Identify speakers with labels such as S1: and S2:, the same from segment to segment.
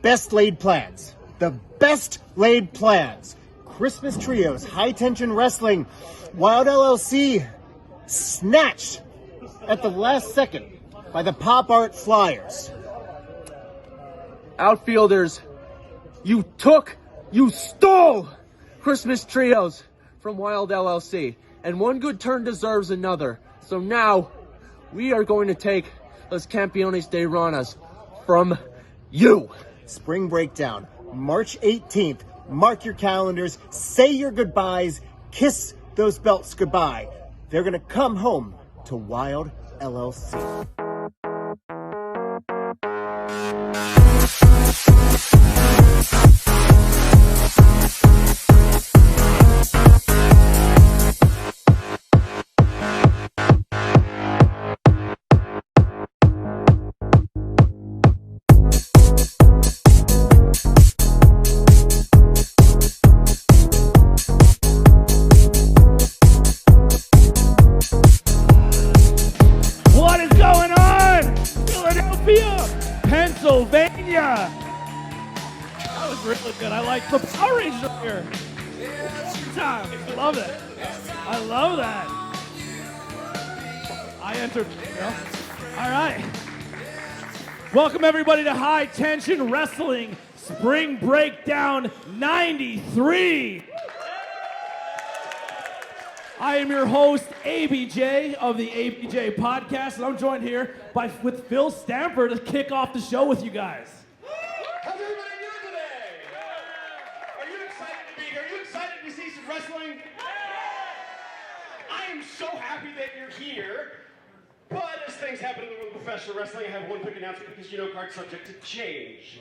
S1: best laid plans. The best laid plans. Christmas Trios, High Tension Wrestling, Wilde LLC, snatched at the last second by the Pop Art Flyers.
S2: Outfielders, you stole Christmas Trios from Wilde LLC, and one good turn deserves another. So now, we are going to take those Campeones de Ranas from you.
S1: Spring Breakdown, March 18th. Mark your calendars, say your goodbyes, kiss those belts goodbye. They're gonna come home to Wilde LLC.
S3: Pennsylvania. That was really good. I like the Power Rangers up here. Time. Love it. I love that. I entered. All right. Welcome everybody to High Tension Wrestling Spring Breakdown 93. I am your host, ABJ of the ABJ Podcast, and I'm joined here with Phil Stamper to kick off the show with you guys.
S4: How's everybody doing today? Are you excited to be here? Are you excited to see some wrestling? I am so happy that you're here, but as things happen in the world of professional wrestling, I have one quick announcement because you know cards subject to change.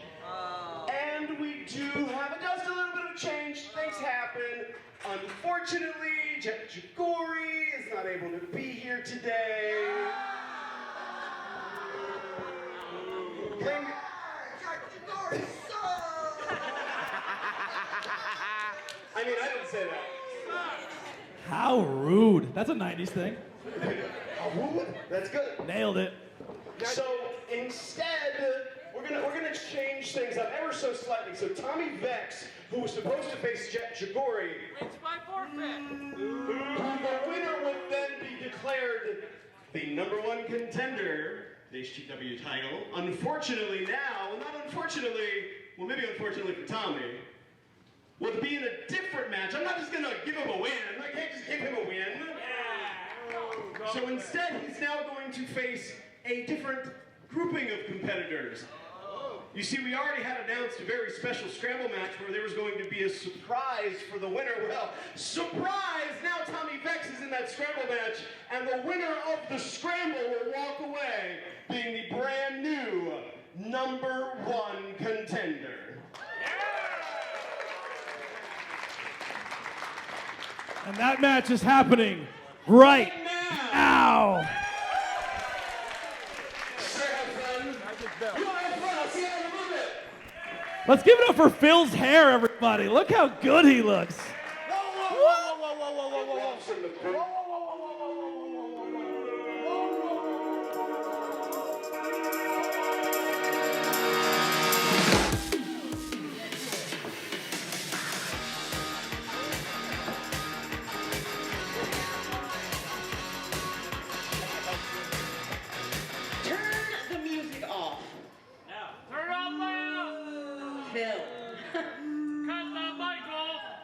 S4: And we do have just a little bit of change. Things happen. Unfortunately, Jet Jagori is not able to be here today. I mean, I didn't say that.
S3: How rude. That's a 90s thing.
S4: That's good.
S3: Nailed it.
S4: So instead, we're gonna change things up ever so slightly. So Tommy Vex, who was supposed to face Jet Jagori,
S5: wins by forfeit.
S4: The winner would then be declared the #1 contender, the HTW title. Unfortunately now, not unfortunately, well maybe unfortunately for Tommy, will be in a different match. I'm not just gonna give him a win. I can't just give him a win. Yeah. So instead, he's now going to face a different grouping of competitors. You see, we already had announced a very special scramble match where there was going to be a surprise for the winner. Well, surprise! Now Tommy Vex is in that scramble match, and the winner of the scramble will walk away being the brand new #1 contender.
S3: And that match is happening right now. Let's give it up for Phil's hair, everybody. Look how good he looks.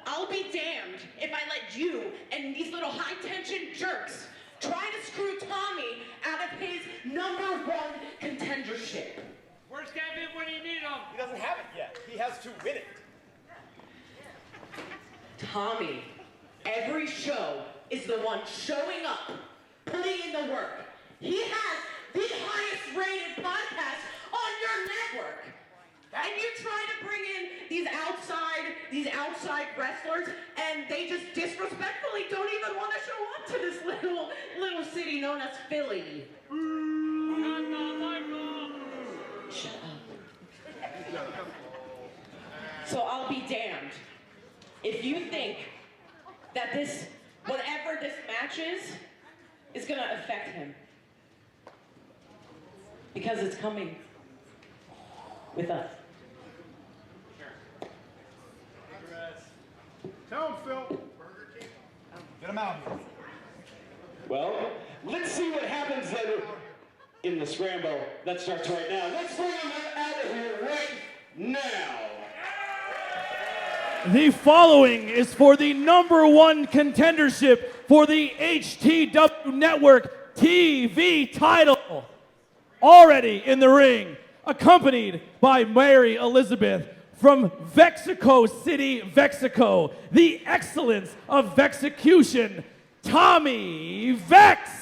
S6: I'll be damned if I let you and these little high-tension jerks try to screw Tommy out of his #1 contendership.
S5: Where's Kevin when you need him?
S4: He doesn't have it yet. He has to win it.
S6: Tommy, every show is the one showing up, putting in the work. He has the highest-rated podcast on your network. And you're trying to bring in these outside wrestlers, and they just disrespectfully don't even want to show up to this little city known as Philly. Shut up. So I'll be damned if you think that whatever this match is gonna affect him. Because it's coming with us.
S7: out here.
S4: Well, let's see what happens then in the scramble that starts right now. Let's bring them out of here right now.
S3: The following is for the #1 contendership for the HTW Network TV title. Already in the ring, accompanied by Mary Elizabeth from Vexico City, Vexico, the excellence of Vexecution, Tommy Vex.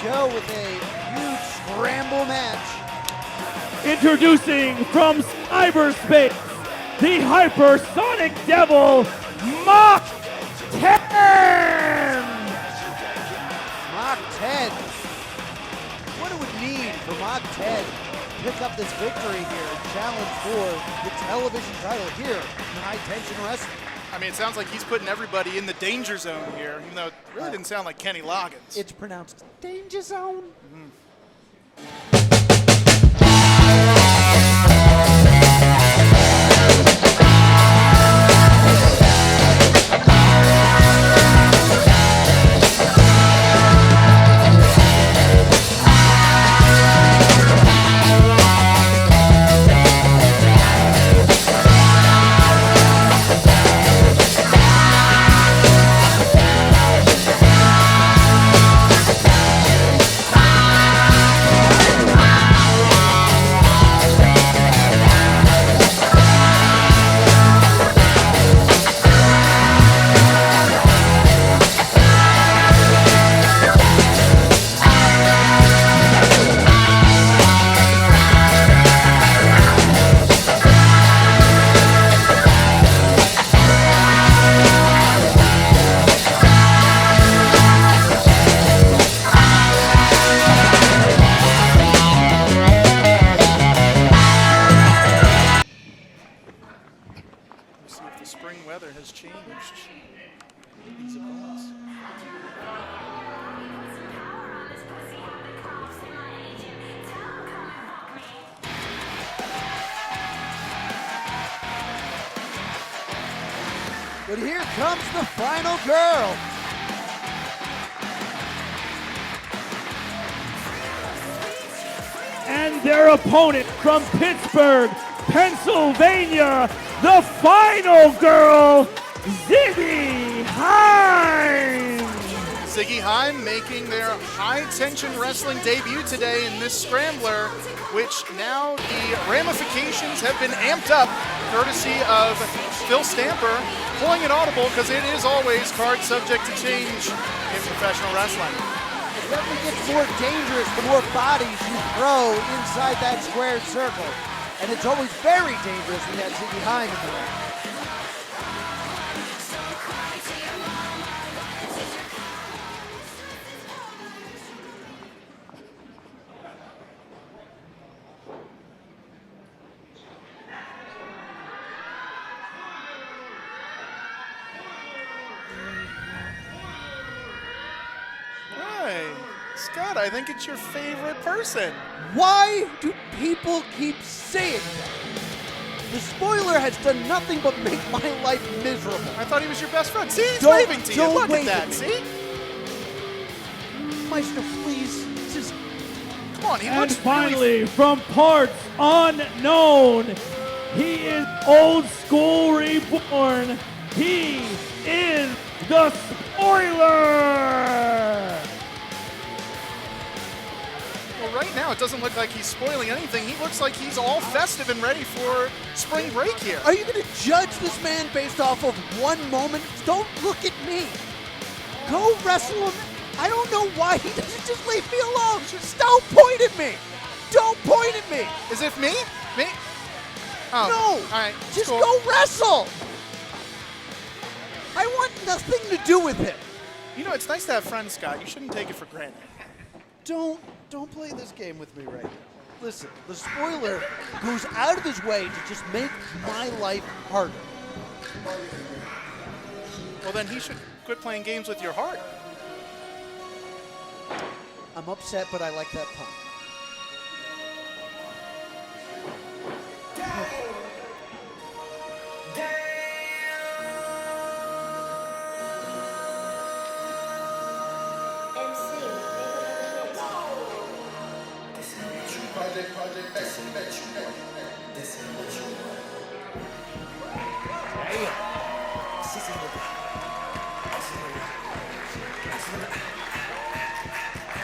S8: Go with a huge scramble match.
S3: Introducing from cyberspace, the hypersonic devil, Mach 10!
S8: Mach 10. What it would need for Mach 10 to pick up this victory here and challenge for the television title here in High Tension Wrestling.
S9: I mean, it sounds like he's putting everybody in the danger zone here, even though it really didn't sound like Kenny Loggins.
S8: It's pronounced danger zone. But here comes the final girl.
S3: And their opponent from Pittsburgh, Pennsylvania, the final girl, Ziggy Haim.
S9: Ziggy Haim making their High Tension Wrestling debut today in this scrambler, which now the ramifications have been amped up, courtesy of Phil Stamper, pulling an audible because it is always card subject to change in professional wrestling.
S8: It definitely gets more dangerous the more bodies you throw inside that squared circle. And it's always very dangerous when you have Ziggy Haim in the ring.
S9: Scott, I think it's your favorite person.
S8: Why do people keep saying that? The spoiler has done nothing but make my life miserable.
S9: I thought he was your best friend. See, he's waving to you. Look at that, see?
S8: Meister, please, just...
S9: Come on, he
S3: And
S9: looks
S3: finally,
S9: really...
S3: from parts unknown, he is old school reborn. He is the spoiler!
S9: Well, right now, it doesn't look like he's spoiling anything. He looks like he's all festive and ready for spring break here.
S8: Are you going to judge this man based off of one moment? Don't look at me. Go wrestle him. I don't know why he doesn't just leave me alone. Just don't point at me. Don't point at me.
S9: Is it me? Me? Oh,
S8: No.
S9: all right.
S8: Just
S9: cool.
S8: go wrestle. I want nothing to do with him.
S9: You know, it's nice to have friends, Scott. You shouldn't take it for granted.
S8: Don't play this game with me right now. Listen, the spoiler goes out of his way to just make my life harder.
S9: Well, then he should quit playing games with your heart.
S8: I'm upset, but I like that pun.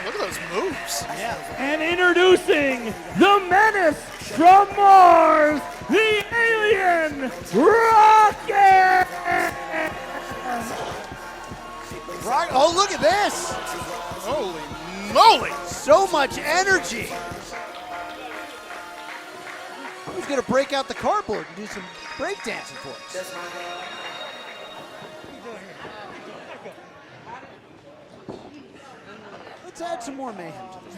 S9: Look at those moves.
S8: Yeah.
S3: And introducing the menace from Mars, the alien Rocket!
S8: Oh, look at this!
S9: Holy moly!
S8: So much energy! Who's gonna break out the cardboard and do some breakdancing for us? Let's add some more mayhem to this.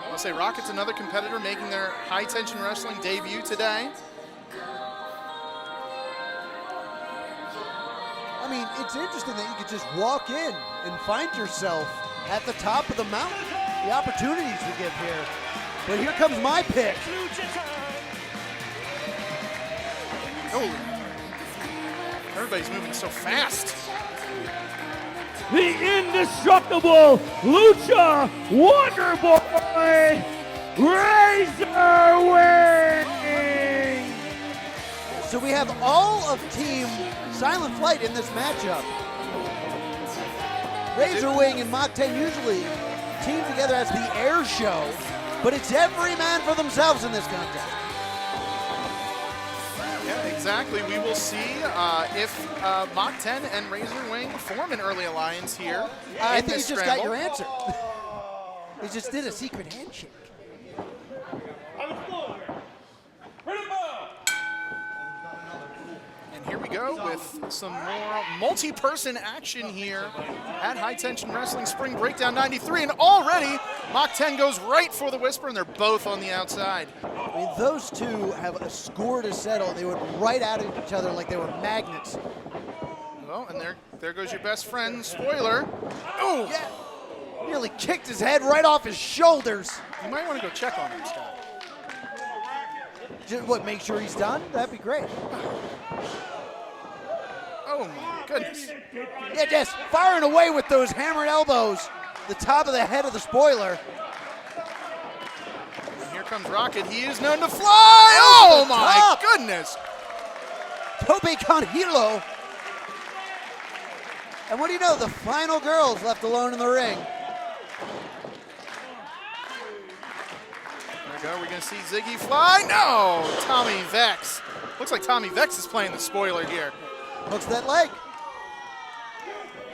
S9: I'll say Rocket's another competitor making their high-tension wrestling debut today.
S8: I mean, it's interesting that you could just walk in and find yourself at the top of the mountain. The opportunities we give here. But here comes my pick.
S9: Oh, everybody's moving so fast.
S3: The indestructible Lucha Wonder Boy, Razor Wing!
S8: So we have all of Team Silent Flight in this matchup. Razor Wing and Mach 10 usually team together as the air show, but it's every man for themselves in this contest.
S9: Yeah, exactly. We will see if Mach 10 and Razor Wing form an early alliance here.
S8: I
S9: in
S8: think you
S9: this
S8: just
S9: scramble.
S8: got your answer. He just did a secret handshake.
S9: And here we go with some more multi-person action here at High Tension Wrestling Spring Breakdown 93. And already Mach 10 goes right for the Whisper, and they're both on the outside.
S8: I mean, those two have a score to settle. They would right at each other like they were magnets.
S9: Well, and there goes your best friend, Spoiler. Oh,
S8: Yeah, nearly kicked his head right off his shoulders.
S9: you might want to go check on him, Scott.
S8: Just, what, make sure he's done? That'd be great.
S9: Oh my goodness.
S8: Yeah, just firing away with those hammered elbows. The top of the head of the spoiler.
S9: And here comes Rocket. He is known to fly. Oh
S8: the
S9: my
S8: top.
S9: goodness.
S8: Tope con hilo. And what do you know? The final girl's left alone in the ring.
S9: There we go. We're going to see Ziggy fly. No! Tommy Vex. Looks like Tommy Vex is playing the spoiler here.
S8: Hooks that leg.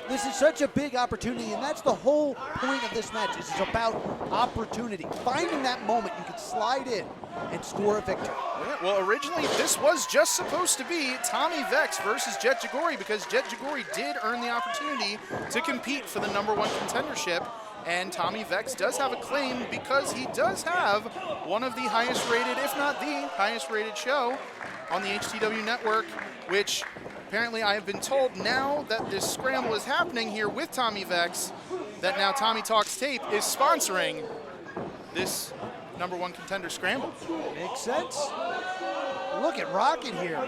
S8: This is such a big opportunity, and that's the whole point of this match. This is about opportunity. Finding that moment you can slide in and score a victory.
S9: Yeah, well, originally this was just supposed to be Tommy Vex versus Jet Jagori, because Jet Jagori did earn the opportunity to compete for the #1 contendership. And Tommy Vex does have a claim because he does have one of the highest rated, if not the highest rated show on the HTW network, which apparently I have been told now that this scramble is happening here with Tommy Vex, that now Tommy Talks Tape is sponsoring this #1 contender scramble.
S8: Makes sense. Look at Rocket here.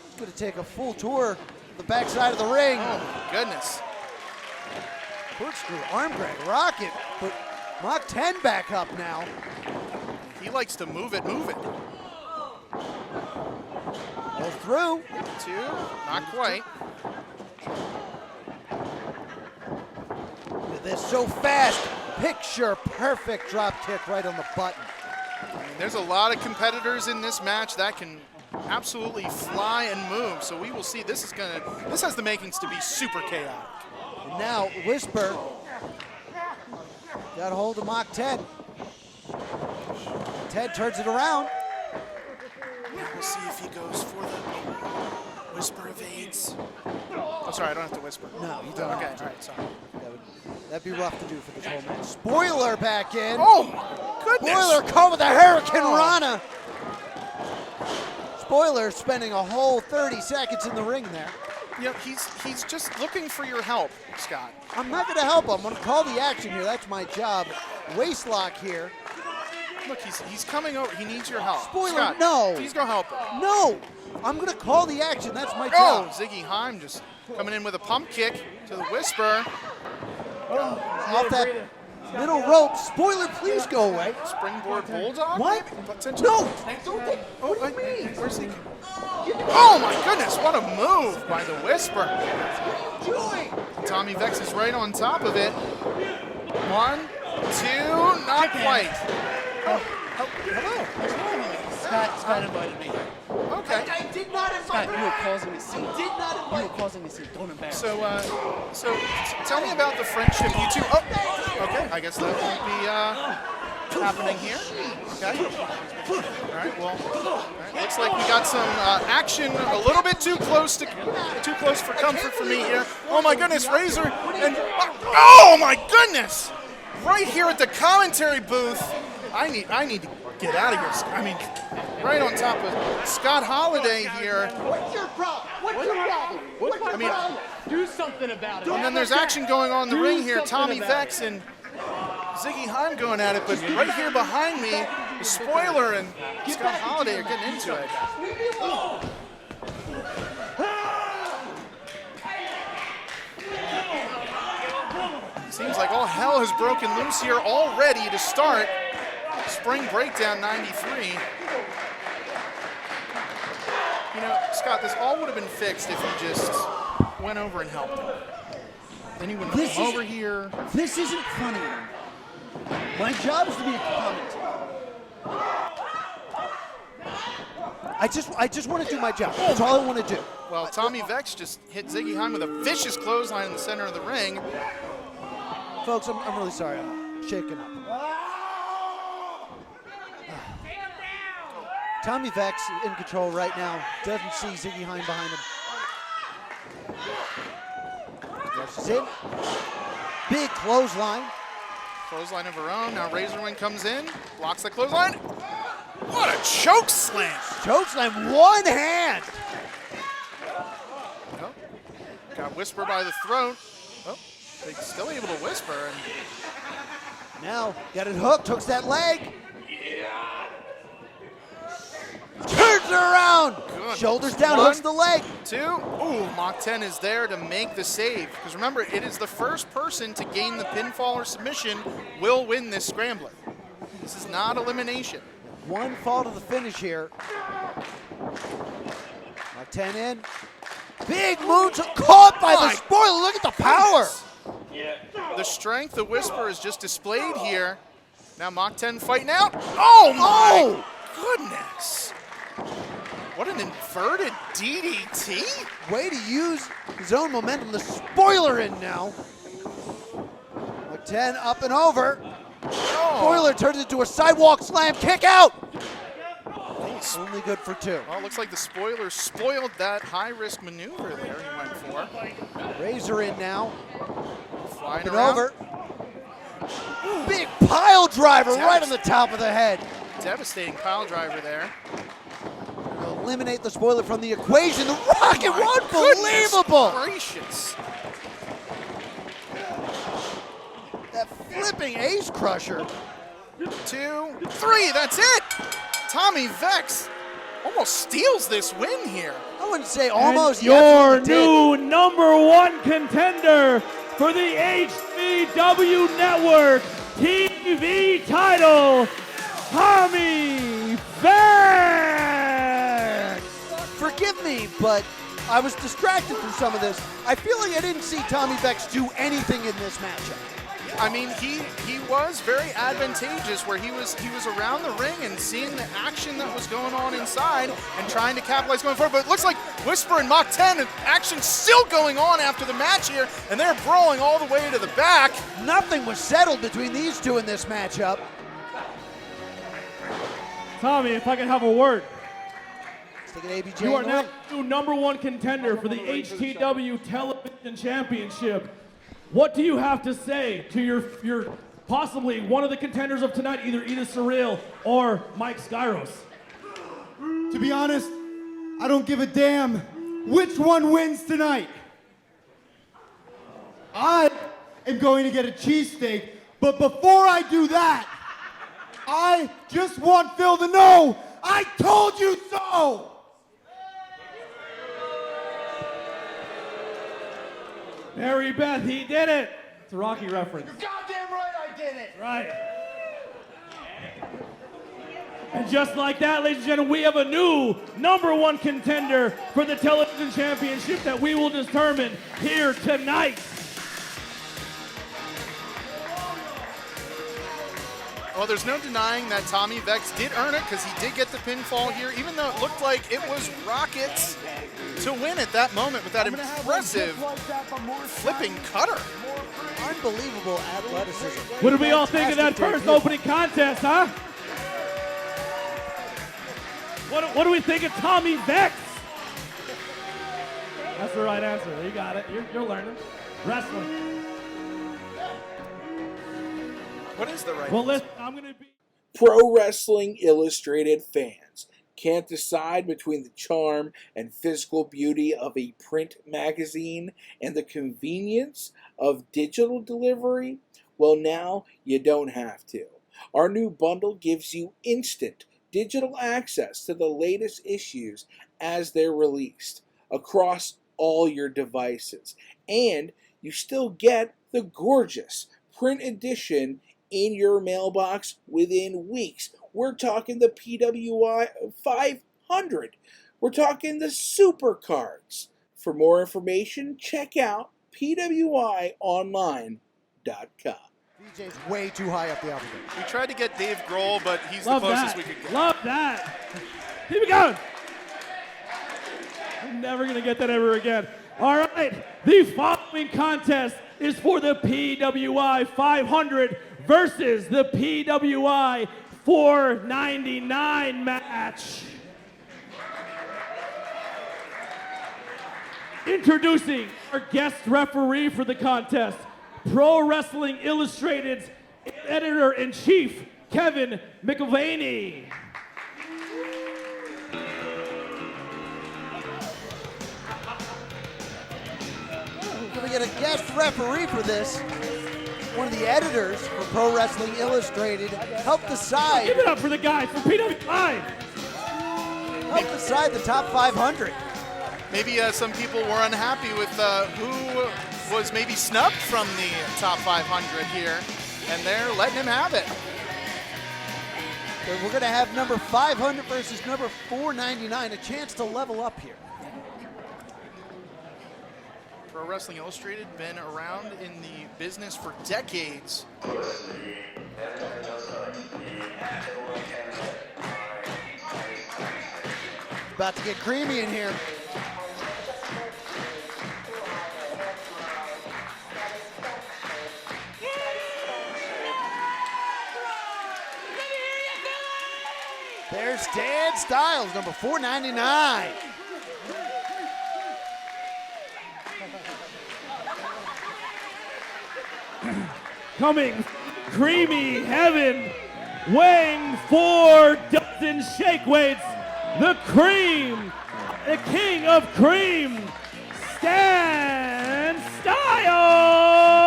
S8: He's going to take a full tour of the backside of the ring.
S9: Oh my goodness.
S8: Corkscrew arm drag. Rocket put Mach 10 back up now.
S9: He likes to move it.
S8: Go through.
S9: 2, not quite.
S8: Look at this, so fast. Picture perfect drop kick right on the button.
S9: I mean, there's a lot of competitors in this match that can absolutely fly and move. So we will see. This has the makings to be super chaotic.
S8: And now Whisper got a hold of Mach 10. Ted turns it around.
S9: We'll see if he goes for Whisper evades. Oh, sorry, I don't have to whisper.
S8: No, you don't.
S9: Okay, all right, sorry.
S8: That'd be rough to do for this whole match. Spoiler back in.
S9: Oh, my goodness.
S8: Spoiler caught with a Hurricane Rana. Spoiler spending a whole 30 seconds in the ring there.
S9: You know, he's just looking for your help, Scott.
S8: I'm not going to help him. I'm going to call the action here. That's my job. Waist lock here.
S9: Look, he's coming over. He needs your help.
S8: Spoiler,
S9: Scott,
S8: no.
S9: Please go help him.
S8: No. I'm going to call the action. That's my
S9: Oh,
S8: job.
S9: Ziggy Heim just coming in with a pump kick to the Whisper.
S8: Off that middle rope. Spoiler, please go away.
S9: Springboard Bulldog?
S8: What?
S9: Maybe? Potential.
S8: No.
S9: Oh, what do you mean? Where's he? Oh, my goodness. What a move by the Whisper. Tommy Vex is right on top of it. 1, 2, not quite. Oh, hello.
S7: Scott invited me.
S9: Okay.
S8: I did not invite
S7: Scott, you were causing me scene.
S8: I did not
S7: You
S8: invite
S7: were causing me scene. Don't embarrass
S9: So,
S7: me.
S9: tell me about the friendship you two. Oh, okay. I guess that won't be happening here. Okay. All right. Well, all right. Looks like we got some action. A little bit too close for comfort for me here. Oh my goodness, Razor and oh my goodness, right here at the commentary booth. I need to get out of here. I mean, right on top of Scott Holiday here.
S8: What's your problem? What's your problem?
S9: I mean,
S7: Do something about it.
S9: and then there's action going on in the ring here. Tommy Vex and Ziggy Heim going at it, but right here behind me, the Spoiler and Scott Holiday are getting into it. Seems like all hell has broken loose here already to start Spring Breakdown 93. You know, Scott, this all would have been fixed if you just went over and helped him. Then he wouldn't come over here.
S8: This isn't funny. My job is to be a commentator. I just want to do my job. That's all I want to do.
S9: Well, Tommy Vex just hit Ziggy Heim with a vicious clothesline in the center of the ring.
S8: Folks, I'm really sorry. I'm shaking up. Tommy Vex in control right now. Doesn't see Ziggy Heim behind him. Rushes in. Big clothesline.
S9: Clothesline of her own. Now Razorwind comes in, blocks the clothesline. What a choke slam!
S8: Choke slam, one hand.
S9: Oh, got Whisper by the throat. Oh, they're still able to whisper. And
S8: Now, got it hooked, hooks that leg. Turns her around.
S9: Good.
S8: Shoulders down,
S9: One,
S8: hooks the leg.
S9: 2. Ooh, Mach 10 is there to make the save. Because remember, it is the first person to gain the pinfall or submission will win this scrambler. This is not elimination.
S8: One fall to the finish here. Mach 10 in. Big moves caught by the Spoiler. Look at the power.
S9: The strength the Whisper is just displayed here. Now Mach 10 fighting out. Oh my goodness. What an inverted DDT.
S8: Way to use his own momentum. The Spoiler in now. Mach 10 up and over. Spoiler turns into a sidewalk slam, kick out. Only good for 2.
S9: Well, it looks like the Spoiler spoiled that high-risk maneuver there he went for.
S8: Razor in now.
S9: Flying
S8: And
S9: around.
S8: over. Big pile driver right on the top of the head.
S9: Devastating pile driver there.
S8: Will eliminate the Spoiler from the equation. The Rocket,
S9: My
S8: unbelievable.
S9: goodness gracious.
S8: That flipping ace crusher.
S9: 2, 3, that's it. Tommy Vex almost steals this win here.
S8: I wouldn't say almost.
S3: And your new #1 contender for the HBW Network TV title, Tommy Vex.
S8: Forgive me, but I was distracted through some of this. I feel like I didn't see Tommy Vex do anything in this matchup.
S9: I mean, he was very advantageous where he was around the ring and seeing the action that was going on inside and trying to capitalize going forward. But it looks like Whisper and Mach 10 and action still going on after the match here, and they're brawling all the way to the back.
S8: Nothing was settled between these two in this matchup.
S3: Tommy, if I can have a word.
S8: Take it, ABJ.
S3: You are now the new #1 contender for the HTW Television Championship. What do you have to say to your possibly one of the contenders of tonight, either Edith Surreal or Mike Skyros?
S10: To be honest, I don't give a damn which one wins tonight. I am going to get a cheesesteak, but before I do that, I just want Phil to know I told you so!
S3: Mary Beth, he did it! It's a Rocky reference.
S10: You're goddamn right I did it!
S3: Right. And just like that, ladies and gentlemen, we have a new #1 contender for the Television Championship that we will determine here tonight.
S9: Well, there's no denying that Tommy Vex did earn it because he did get the pinfall here, even though it looked like it was Rockets to win at that moment with that impressive flipping cutter.
S8: Unbelievable athleticism.
S3: What did we all think of that first opening contest, huh? What do we think of Tommy Vex? That's the right answer. You got it. You're learning. Wrestling.
S9: What is the right
S3: Well,
S9: answer?
S3: listen, I'm going to be...
S11: Pro Wrestling Illustrated fans can't decide between the charm and physical beauty of a print magazine and the convenience of digital delivery? Well, now you don't have to. Our new bundle gives you instant digital access to the latest issues as they're released across all your devices. And you still get the gorgeous print edition in your mailbox within weeks. We're talking the PWI 500. We're talking the super cards. For more information, check out pwionline.com.
S8: DJ's way too high up the alphabet.
S9: We tried to get Dave Grohl, but he's
S3: Love
S9: the closest
S3: that.
S9: we could get.
S3: Love that. Keep it going. I'm never going to get that ever again. All right. The following contest is for the PWI 500 versus the PWI 499 match. Introducing our guest referee for the contest, Pro Wrestling Illustrated's Editor-in-Chief, Kevin McElvaney.
S8: We're going to get a guest referee for this. One of the editors for Pro Wrestling Illustrated helped decide.
S3: Give it up for the guy from PWI.
S8: Helped decide the top 500.
S9: Maybe some people were unhappy with who was maybe snubbed from the top 500 here, and they're letting him have it.
S8: So we're going to have number 500 versus number 499, a chance to level up here.
S9: Pro Wrestling Illustrated been around in the business for decades.
S8: About to get creamy in here. There's Dan Stylez, number 499.
S3: Coming creamy heaven, weighing 4 dozen shake weights, the cream, the king of cream, Stan Stylez!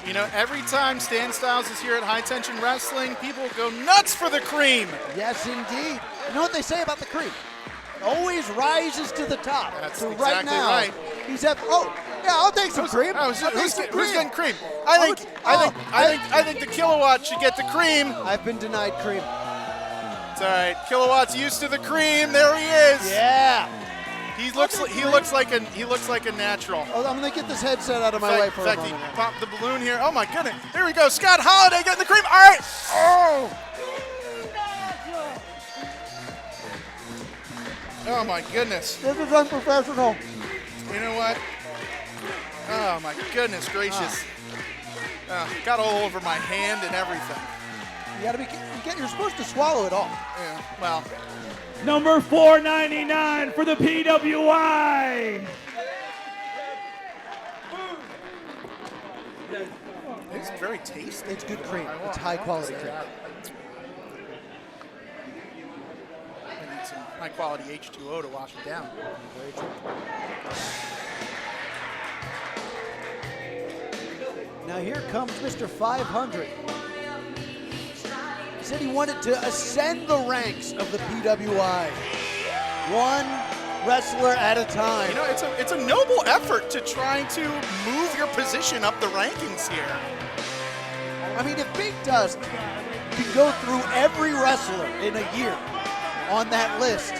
S9: You know, every time Stan Stylez is here at High Tension Wrestling, people go nuts for the cream.
S8: Yes, indeed. You know what they say about the cream? It always rises to the top.
S9: That's
S8: so
S9: exactly
S8: right now,
S9: right.
S8: he's at, yeah, I'll take some cream.
S9: Who's getting cream? I think the Kilowatt should get the cream.
S8: I've been denied cream.
S9: It's all right. Kilowatt's used to the cream. There he is.
S8: Yeah.
S9: He looks like a natural.
S8: Oh, I'm gonna get this headset out of my way for a
S9: In fact,
S8: moment.
S9: he popped the balloon here. Oh my goodness! There we go. Scott Holiday getting the cream. All right. Oh my goodness.
S8: This is unprofessional.
S9: You know what? Oh my goodness gracious. Got all over my hand and everything.
S8: You You're supposed to swallow it all.
S9: Yeah, well.
S3: Number 499 for the PWI.
S9: It's very tasty.
S8: It's good cream. It's high quality cream.
S9: I need some high quality H2O to wash it down.
S8: Very true. Now here comes Mr. 500. He said he wanted to ascend the ranks of the PWI. One wrestler at a time.
S9: You know, it's a noble effort to try to move your position up the rankings here.
S8: I mean, if Big Dust could go through every wrestler in a year on that list,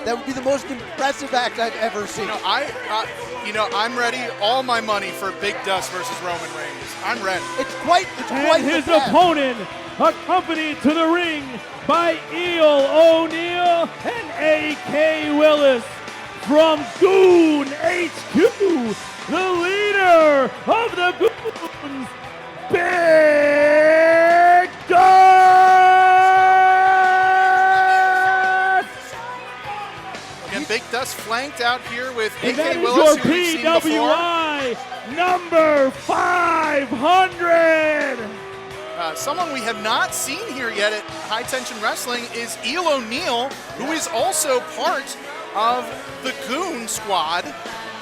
S8: that would be the most impressive act I've ever seen.
S9: I'm ready. All my money for Big Dust versus Roman Reigns. I'm ready.
S8: It's quite
S3: And his opponent, accompanied to the ring by Eel O'Neal and A.K. Willis from Goon HQ, the leader of the Goons, Big Dust!
S9: Again, Big Dust flanked out here with
S3: And that
S9: A.K.
S3: is
S9: Willis,
S3: your
S9: who we've seen before.
S3: PWI number 500!
S9: Someone we have not seen here yet at High Tension Wrestling is Eel O'Neal, who is also part of the Goon squad,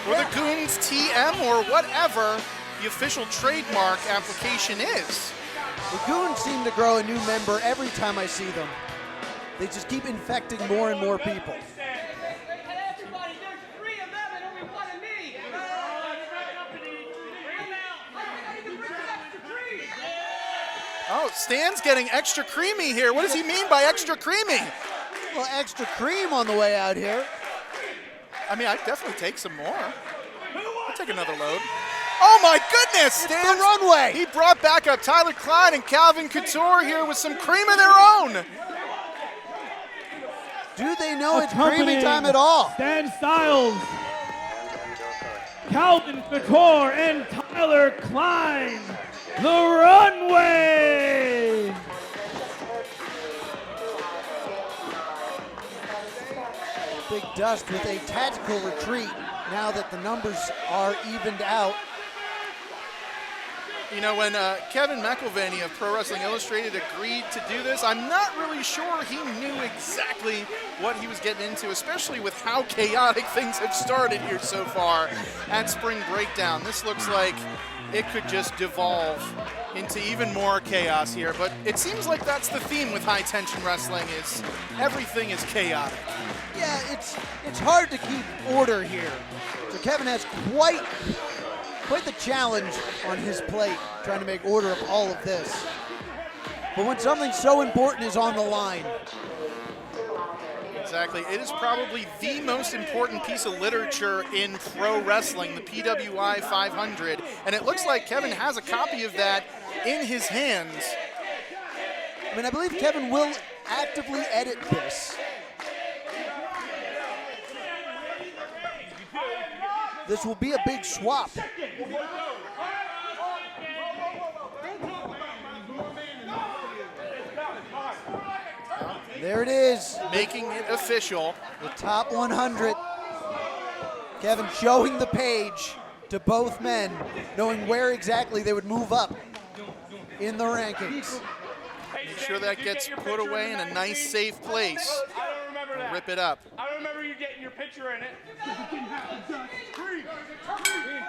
S9: or the Goons TM, or whatever the official trademark application is.
S8: The Goons seem to grow a new member every time I see them. They just keep infecting more and more people.
S9: Oh, Stan's getting extra creamy here. What does he mean by extra creamy?
S8: Well, extra cream on the way out here.
S9: I mean, I'd definitely take some more. I'll take another load. Oh my goodness, Stan!
S8: The runway.
S9: He brought back up Tyler Klein and Calvin Couture here with some cream of their own.
S8: Do they know it's creamy time at all?
S3: Stan Stylez, Calvin Couture, and Tyler Klein. The runway!
S8: Big Dust with a tactical retreat now that the numbers are evened out.
S4: You know, when Kevin McElvaney of Pro Wrestling Illustrated agreed to do this, I'm not really sure he knew exactly what he was getting into, especially with how chaotic things have started here so far at Spring Breakdown. This looks like it could just devolve into even more chaos here, but it seems like that's the theme with High Tension Wrestling, is everything is chaotic.
S8: Yeah, it's hard to keep order here. So Kevin has quite the challenge on his plate, trying to make order of all of this. But when something so important is on the line.
S4: Exactly. It is probably the most important piece of literature in pro wrestling, the PWI 500. And it looks like Kevin has a copy of that in his hands.
S8: I mean, I believe Kevin will actively edit this. This will be a big swap. There it is.
S4: Making it official.
S8: The top 100. Kevin showing the page to both men, knowing where exactly they would move up in the rankings.
S4: Make sure that gets put away in a nice, safe place. Rip it up.
S5: I remember you getting your picture in it.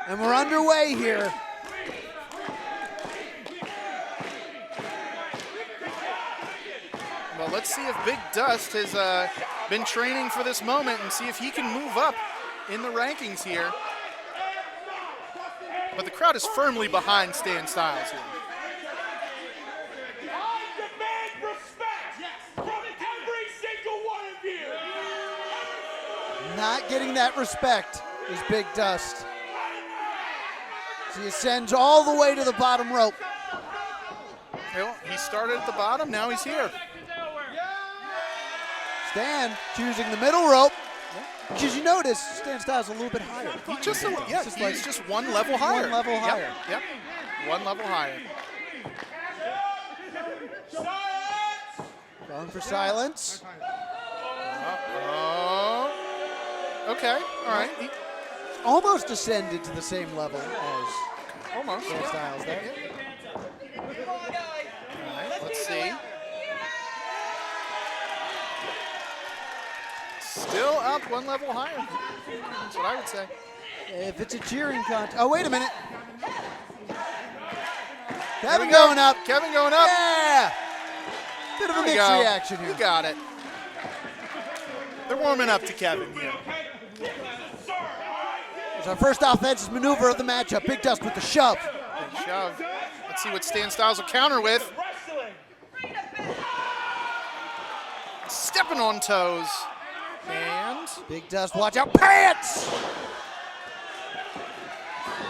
S8: And we're underway here.
S4: Well, let's see if Big Dust has been training for this moment and see if he can move up in the rankings here. But the crowd is firmly behind Stan Stylez here.
S5: I demand respect from every single one of you.
S8: Not getting that respect is Big Dust. So he ascends all the way to the bottom rope.
S4: Well, he started at the bottom, now he's here.
S8: Stan choosing the middle rope. Because you notice, Stan Stylez a little bit higher.
S4: He's just one level higher.
S8: One level higher.
S4: Yep. One level higher.
S8: Going for silence.
S9: Oh. Okay, all right.
S8: Almost descended to the same level as
S9: Almost.
S8: Stylez there.
S9: All right, let's see. Still up one level higher. That's what I would say.
S8: If it's a cheering contest. Oh, wait a minute. Kevin
S9: we go.
S8: going up.
S9: Kevin going up.
S8: Yeah. Bit of a
S9: There we
S8: mixed
S9: go.
S8: reaction here.
S9: You got it. They're warming up to Kevin here.
S8: It's our first offensive maneuver of the matchup. Big Dust with the shove.
S9: Big shove. Let's see what Stylez will counter with. Stepping on toes. And
S8: Big Dust, watch out. Pants!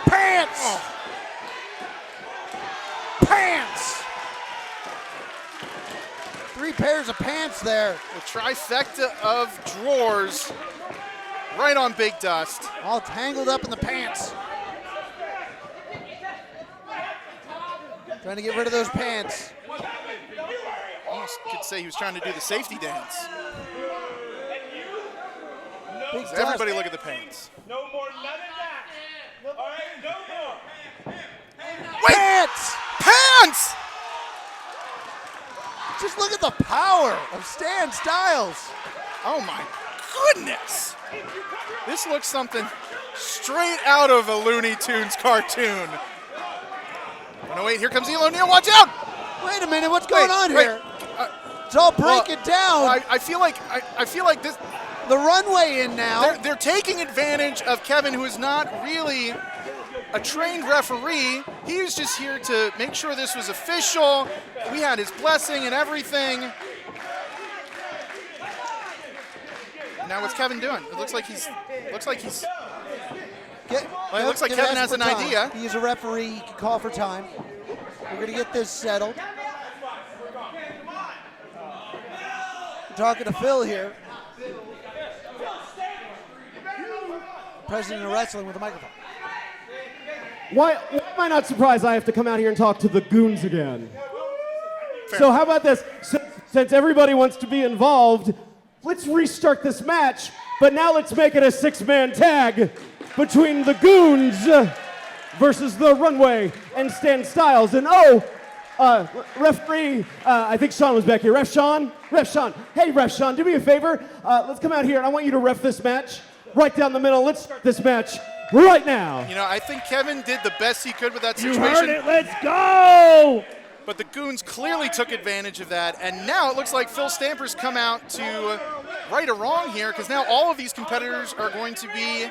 S8: Pants!
S9: Oh.
S8: Pants! 3 pairs of pants there.
S9: the trifecta of drawers right on Big Dust.
S8: All tangled up in the pants. Trying to get rid of those pants.
S9: Almost could say he was trying to do the safety dance.
S8: Big
S9: Everybody look at the pants.
S5: No more, none of that. All right, no more.
S9: Wait!
S8: Pants!
S9: Pants!
S8: Just look at the power of Stan Stylez.
S9: Oh my goodness. This looks something straight out of a Looney Tunes cartoon. Oh no, wait, here comes Elo Neal, watch out!
S8: Wait a minute, what's going on
S9: wait.
S8: here? It's all breaking down.
S9: I feel like this.
S8: The runway in now.
S9: They're taking advantage of Kevin, who is not really a trained referee. He was just here to make sure this was official. We had his blessing and everything. Now what's Kevin doing? It looks like he's. It looks like Kevin has an idea.
S8: He's a referee. He can call for time. We're going to get this settled. We're talking to Phil here. President of Wrestling with a microphone.
S3: Why am I not surprised I have to come out here and talk to the Goons again? So how about this? Since everybody wants to be involved, let's restart this match, but now let's make it a 6-man tag between the Goons versus the Runway and Stan Stylez. And referee, I think Sean was back here. Ref Sean. Hey, Ref Sean, do me a favor. Let's come out here, and I want you to ref this match right down the middle. Let's start this match right now.
S9: You know, I think Kevin did the best he could with that situation.
S3: You heard it. Let's go.
S9: But the Goons clearly took advantage of that, and now it looks like Phil Stamper's come out to right a wrong here, because now all of these competitors are going to be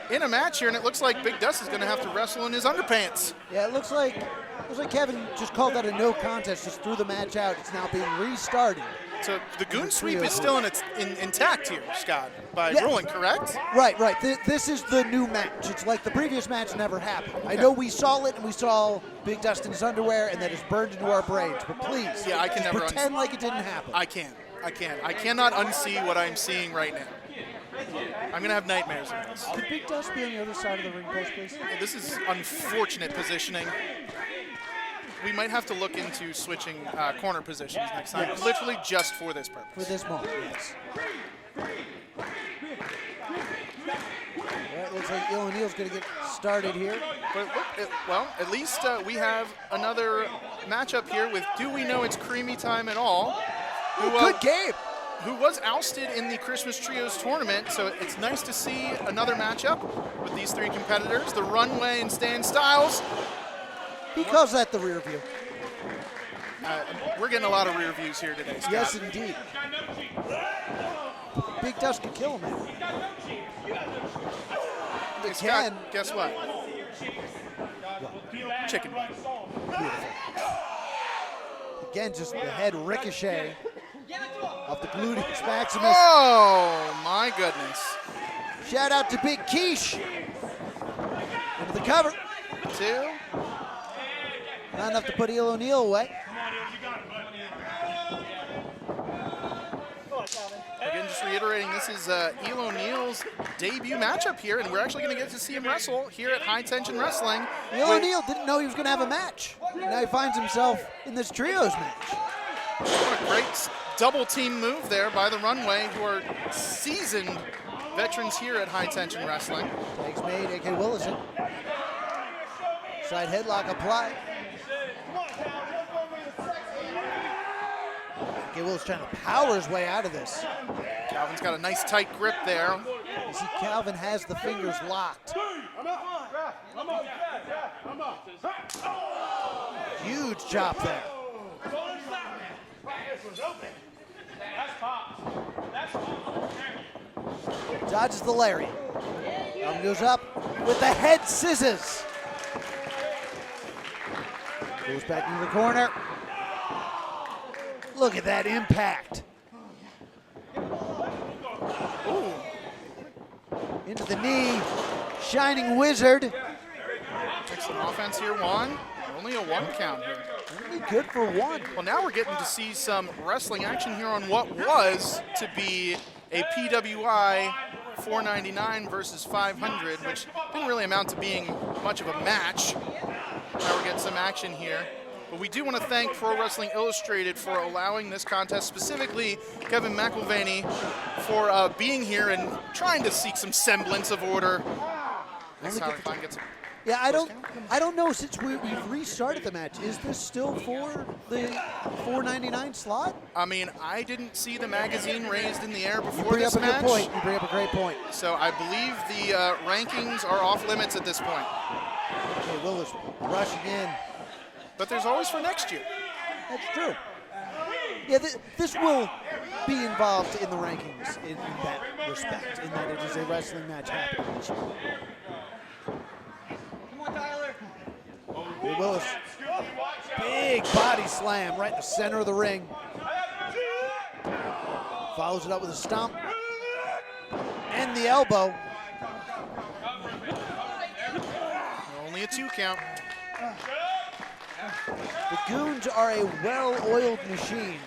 S9: in a match here, and it looks like Big Dust is going to have to wrestle in his underpants.
S8: Yeah, it looks like Kevin just called that a no contest, just threw the match out. It's now being restarted.
S9: So the Goon sweep is still intact here, Scott, by ruling, correct?
S8: Right. This is the new match. It's like the previous match never happened. I know we saw it, and we saw Big Dust in his underwear, and that is burned into our brains. But please,
S9: I can never
S8: pretend like it didn't happen.
S9: I can't. I cannot unsee what I'm seeing right now. I'm going to have nightmares of this.
S8: Could Big Dust be on the other side of the ring post, please?
S9: This is unfortunate positioning. We might have to look into switching corner positions next time, literally just for this purpose.
S8: For this moment, yes. All right, looks like Elo Neal's going to get started here.
S9: But well, at least we have another matchup here with Do We Know It's Creamy Time at All?
S8: Good game.
S9: Who was ousted in the Christmas Trios tournament, so it's nice to see another matchup with these three competitors, the Runway and Stan Stylez.
S8: He calls that the rear view.
S9: We're getting a lot of rear views here today, Scott.
S8: Yes, indeed. Big Dust could kill him.
S9: Hey, Scott, guess what? Chicken butt.
S8: Beautiful. Again, just the head ricochet of the gluteus maximus.
S9: Oh, my goodness.
S8: Shout out to Big Quiche. Into the cover.
S9: 2.
S8: Not enough to put Elo Neal away.
S9: Again, just reiterating, this is Elo Neal's debut matchup here, and we're actually going to get to see him wrestle here at High Tension Wrestling.
S8: Elo Neal didn't know he was going to have a match. Now he finds himself in this trios match.
S9: What a great double team move there by the Runway, who are seasoned veterans here at High Tension Wrestling.
S8: Tags made, A.K. Willison. Side headlock applied. A.K. Willis trying to power his way out of this.
S9: Calvin's got a nice tight grip there.
S8: You see Calvin has the fingers locked. Huge chop there. Dodges the lariat. Calvin goes up with the head scissors. Goes back into the corner. Look at that impact. Ooh. Into the knee. Shining Wizard.
S9: Excellent offense here, one. Only a 1 count here.
S8: Only good for 1.
S9: Well, now we're getting to see some wrestling action here on what was to be a PWI 499 versus 500, which didn't really amount to being much of a match. Now we're getting some action here. But we do want to thank Pro Wrestling Illustrated for allowing this contest, specifically Kevin McElvaney for being here and trying to seek some semblance of order. Next time Klein gets
S8: Yeah, I don't know, since we've restarted the match. Is this still for the 499 slot?
S9: I mean, I didn't see the magazine raised in the air before
S8: You bring
S9: this
S8: up a
S9: match.
S8: good point. You bring up a great point.
S9: So I believe the rankings are off limits at this point.
S8: Okay, Willis rushing in.
S9: But there's always for next year.
S8: That's true. Yeah, this will be involved in the rankings in that respect, in that it is a wrestling match happening this year. Hey, Willis. Big body slam right in the center of the ring. Follows it up with a stomp. And the elbow.
S9: Only a 2 count.
S8: The Goons are a well-oiled machine.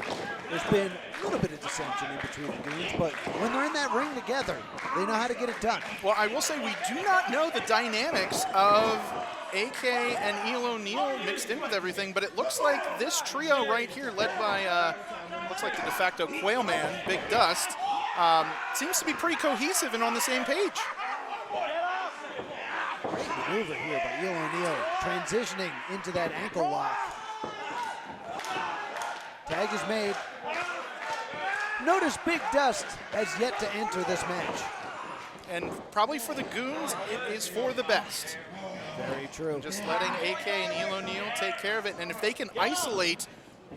S8: There's been a little bit of dissension in between the Goons, but when they're in that ring together, they know how to get it done.
S9: Well, I will say we do not know the dynamics of AK and Eel O'Neill mixed in with everything, but it looks like this trio right here, led by, looks like the de facto Quail Man, Big Dust, seems to be pretty cohesive and on the same page.
S8: Great maneuver here by Eel O'Neill, transitioning into that ankle lock. Tag is made. Notice Big Dust has yet to enter this match.
S9: And probably for the Goons, it is for the best.
S8: Very true.
S9: Just letting AK and Eel O'Neill take care of it. And if they can isolate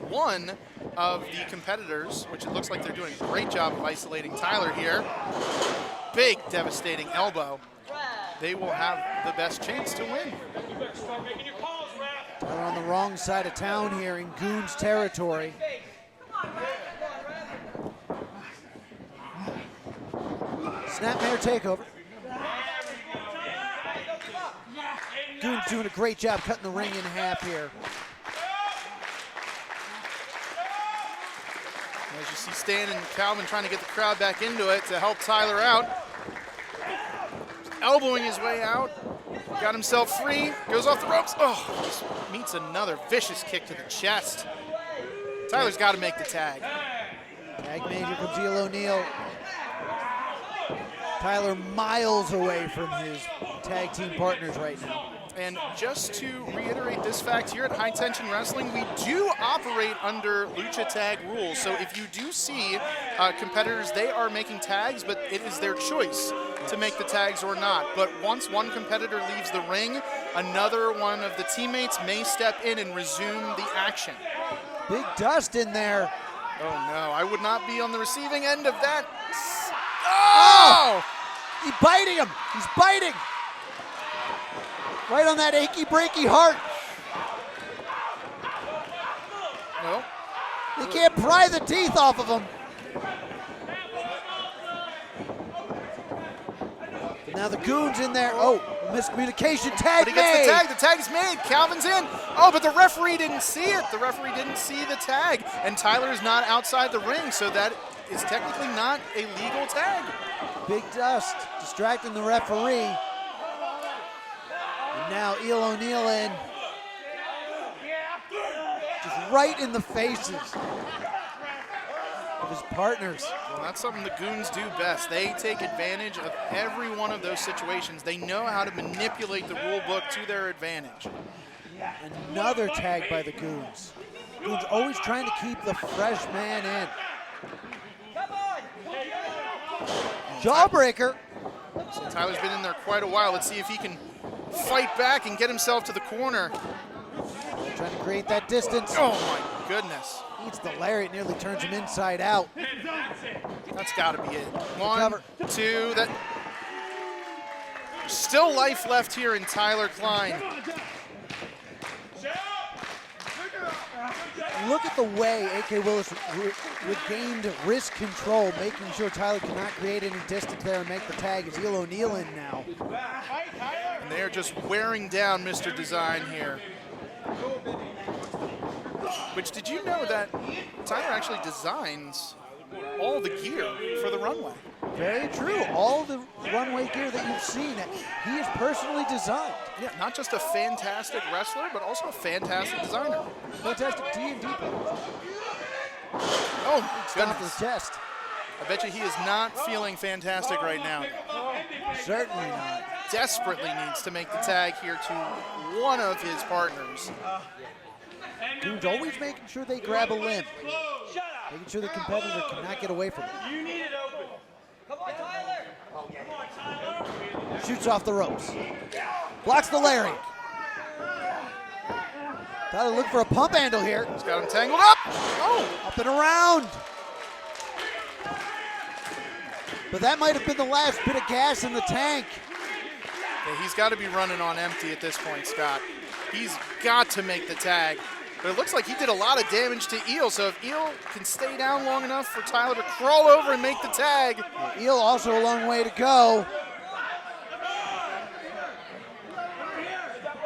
S9: one of the competitors, which it looks like they're doing a great job of isolating Tyler here, big devastating elbow, they will have the best chance to win.
S8: Tyler on the wrong side of town here in Goons territory. Snapmare takeover. Goons doing a great job cutting the ring in half here.
S9: As you see Stan and Calvin trying to get the crowd back into it to help Tyler out. Elbowing his way out. Got himself free. Goes off the ropes. Oh, just meets another vicious kick to the chest. Tyler's got to make the tag.
S8: Tag made. Here comes Eel O'Neill. Tyler miles away from his tag team partners right now.
S9: And just to reiterate this fact, here at High Tension Wrestling, we do operate under Lucha Tag rules. So if you do see competitors, they are making tags, but it is their choice to make the tags or not. But once one competitor leaves the ring, another one of the teammates may step in and resume the action.
S8: Big Dust in there.
S9: Oh no, I would not be on the receiving end of that. Oh!
S8: He's biting him. He's biting. Right on that achy breaky heart.
S9: No.
S8: They can't pry the teeth off of him. Now the Goons in there. Oh, miscommunication. Tag
S9: but he
S8: made.
S9: gets the tag. The tag is made. Calvin's in. Oh, but the referee didn't see it. The referee didn't see the tag. And Tyler is not outside the ring, so that is technically not a legal tag.
S8: Big Dust distracting the referee. And now Eel O'Neill in. Just right in the faces of his partners.
S9: Well, that's something the Goons do best. They take advantage of every one of those situations. They know how to manipulate the rule book to their advantage.
S8: Another tag by the Goons. Goons always trying to keep the fresh man in. Jawbreaker.
S9: So Tyler's been in there quite a while. Let's see if he can fight back and get himself to the corner.
S8: Trying to create that distance.
S9: Oh my goodness.
S8: Eats the lariat, nearly turns him inside out.
S9: That's got to be it. One, two, that. Still life left here in Tyler Klein.
S8: Look at the way A.K. Willis regained wrist control, making sure Tyler cannot create any distance there and make the tag. Is Eel O'Neill in now?
S9: And they're just wearing down Mr. Design here. Which, did you know that Tyler actually designs all the gear for the runway?
S8: Very true. All the runway gear that you've seen, he has personally designed.
S9: Yeah, not just a fantastic wrestler, but also a fantastic designer.
S8: Fantastic D&D player.
S9: Oh,
S8: Stop his chest.
S9: I bet you he is not feeling fantastic right now.
S8: Certainly not.
S9: Desperately needs to make the tag here to one of his partners.
S8: Goons always making sure they grab a limb. Making sure the competitor cannot get away from it.
S5: You need it open. Come on, Tyler. Come on, Tyler.
S8: Shoots off the ropes. Blocks the lariat. Tyler looking for a pump handle here.
S9: He's got him tangled up. Oh!
S8: Up and around. But that might have been the last bit of gas in the tank.
S9: Yeah, he's got to be running on empty at this point, Scott. He's got to make the tag. But it looks like he did a lot of damage to Eel, so if Eel can stay down long enough for Tyler to crawl over and make the tag.
S8: Yeah, Eel also a long way to go.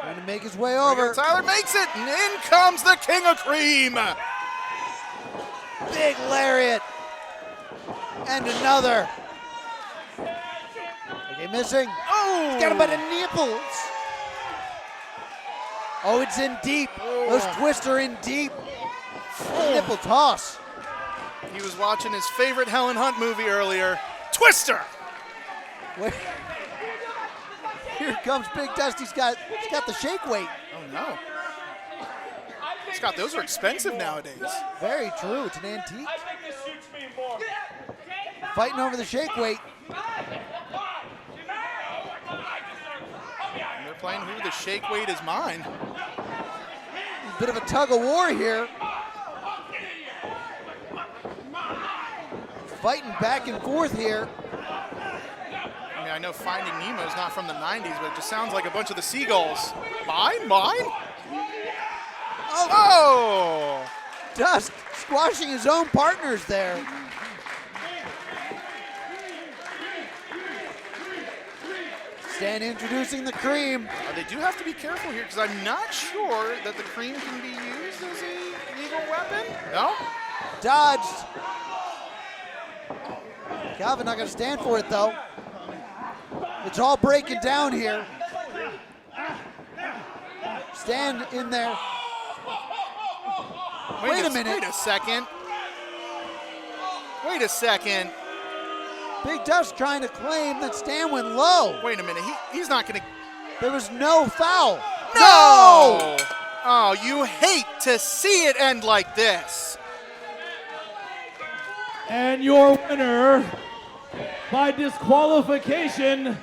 S8: Trying to make his way over.
S9: Tyler makes it, and in comes the King of Cream.
S8: Big lariat. And another. Okay, missing.
S9: Oh!
S8: He's got him by the nipples. Oh, it's in deep. Those twists are in deep. Nipple toss.
S9: He was watching his favorite Helen Hunt movie earlier. Twister!
S8: Wait. Here comes Big Dust. He's got the shake weight.
S9: Oh, no. Scott, those are expensive nowadays.
S8: Very true. It's an antique.
S5: I think this suits me more.
S8: Fighting over the shake weight.
S9: They're playing who the shake weight is mine.
S8: Bit of a tug of war here. Fighting back and forth here.
S9: I mean, I know Finding Nemo's not from the 90s, but it just sounds like a bunch of the seagulls. Mine? Oh!
S8: Dust squashing his own partners there. Stan introducing the cream.
S9: They do have to be careful here because I'm not sure that the cream can be used as a legal weapon. No?
S8: Dodged. Calvin not going to stand for it though. It's all breaking down here. Stan in there. Wait a minute.
S9: Wait a second. Wait a second.
S8: Big Dust trying to claim that Stan went low.
S9: Wait a minute. He's not going to.
S8: There was no foul.
S9: No! Oh, you hate to see it end like this.
S3: And your winner by disqualification,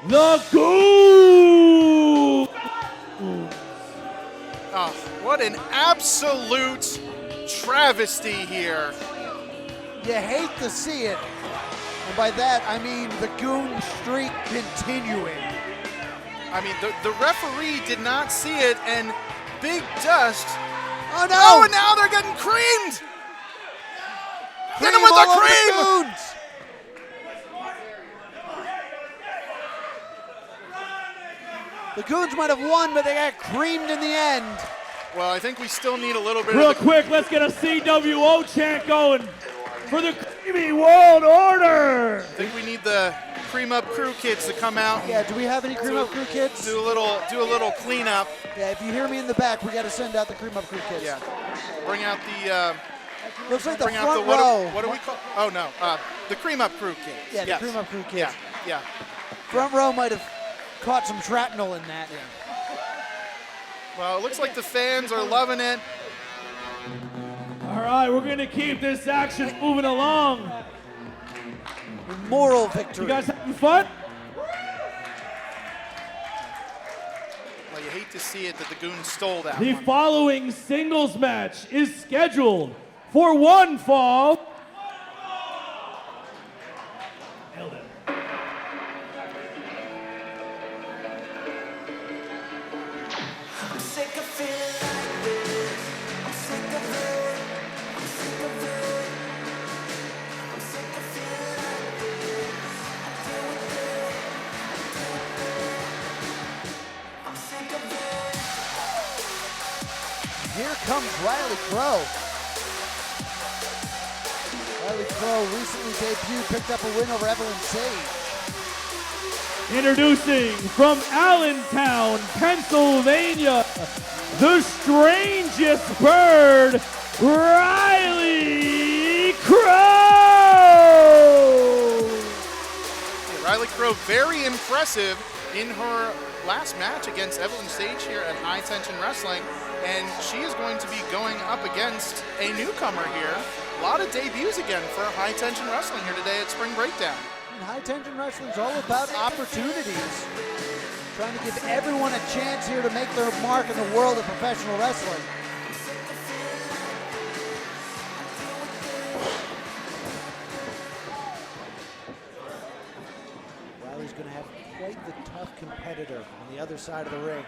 S3: the Goons.
S9: Oh, what an absolute travesty here.
S8: You hate to see it. And by that, I mean the Goon streak continuing.
S9: I mean, the referee did not see it, and Big Dust.
S8: Oh, no!
S9: Oh, and now they're getting creamed! Hit him with the cream!
S8: The Goons might have won, but they got creamed in the end.
S9: Well, I think we still need a little bit
S3: Real
S9: of
S3: quick, let's get a CWO chant going for the Creamy World Order.
S9: I think we need the Cream Up Crew kids to come out.
S8: Yeah, do we have any Cream Up Crew kids?
S9: Do a little cleanup.
S8: Yeah, if you hear me in the back, we got to send out the Cream Up Crew kids.
S9: Yeah. Bring out the
S8: Looks like the
S9: Bring out
S8: front
S9: the, what
S8: row.
S9: what do we call? Oh, no. The Cream Up Crew Kids.
S8: Yeah, the
S9: Yes.
S8: Cream Up Crew Kids.
S9: Yeah.
S8: Front row might have caught some shrapnel in that.
S9: Well, it looks like the fans are loving it.
S3: All right, we're going to keep this action moving along.
S8: Moral victory.
S3: You guys having fun?
S9: Well, you hate to see it that the Goons stole that
S3: The
S9: one.
S3: following singles match is scheduled for one fall.
S8: Here comes Riley Crow. Riley Crow recently debuted, picked up a win over Evelyn Sage.
S3: Introducing from Allentown, Pennsylvania, the strangest bird, Riley Crow!
S9: Riley Crow, very impressive in her last match against Evelyn Sage here at High Tension Wrestling. And she is going to be going up against a newcomer here. A lot of debuts again for High Tension Wrestling here today at Spring Breakdown.
S8: And High Tension Wrestling is all about opportunities. Trying to give everyone a chance here to make their mark in the world of professional wrestling. Riley's going to have quite the tough competitor on the other side of the ring.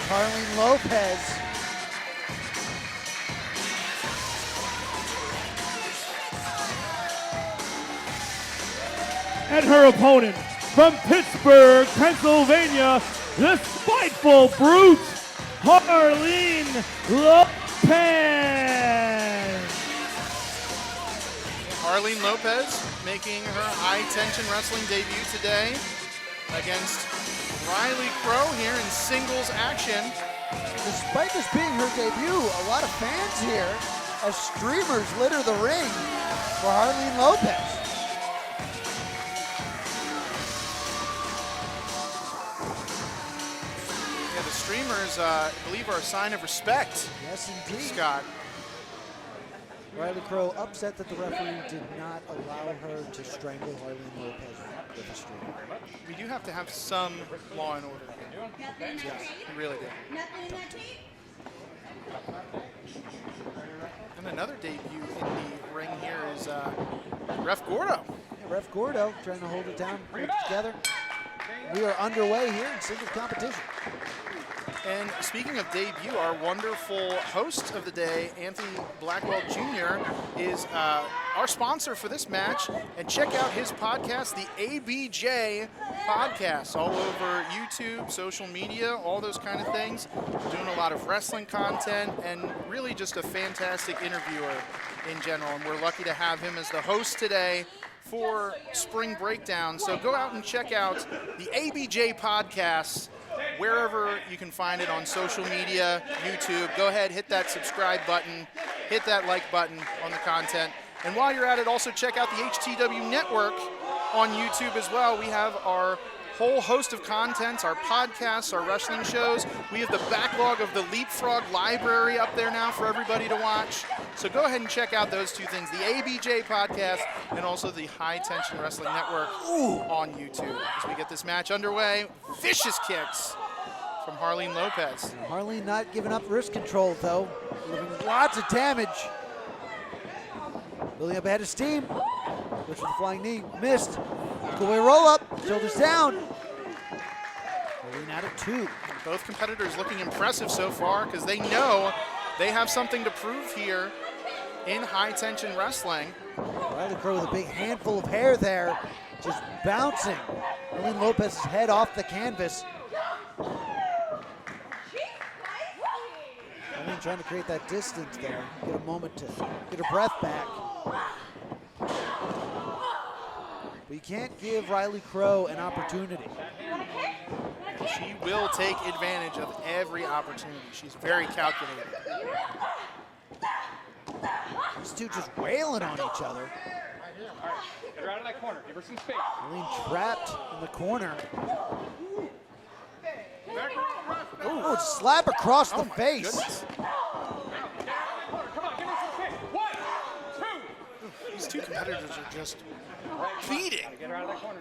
S8: Harleen Lopez.
S3: And her opponent from Pittsburgh, Pennsylvania, the spiteful brute, Harleen Lopez.
S9: Harleen Lopez making her High Tension Wrestling debut today against Riley Crow here in singles action.
S8: Despite this being her debut, a lot of fans here as streamers litter the ring for Harleen Lopez.
S9: Yeah, the streamers, I believe, are a sign of respect.
S8: Yes, indeed.
S9: Scott.
S8: Riley Crow upset that the referee did not allow her to strangle Harleen Lopez with a streamer.
S9: We do have to have some law and order. Yes, we really do. And another debut in the ring here is Ref Gordo.
S8: Yeah, Ref Gordo trying to hold it down, hold it together. We are underway here in singles competition.
S9: And speaking of debut, our wonderful host of the day, Anthony Blackwell Jr., is our sponsor for this match. And check out his podcast, the ABJ Podcast, all over YouTube, social media, all those kind of things. Doing a lot of wrestling content and really just a fantastic interviewer in general. And we're lucky to have him as the host today for Spring Breakdown. So go out and check out the ABJ Podcast wherever you can find it on social media, YouTube. Go ahead, hit that subscribe button, hit that like button on the content. And while you're at it, also check out the HTW Network on YouTube as well. We have our whole host of contents, our podcasts, our wrestling shows. We have the backlog of the Leapfrog library up there now for everybody to watch. So go ahead and check out those two things, the ABJ Podcast and also the High Tension Wrestling Network on YouTube. As we get this match underway, vicious kicks from Harleen Lopez.
S8: Harleen not giving up wrist control, though. Giving lots of damage. Building up ahead of steam. Which was a flying knee. Missed. Go away roll up. Shoulders down. Harleen out of two.
S9: Both competitors looking impressive so far because they know they have something to prove here in high tension wrestling.
S8: Riley Crow with a big handful of hair there, just bouncing Arlene Lopez's head off the canvas. Arlene trying to create that distance there, get a moment to get her breath back. But you can't give Riley Crow an opportunity.
S9: She will take advantage of every opportunity. She's very calculated.
S8: These two just wailing on each other.
S7: Get her out of that corner. Give her some space.
S8: Arlene trapped in the corner. Oh, slap across the face.
S9: Goodness.
S7: Come on, give her some space. 1, 2.
S9: These two competitors are just feeding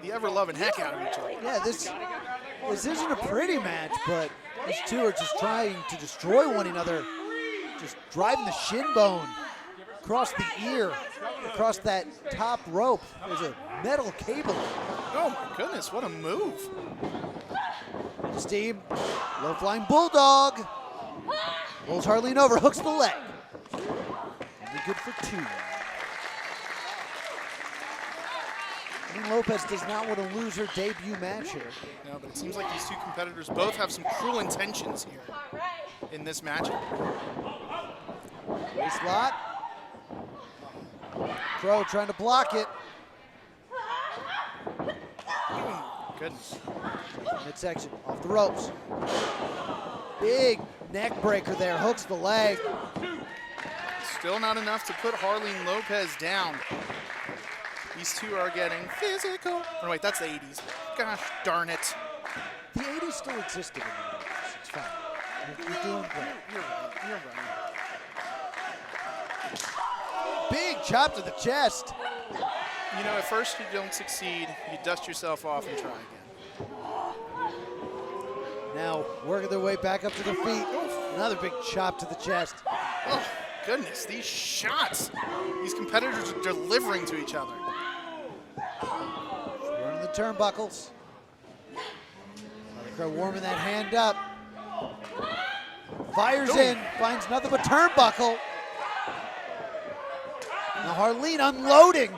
S9: the ever-loving heck out of each other.
S8: Yeah, this isn't a pretty match, but these two are just trying to destroy one another. Just driving the shin bone across the ear, across that top rope. There's a metal cable.
S9: Oh my goodness, what a move.
S8: Steve, low flying bulldog. Rolls Harleen over, hooks the leg. Only good for 2. Arlene Lopez does not want to lose her debut match here.
S9: No, but it seems like these two competitors both have some cruel intentions here in this matchup.
S8: Waist lock. Crow trying to block it.
S9: Goodness.
S8: Midsection, off the ropes. Big neck breaker there, hooks the leg.
S9: Still not enough to put Harleen Lopez down. These two are getting physical. Oh wait, that's the 80s. Gosh darn it.
S8: The 80s still existed in the 80s. It's fine. You're doing great.
S9: You're right. You're right.
S8: Big chop to the chest.
S9: You know, at first you don't succeed, you dust yourself off and try again.
S8: Now working their way back up to their feet. Another big chop to the chest.
S9: Oh, goodness, these shots. These competitors are delivering to each other.
S8: Running the turnbuckles. Crow warming that hand up. Fires in, finds nothing but turnbuckle. Now Harleen unloading.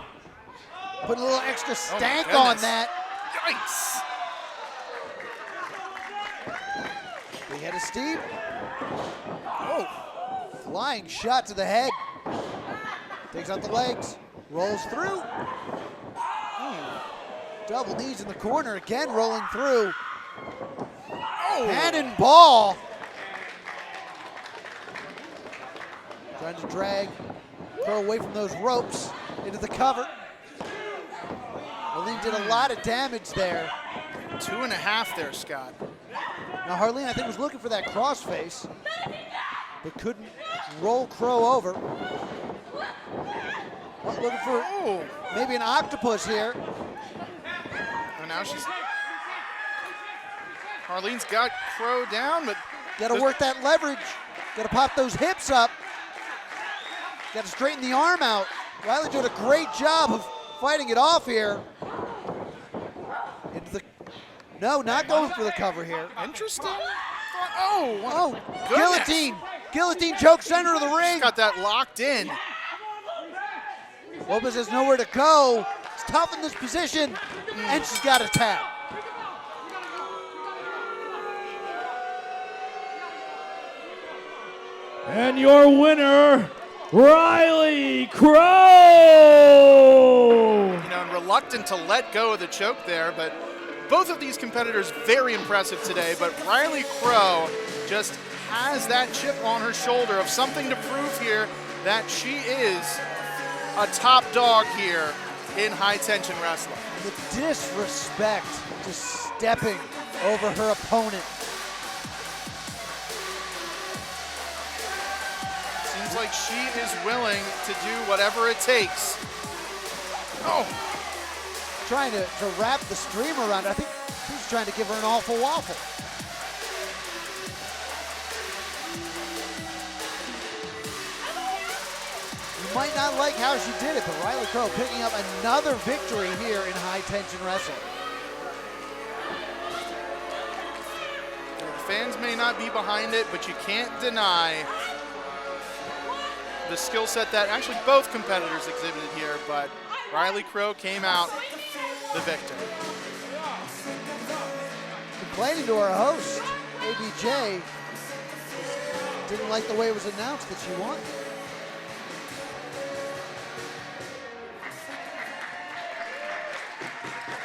S8: Putting a little extra stank on that.
S9: Yikes.
S8: Big head of Steve. Oh, flying shot to the head. Takes out the legs, rolls through. Double knees in the corner, again rolling through. Cannonball. Trying to drag Crow away from those ropes into the cover. Harleen did a lot of damage there.
S9: 2.5 there, Scott.
S8: Now Harleen, I think, was looking for that crossface, but couldn't roll Crow over. Well, looking for maybe an octopus here.
S9: And now Harleen's got Crow down, but
S8: got to work that leverage. Got to pop those hips up. Got to straighten the arm out. Riley doing a great job of fighting it off here. Into the, no, not going for the cover here.
S9: Interesting.
S8: Guillotine. Guillotine choke center of the ring.
S9: She's got that locked in.
S8: Lopez has nowhere to go. It's tough in this position, and she's got a tap.
S3: And your winner, Riley Crow!
S9: You know, and reluctant to let go of the choke there, but both of these competitors very impressive today, but Riley Crow just has that chip on her shoulder of something to prove here that she is a top dog here in high tension wrestling.
S8: The disrespect, just stepping over her opponent.
S9: Seems like she is willing to do whatever it takes. Oh.
S8: Trying to wrap the stream around it. I think he's trying to give her an awful waffle. You might not like how she did it, but Riley Crow picking up another victory here in high tension wrestling.
S9: The fans may not be behind it, but you can't deny the the skill set that actually both competitors exhibited here, but Riley Crow came out the victor.
S8: Complaining to our host, ABJ, didn't like the way it was announced that she won.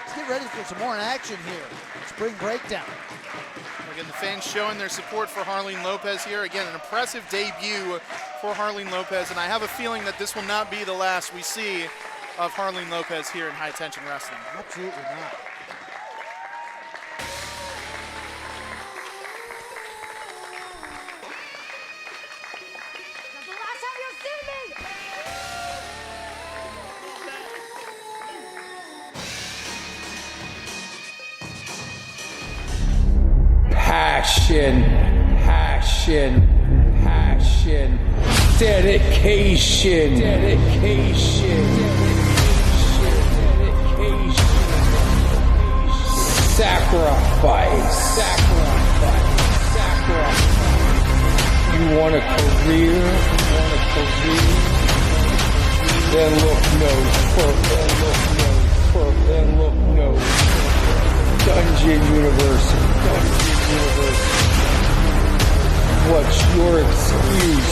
S8: Let's get ready for some more action here. Spring breakdown.
S9: Again, the fans showing their support for Harleen Lopez here. Again, an impressive debut for Harleen Lopez, and I have a feeling that this will not be the last we see of Harleen Lopez here in High Tension Wrestling.
S8: Absolutely not.
S12: Passion, passion, passion, dedication, dedication, dedication, sacrifice, sacrifice, sacrifice. You want a career? Then look no further, then look no Dungeon University. What's your excuse?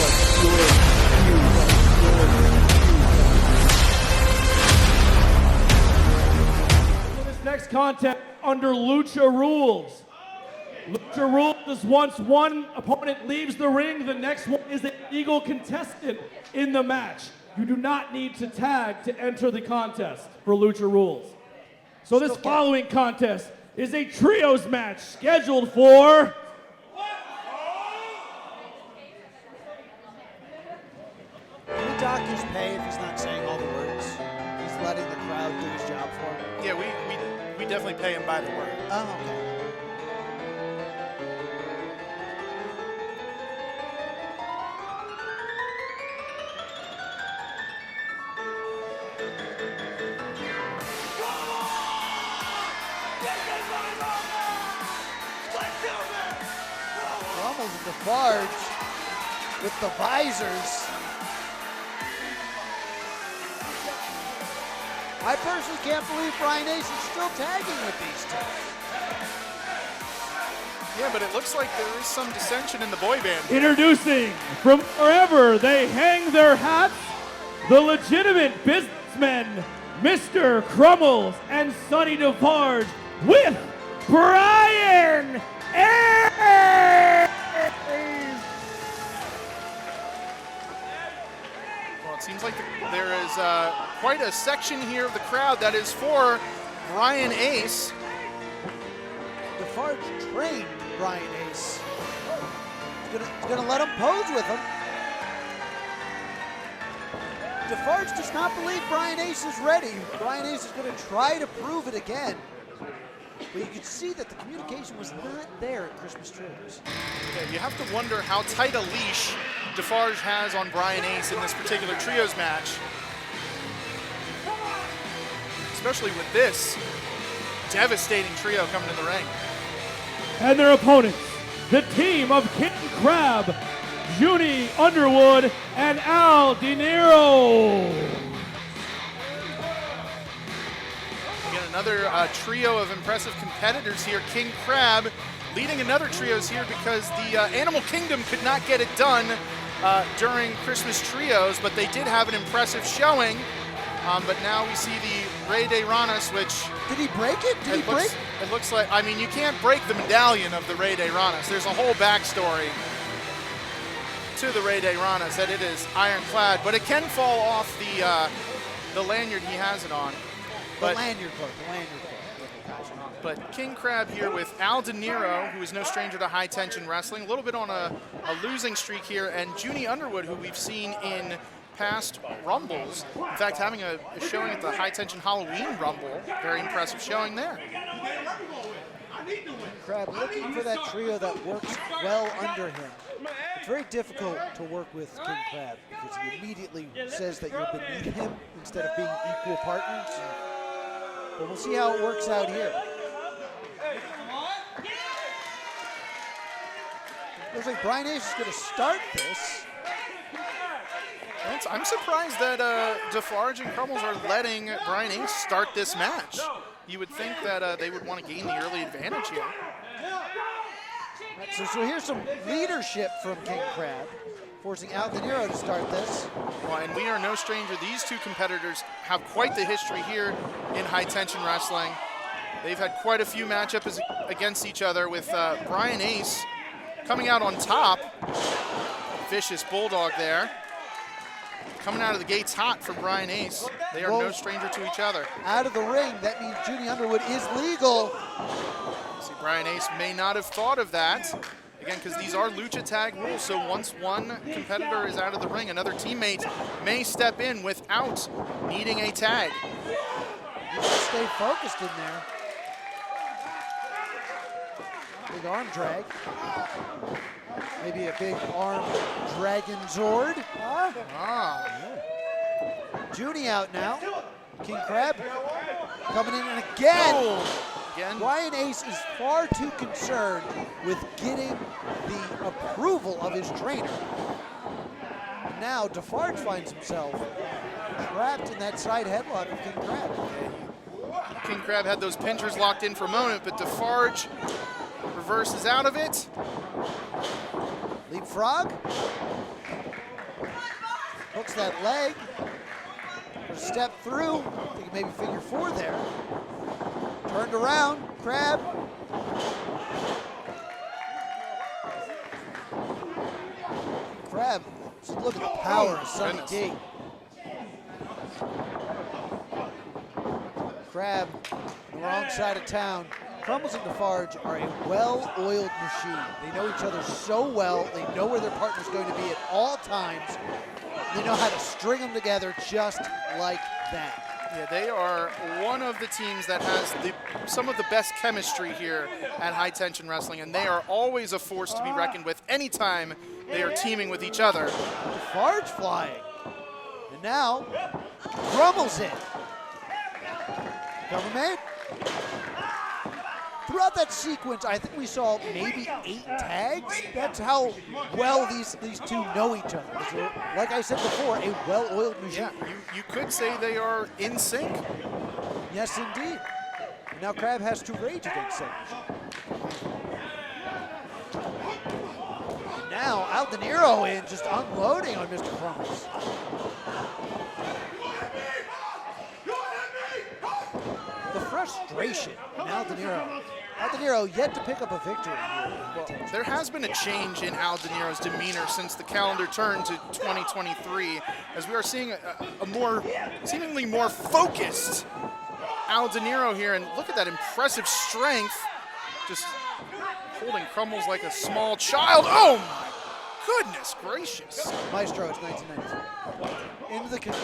S3: So this next contest under Lucha Rules. Lucha Rules is once one opponent leaves the ring, the next one is a legal contestant in the match. You do not need to tag to enter the contest for Lucha Rules. So this following contest is a trios match scheduled for
S8: Can the doctors pay if he's not saying all the words? He's letting the crowd do his job for him.
S9: Yeah, we definitely pay him by the word.
S8: Oh, okay. Rummels and DeFarge with the visors. I personally can't believe Bryan Ace is still tagging with these two.
S9: Yeah, but it looks like there is some dissension in the boy band.
S3: Introducing from wherever they hang their hats, the legitimate businessmen, Mr. Crummels and Sonny DeFarge with Bryan Ace.
S9: Well, it seems like there is quite a section here of the crowd that is for Bryan Ace.
S8: DeFarge trained Bryan Ace. He's gonna let him pose with him. DeFarge does not believe Bryan Ace is ready. Bryan Ace is gonna try to prove it again. But you can see that the communication was not there at Christmas Trios.
S9: Yeah, you have to wonder how tight a leash DeFarge has on Bryan Ace in this particular trios match. Especially with this devastating trio coming in the ring.
S3: And their opponents, the team of King Crab, Junie Underwood, and Al De Niro.
S9: Again, another trio of impressive competitors here. King Crab leading another trios here because the Animal Kingdom could not get it done during Christmas Trios, but they did have an impressive showing. But now we see the Rey de Ranas, which...
S8: Did he break it? Did he break?
S9: It looks like, I mean, you can't break the medallion of the Rey de Ranas. There's a whole backstory to the Rey de Ranas, that it is ironclad, but it can fall off the lanyard he has it on. But,
S8: the lanyard part.
S9: But King Crab here with Al De Niro, who is no stranger to High Tension Wrestling, a little bit on a losing streak here, and Junie Underwood, who we've seen in past Rumbles. In fact, having a showing at the High Tension Halloween Rumble. Very impressive showing there.
S8: Crab looking for that trio that works well under him. It's very difficult to work with King Crab because he immediately says that you're beneath him instead of being equal partners. But we'll see how it works out here. Looks like Bryan Ace is going to start this.
S9: I'm surprised that Defarge and Crumbles are letting Bryan Ace start this match. You would think that they would want to gain the early advantage here.
S8: So here's some leadership from King Crab, forcing Al De Niro to start this.
S9: Well, and we are no stranger. These two competitors have quite the history here in high tension wrestling. They've had quite a few matchups against each other, with Bryan Ace coming out on top. Vicious bulldog there. Coming out of the gates hot for Bryan Ace. They are no stranger to each other.
S8: Out of the ring, that means Judy Underwood is legal.
S9: See, Bryan Ace may not have thought of that. Again, because these are lucha tag rules, so once one competitor is out of the ring, another teammate may step in without needing a tag.
S8: You should stay focused in there. Big arm drag. Maybe a big arm dragon Zord. Judy out now. King Crab coming in, and again. Bryan Ace is far too concerned with getting the approval of his trainer. Now Defarge finds himself trapped in that side headlock of King Crab.
S9: King Crab had those pinchers locked in for a moment, but Defarge reverses out of it.
S8: Leapfrog. Hooks that leg. For a step through. I think maybe figure 4 there. Turned around. Crab. Crab. Just look at the power of Sonny D. Crab on the wrong side of town. Crumbles and Defarge are a well-oiled machine. They know each other so well. They know where their partner's going to be at all times. They know how to string them together just like that.
S9: Yeah, they are one of the teams that has some of the best chemistry here at High Tension Wrestling, and they are always a force to be reckoned with anytime they are teaming with each other.
S8: Defarge flying. And now, Crumbles in. Government. Throughout that sequence, I think we saw maybe 8 tags. That's how well these two know each other. So, like I said before, a well-oiled machine.
S9: Yeah, you could say they are in sync.
S8: Yes, indeed. And now Crab has to rage against that machine. Now Al De Niro in, just unloading on Mr. Crumbles. The frustration in Al De Niro. Al De Niro yet to pick up a victory here.
S9: There has been a change in Al De Niro's demeanor since the calendar turned to 2023, as we are seeing a more, seemingly more focused Al De Niro here. And look at that impressive strength, just holding Crumbles like a small child. Oh my goodness gracious.
S8: Maestro, it's 1993. Into the kick.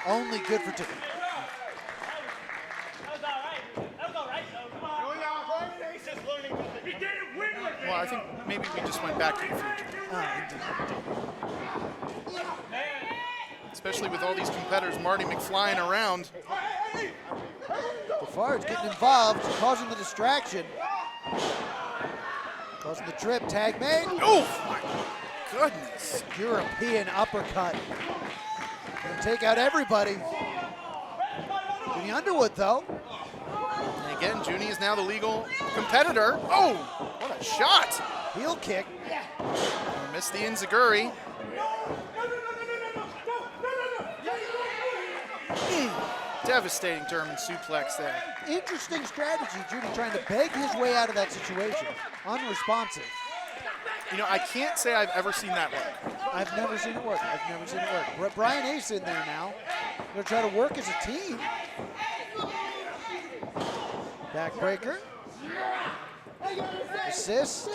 S8: Only good for 2.
S9: Well, I think maybe we just went back to the future. Especially with all these competitors, Marty McFly around.
S8: Defarge getting involved, causing the distraction. Causing the trip, tag made.
S9: Oh my goodness.
S8: European uppercut. Gonna take out everybody. Judy Underwood though.
S9: And again, Junie is now the legal competitor. Oh, what a shot.
S8: Heel kick.
S9: Missed the Enziguri. Devastating German suplex there.
S8: Interesting strategy, Judy trying to beg his way out of that situation. Unresponsive.
S9: You know, I can't say I've ever seen that work.
S8: I've never seen it work. Bryan Ace in there now. They're trying to work as a team. Backbreaker. Assist.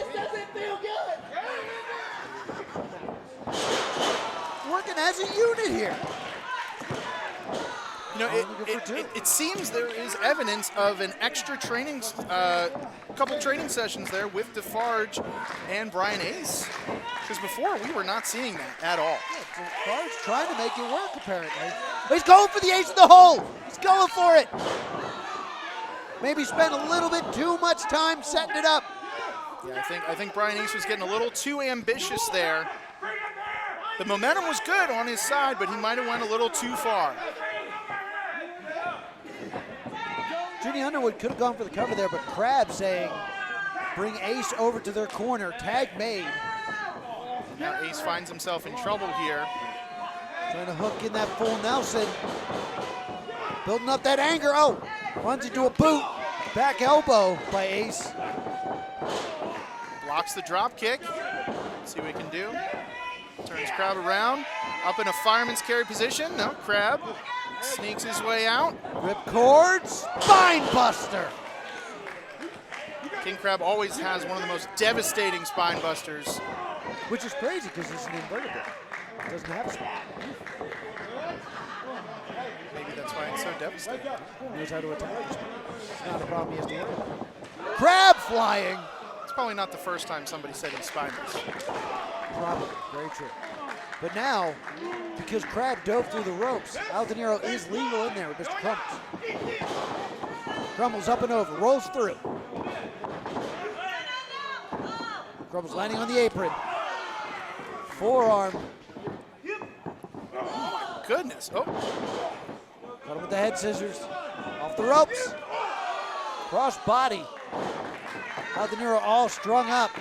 S8: Working as a unit here.
S9: You know, it seems there is evidence of an extra training, couple training sessions there with Defarge and Bryan Ace. Because before, we were not seeing that at all.
S8: Yeah, Defarge trying to make it work, apparently. He's going for the ace in the hole. He's going for it. Maybe spent a little bit too much time setting it up.
S9: Yeah, I think Bryan Ace was getting a little too ambitious there. The momentum was good on his side, but he might have went a little too far.
S8: Judy Underwood could have gone for the cover there, but Crab saying, bring Ace over to their corner. Tag made.
S9: Now Ace finds himself in trouble here.
S8: Trying to hook in that full Nelson. Building up that anger. Oh, runs into a boot. Back elbow by Ace.
S9: Blocks the drop kick. See what he can do. Turns Crab around. Up in a fireman's carry position. No, Crab sneaks his way out.
S8: Rip cord. Spine buster.
S9: King Crab always has one of the most devastating spine busters.
S8: Which is crazy because it's an invertebrate. It doesn't have a spine.
S9: Maybe that's why it's so devastating.
S8: He knows how to attack. It's not a problem he has to worry about. Crab flying.
S9: It's probably not the first time somebody said he's spineless.
S8: Probably, very true. But now, because Crab dove through the ropes, Al De Niro is legal in there with Mr. Crumbles. Crumbles up and over, rolls through. Crumbles landing on the apron. Forearm.
S9: Oh my goodness. Oh.
S8: Cut him with the head scissors. Off the ropes. Cross body. Al De Niro all strung up.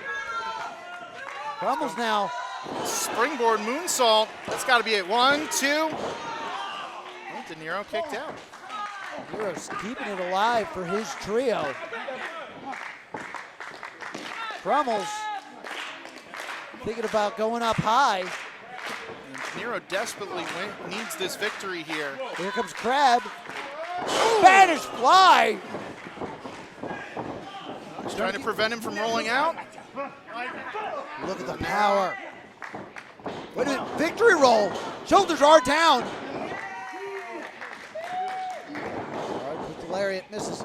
S8: Crumbles now.
S9: Springboard moonsault. That's got to be it. 1, 2. Oh, De Niro kicked out.
S8: De Niro's keeping it alive for his trio. Crumbles thinking about going up high.
S9: And De Niro desperately needs this victory here.
S8: Here comes Crab. Spanish fly.
S9: He's trying to prevent him from rolling out.
S8: Look at the power. Wait a minute, victory roll. Shoulders are down. All right, with the lariat, misses.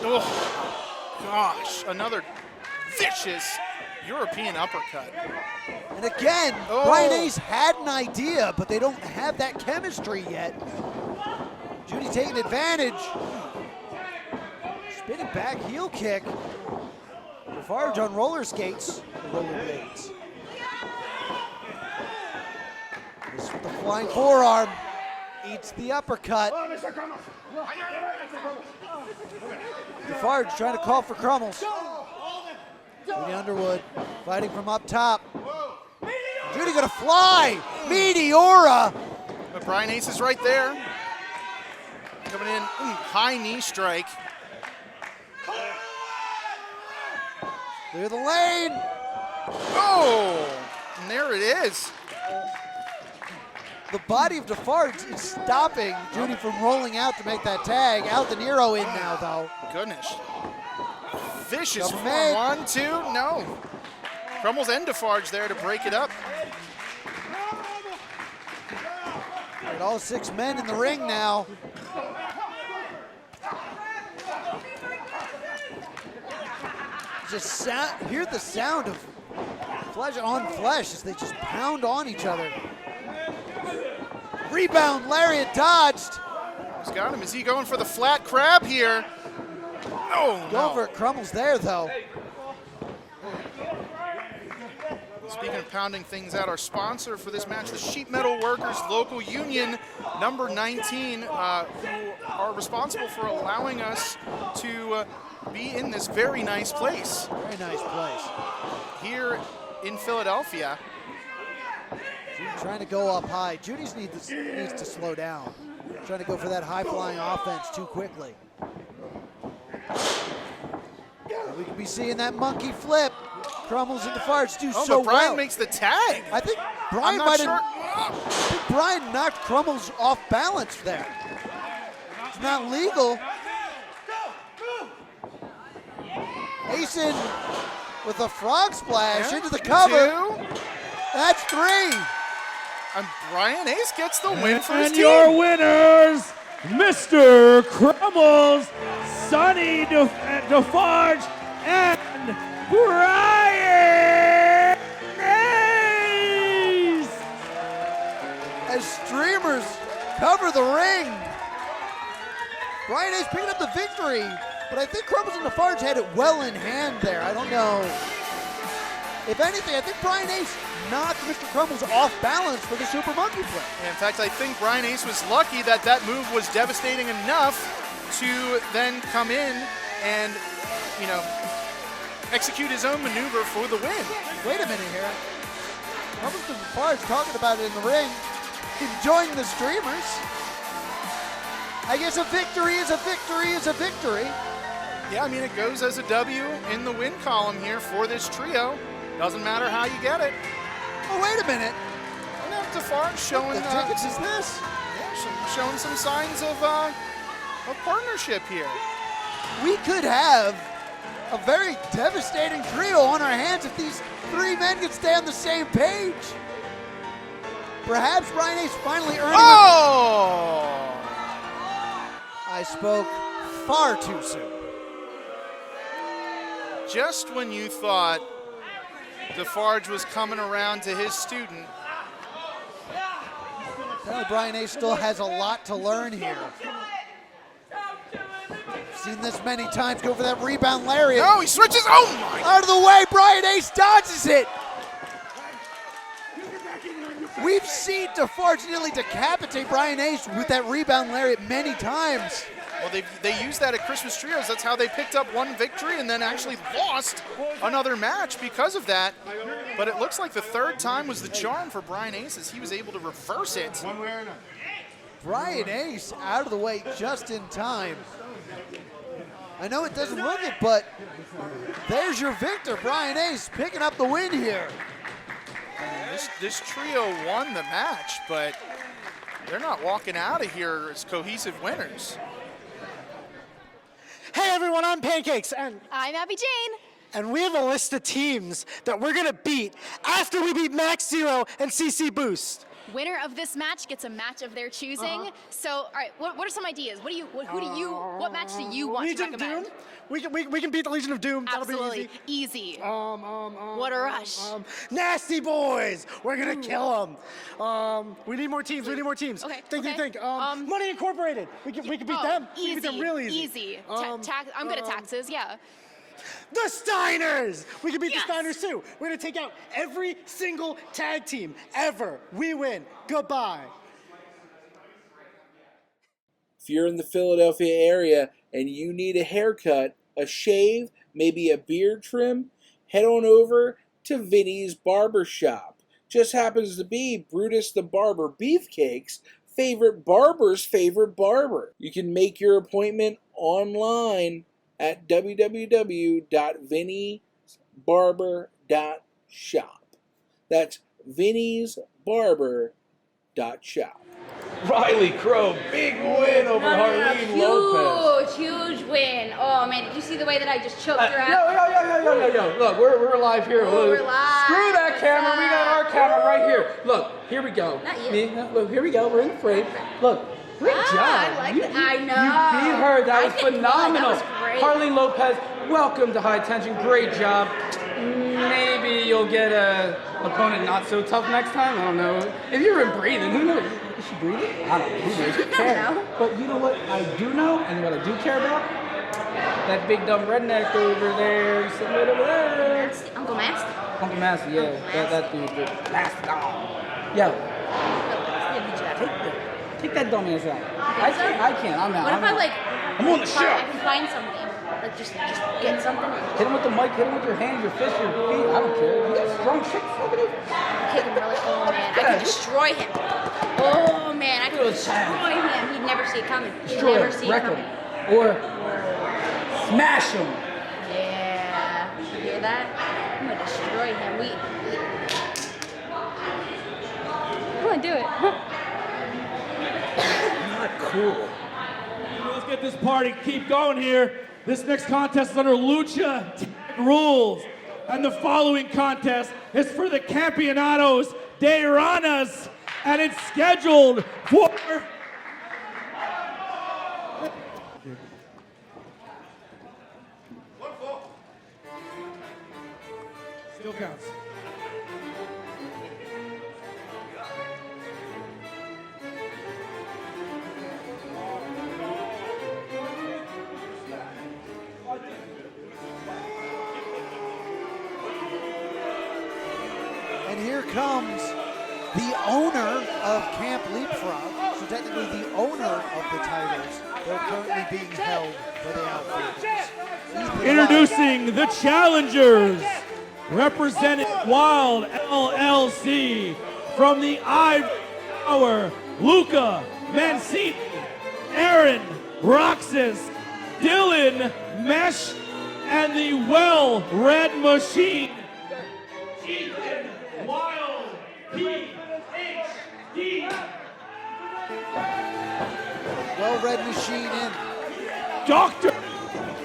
S9: Oh, gosh, another vicious European uppercut.
S8: And again, Bryan Ace had an idea, but they don't have that chemistry yet. Judy taking advantage. Spinning back heel kick. Lafarge on roller skates, the rollerblades. This with the flying forearm. Eats the uppercut. Lafarge trying to call for Crumbles. Judy Underwood fighting from up top. Judy gonna fly. Meteora.
S9: But Bryan Ace is right there. Coming in, high knee strike.
S8: Clear the lane.
S9: Oh, and there it is.
S8: The body of Defarge is stopping Judy from rolling out to make that tag. Al De Niro in now, though.
S9: Goodness. Vicious
S8: Double
S9: form.
S8: make.
S9: 1, 2, no. Crumbles and Defarge there to break it up.
S8: Got all 6 men in the ring now. Just hear the sound of flesh on flesh as they just pound on each other. Rebound, lariat dodged.
S9: He's got him. Is he going for the flat crab here? Oh,
S8: Go for it, Crumbles there though.
S9: Speaking of pounding things out, our sponsor for this match, the Sheet Metal Workers Local Union, number 19, who are responsible for allowing us to be in this very nice place.
S8: Very nice place.
S9: Here in Philadelphia.
S8: Judy trying to go up high. Judy's needs to slow down. Trying to go for that high-flying offense too quickly. We could be seeing that monkey flip. Crumbles and Defarge do so
S9: but Bryan
S8: well.
S9: makes the tag.
S8: I think Bryan
S9: I'm not sure.
S8: I think Bryan knocked Crumbles off balance there. It's not legal. Ace in with a frog splash into the cover.
S9: 2.
S8: That's 3.
S9: And Bryan Ace gets the win for his
S3: And
S9: team.
S3: your winners, Mr. Crumbles, Sonny Defarge, and Bryan Ace!
S8: As streamers cover the ring. Bryan Ace picking up the victory, but I think Crumbles and Defarge had it well in hand there. I don't know. If anything, I think Bryan Ace knocked Mr. Crumbles off balance for the Super Monkey Flip.
S9: In fact, I think Bryan Ace was lucky that that move was devastating enough to then come in and, you know, execute his own maneuver for the win.
S8: Wait a minute here. Crumbles and Farge talking about it in the ring, enjoying the streamers. I guess a victory is a victory is a victory.
S9: Yeah, I mean, it goes as a W in the win column here for this trio. Doesn't matter how you get it.
S8: Oh, wait a minute.
S9: And then Defarge showing
S8: What the tickets is this?
S9: Yeah, showing some signs of partnership here.
S8: We could have a very devastating trio on our hands if these three men could stay on the same page. Perhaps Bryan Ace finally earning I spoke far too soon.
S9: Just when you thought Defarge was coming around to his student.
S8: Apparently Bryan Ace still has a lot to learn here. Seen this many times. Go for that rebound lariat.
S9: No, he switches. Oh my!
S8: Out of the way, Bryan Ace dodges it. We've seen Defarge nearly decapitate Bryan Ace with that rebound lariat many times.
S9: Well, they used that at Christmas Trios. That's how they picked up one victory and then actually lost another match because of that. But it looks like the third time was the charm for Bryan Ace as he was able to reverse it.
S10: One way or another.
S8: Bryan Ace out of the way just in time. I know it doesn't look it, but there's your victor, Bryan Ace, picking up the win here.
S9: This trio won the match, but they're not walking out of here as cohesive winners.
S1: Hey everyone, I'm Pancakes, and
S13: I'm Abby Jane.
S1: And we have a list of teams that we're gonna beat after we beat Max Zero and CC Boost.
S13: Winner of this match gets a match of their choosing. So, all right, what are some ideas? What match do you want
S1: Legion
S13: to
S1: of
S13: recommend?
S1: Doom? We can beat the Legion of Doom.
S13: Absolutely,
S1: That'll be
S13: easy. What a rush.
S1: Nasty boys. We're gonna kill them. We need more teams.
S13: Okay.
S1: Think. Money Incorporated. We can beat them.
S13: Easy.
S1: We can beat them real easy.
S13: Easy. I'm good at taxes. Yeah.
S1: The Steiners! We can beat the Steiners too. We're gonna take out every single tag team ever. We win. Goodbye.
S11: If you're in the Philadelphia area and you need a haircut, a shave, maybe a beard trim, head on over to Vinny's Barber Shop. Just happens to be Brutus the Barber Beefcake's favorite barber's favorite barber. You can make your appointment online at www.vinnysbarber.shop. That's vinnysbarber.shop.
S14: Riley Crow, big win over Harleen Lopez.
S15: Huge win. Oh man, did you see the way that I just choked her out?
S14: Yo. Look, we're live here.
S15: We're live.
S14: Screw that camera. We got our camera right here. Look, here we go.
S15: Not you.
S14: Look, here we go. We're in the frame. Look, great job.
S15: I like that. I know.
S14: You beat her. That was phenomenal.
S15: That was great.
S14: Harleen Lopez, welcome to High Tension. Great job. Maybe you'll get an opponent not so tough next time. I don't know. If you're breathing, who knows? Is she breathing? I don't know. Who knows? Who cares? But you know what I do know and what I do care about? That big dumb redneck over there. Sitting right over there.
S15: Uncle Master?
S14: Uncle Master, yeah. That dude. Master. Yo. Take that dumbass out. I can't. I'm out.
S15: What if
S14: I'm on the show.
S15: I can find something. Like just get something.
S14: Hit him with the mic, hit him with your hands, your fists, your feet. I don't care. You got strong chicks. Look at you.
S15: Kick him really. Oh man, I could destroy him. Oh man, I could destroy him. He'd never see it coming.
S14: Destroy him, wreck him, or smash him.
S15: Yeah, you hear that? I'm gonna destroy him. Come on, do it.
S14: Not cool.
S3: Let's get this party keep going here. This next contest is under Lucha Tag rules. And the following contest is for the Campeonatos de Ranas. And it's scheduled for... Still counts.
S8: And here comes the owner of Camp Leapfrog. So technically the owner of the titles. They're currently being held by the Outfielders.
S3: Introducing the challengers, representing Wilde LLC from the Ivory Tower, Luca Mancini, Aaron Roxas, Dylan Mesh, and the Well-Red Machine, Ethan Wilde, PhD.
S8: Well-Red Machine in.
S3: Dr.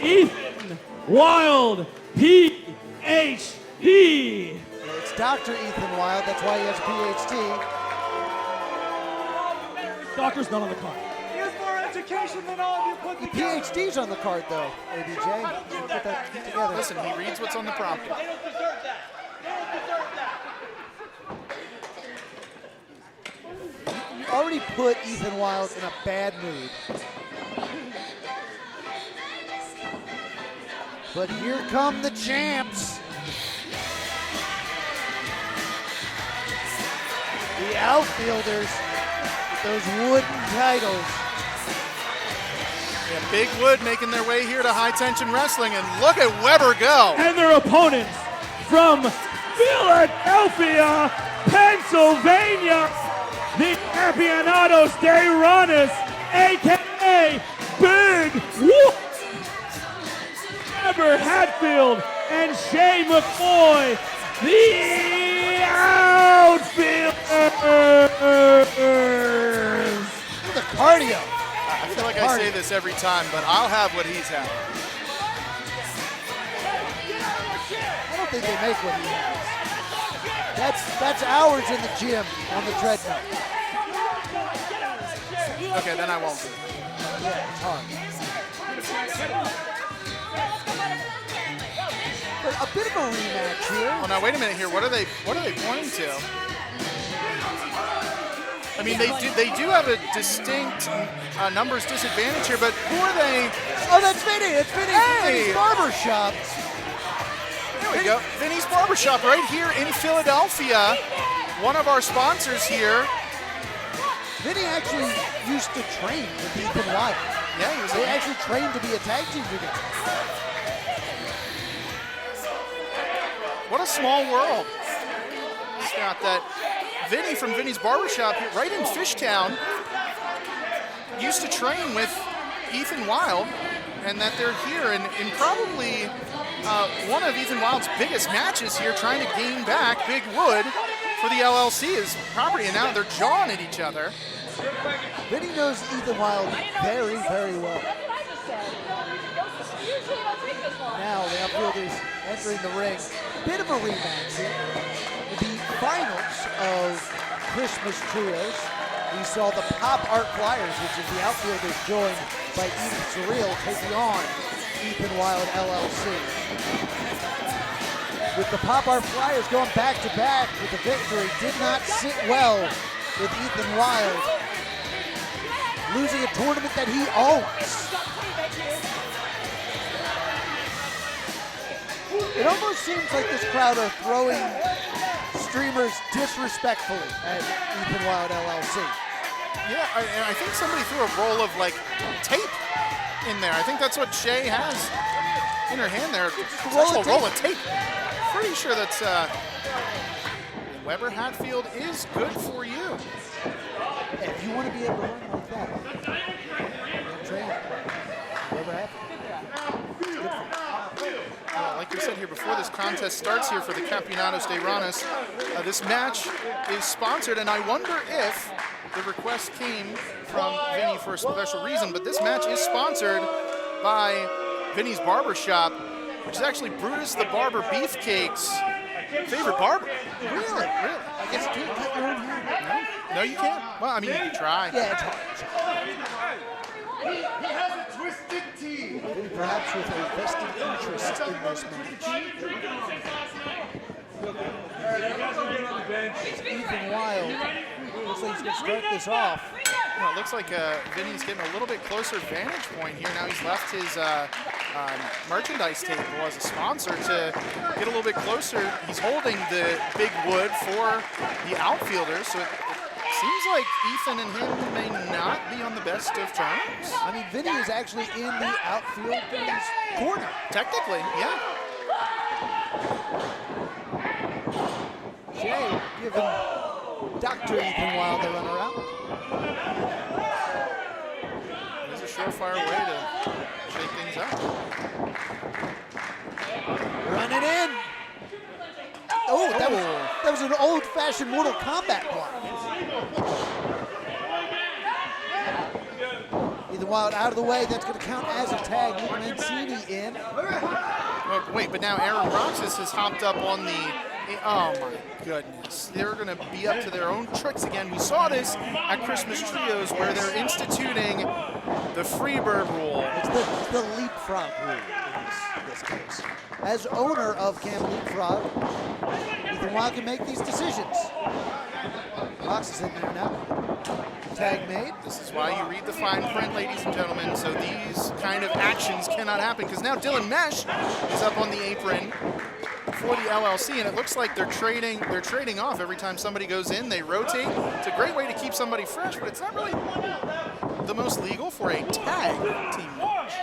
S3: Ethan Wilde, PhD.
S8: It's Dr. Ethan Wilde, that's why he has a PhD.
S3: Doctor's not on the card.
S5: He has more education than all of you put
S8: The
S5: together.
S8: PhD's on the card, though, ABJ. Put that together.
S9: Listen, he reads what's on the prompter.
S5: They don't deserve that. They don't deserve that.
S8: You already put Ethan Wilde in a bad mood. But here come the champs. The Outfielders, those wooden titles.
S9: Yeah, Big Wood making their way here to High Tension Wrestling, and look at Weber go.
S3: And their opponents from Philadelphia, Pennsylvania, the Campeones de Ranas, a.k.a. Big Wood, Weber Hatfield, and Shay McCoy, the Outfielders.
S8: The cardio.
S9: I feel like I say this every time, but I'll have what he's having.
S8: I don't think they make what he has. That's hours in the gym on the treadmill.
S9: Okay, then I won't do it.
S8: Yeah, it's hard. But a bit of a rematch here.
S9: Well, now wait a minute here. What are they pointing to? I mean, they do have a distinct numbers disadvantage here, but who are they?
S8: Oh, that's Vinny. It's Vinny from Vinny's Barbershop.
S9: There we go. Vinny's Barbershop right here in Philadelphia. One of our sponsors here.
S8: Vinny actually used to train with Ethan Wilde.
S9: Yeah,
S8: They actually trained to be a tag team together.
S9: What a small world. He's got that Vinny from Vinny's Barbershop here, right in Fishtown. Used to train with Ethan Wilde, and that they're here in probably one of Ethan Wilde's biggest matches here, trying to gain back Big Wood for the LLC as property, and now they're jawing at each other.
S8: Vinny knows Ethan Wilde very, very well. Now the Outfielders entering the ring. Bit of a rematch here. The finals of Christmas Trios. We saw the Pop Art Flyers, which is the Outfielders joined by Edith Surreal, taking on Ethan Wilde LLC. With the Pop Art Flyers going back-to-back with the victory, did not sit well with Ethan Wilde, losing a tournament that he owns. It almost seems like this crowd are throwing streamers disrespectfully at Ethan Wilde LLC.
S9: Yeah, I think somebody threw a roll of like tape in there. I think that's what Shay has in her hand there. A roll of tape. Pretty sure that's Weber Hatfield is good for you.
S8: If you want to be able to run like that, train Weber Hatfield.
S9: Like we said here before this contest starts here for the Campeones de Ranas, this match is sponsored, and I wonder if the request came from Vinny for a special reason, but this match is sponsored by Vinny's Barbershop, which is actually Brutus the Barber Beefcake's favorite barber.
S8: Really? I guess you can't cut your own hair.
S9: No, you can't. Well, I mean, you can try.
S8: Yeah, it's hard.
S5: He has a twisted tea.
S8: Perhaps with a vested interest in this match. Ethan Wilde looks like he's going to start this off.
S9: Well, it looks like Vinny's getting a little bit closer vantage point here. Now he's left his merchandise table as a sponsor to get a little bit closer. He's holding the big wood for the outfielders, so it seems like Ethan and him may not be on the best of terms.
S8: I mean, Vinny is actually in the outfielder's corner.
S9: Technically, yeah.
S8: Jay giving Dr. Ethan Wilde the runaround.
S9: It's a surefire way to shake things up.
S8: Run it in. Oh, that was an old-fashioned Mortal Kombat block. Ethan Wilde out of the way. That's going to count as a tag. Mancini in.
S9: Oh, wait, but now Aaron Roxas has hopped up on the... Oh, my goodness. They're going to be up to their own tricks again. We saw this at Christmas Trios where they're instituting the Freebird rule.
S8: It's the leapfrog rule in this case. As owner of Camp Leapfrog, Ethan Wilde can make these decisions. Roxas in there now. Tag made.
S9: This is why you read the fine print, ladies and gentlemen, so these kind of actions cannot happen, because now Dylan Mesh is up on the apron for the LLC, and it looks like they're trading off every time somebody goes in. They rotate. It's a great way to keep somebody fresh, but it's not really the most legal for a tag team match.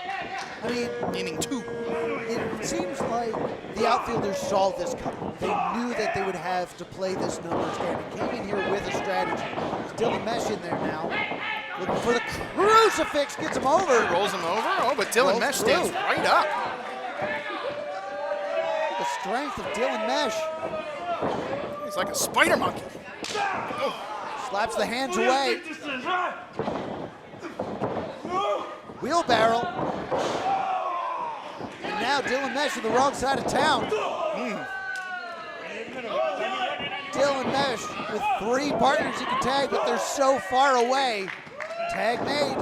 S8: I mean,
S9: meaning two.
S8: It seems like the outfielders saw this coming. They knew that they would have to play this numbers game and came in here with a strategy. Dylan Mesh in there now, looking for the crucifix, gets him over.
S9: Rolls him over. Oh, but Dylan Mesh stands right up.
S8: The strength of Dylan Mesh.
S9: He's like a spider monkey.
S8: Oh. Slaps the hands away. Wheelbarrow. And now Dylan Mesh on the wrong side of town. Dylan Mesh with 3 partners he can tag, but they're so far away. Tag made.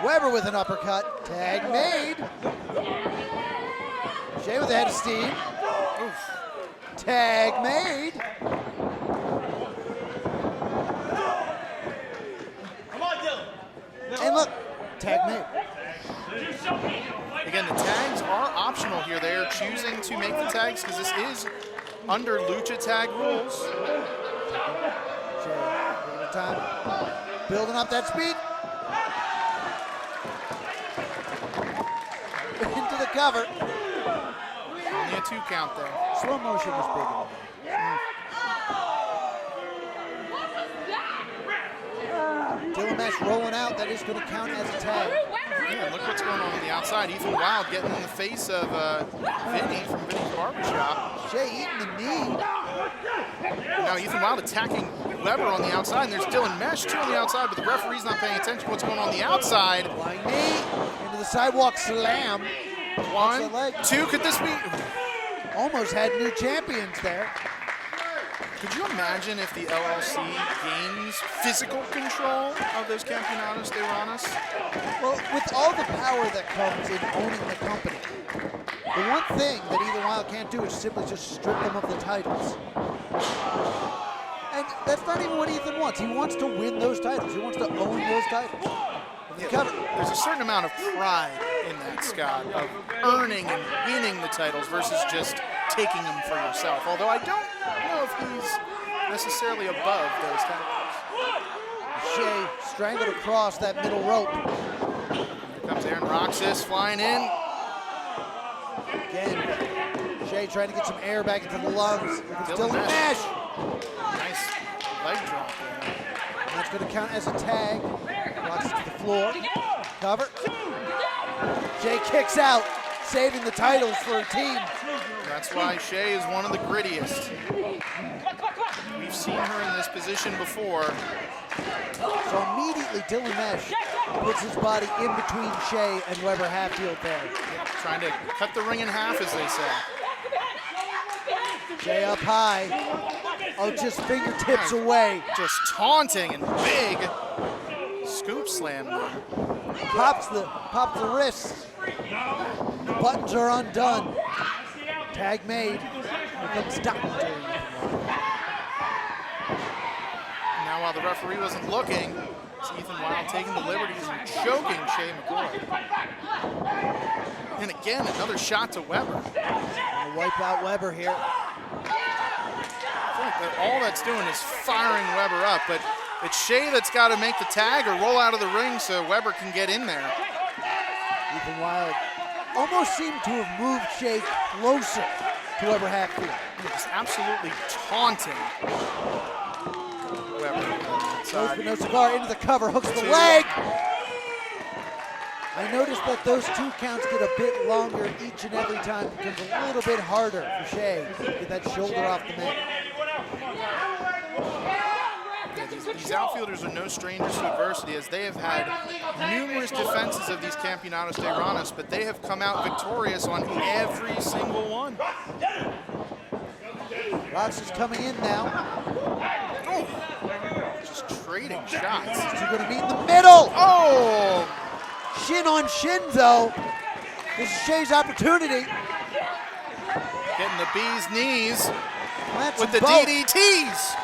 S8: Weber with an uppercut. Tag made. Jay with a head of steam. Oof. Tag made.
S5: Come on, Dylan.
S8: And look, tag made.
S9: Again, the tags are optional here. They are choosing to make the tags because this is under lucha tag rules.
S8: Jay, time. Building up that speed. Into the cover.
S9: Only a 2 count there.
S8: Slow motion was big enough. Dylan Mesh rolling out. That is going to count as a tag.
S9: Yeah, look what's going on the outside. Ethan Wilde getting in the face of Vinny from Vinny's Barbershop.
S8: Jay eating the knee.
S9: Now Ethan Wilde attacking Weber on the outside, and there's Dylan Mesh too on the outside, but the referee's not paying attention to what's going on the outside.
S8: Flying knee into the sidewalk slam.
S9: 1, 2, could this be?
S8: Almost had new champions there.
S9: Could you imagine if the LLC gains physical control of those Campeones de Ranas?
S8: Well, with all the power that comes in owning the company, the one thing that Ethan Wilde can't do is simply just strip them of the titles. And that's not even what Ethan wants. He wants to win those titles. He wants to own those titles.
S9: Yeah, there's a certain amount of pride in that, Scott, of earning and winning the titles versus just taking them for yourself. Although I don't know if he's necessarily above those titles.
S8: Shea strangled across that middle rope.
S9: Here comes Aaron Roxas flying in.
S8: Again, Shea trying to get some air back into the lungs. Dylan Mesh.
S9: Nice leg drop there.
S8: And that's going to count as a tag. Roxas to the floor. Cover. Shea kicks out, saving the titles for a team.
S9: That's why Shea is one of the grittiest. We've seen her in this position before.
S8: So immediately Dylan Mesh puts his body in between Shea and Weber Hatfield there.
S9: Yeah, trying to cut the ring in half, as they say.
S8: Shea up high. Oh, just fingertips away.
S9: Just taunting and big scoop slam.
S8: Pops the wrists. The buttons are undone. Tag made. Here comes Dr.
S9: Now while the referee wasn't looking, Ethan Wilde taking the liberties and choking Shay McCoy. And again, another shot to Weber.
S8: Gonna wipe out Weber here.
S9: I feel like all that's doing is firing Weber up, but it's Shay that's got to make the tag or roll out of the ring so Weber can get in there.
S8: Ethan Wilde almost seemed to have moved Shay closer to Weber Hatfield.
S9: Just absolutely taunting Weber.
S8: Goes for no cigar into the cover, hooks the leg. I noticed that those 2 counts get a bit longer each and every time. It becomes a little bit harder for Shay to get that shoulder off the mat.
S9: Yeah, these outfielders are no strangers to adversity, as they have had numerous defenses of these Campeones de Ranas, but they have come out victorious on every single one.
S8: Rox is coming in now.
S9: Oh, just trading shots.
S8: These two going to meet in the middle.
S9: Oh!
S8: Shin on shin, though. This is Shay's opportunity.
S9: Getting the bee's knees
S8: Plants
S9: with the
S8: both.
S9: DDTs.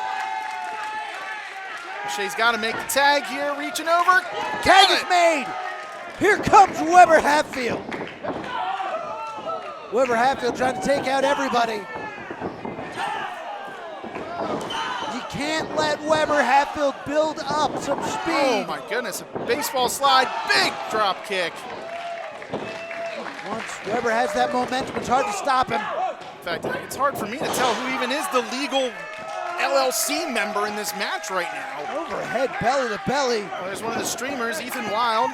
S9: Shay's got to make the tag here, reaching over.
S8: Tag is made. Here comes Weber Hatfield. Weber Hatfield trying to take out everybody. You can't let Weber Hatfield build up some speed.
S9: Oh my goodness, a baseball slide, big drop kick.
S8: Once Weber has that momentum, it's hard to stop him.
S9: In fact, it's hard for me to tell who even is the legal LLC member in this match right now.
S8: Overhead, belly to belly.
S9: Well, there's one of the streamers, Ethan Wilde.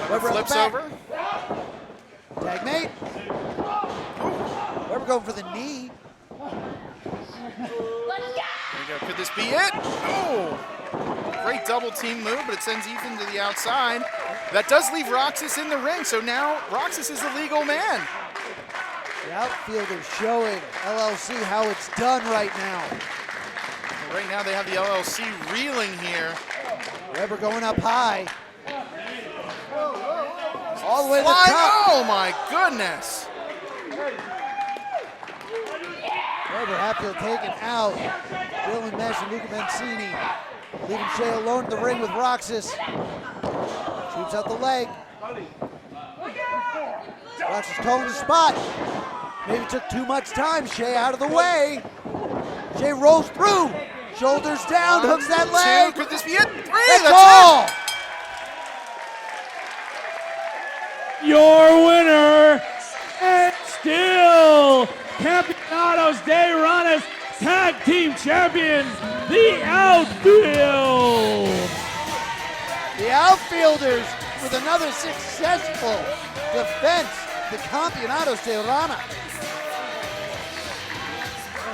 S8: Weber
S9: flips over.
S8: Tag mate. Weber going for the knee.
S9: There you go. Could this be it? Oh! Great double team move, but it sends Ethan to the outside. That does leave Roxas in the ring, so now Roxas is the legal man.
S8: The outfielder showing LLC how it's done right now.
S9: Right now they have the LLC reeling here.
S8: Weber going up high. All the way to the top.
S9: Oh my goodness.
S8: Weber Hatfield taken out. Dylan Mesh and Luca Mancini leaving Shay alone in the ring with Roxas. Shoots out the leg. Roxas calling the spot. Maybe took too much time. Shay out of the way. Shay rolls through. Shoulders down, hooks that leg.
S9: Could this be it? 3,
S8: that's all.
S3: Your winner, and still Campeones de Ranas Tag Team Champions, the Outfield.
S8: The Outfielders with another successful defense. The Campeones de Ranas.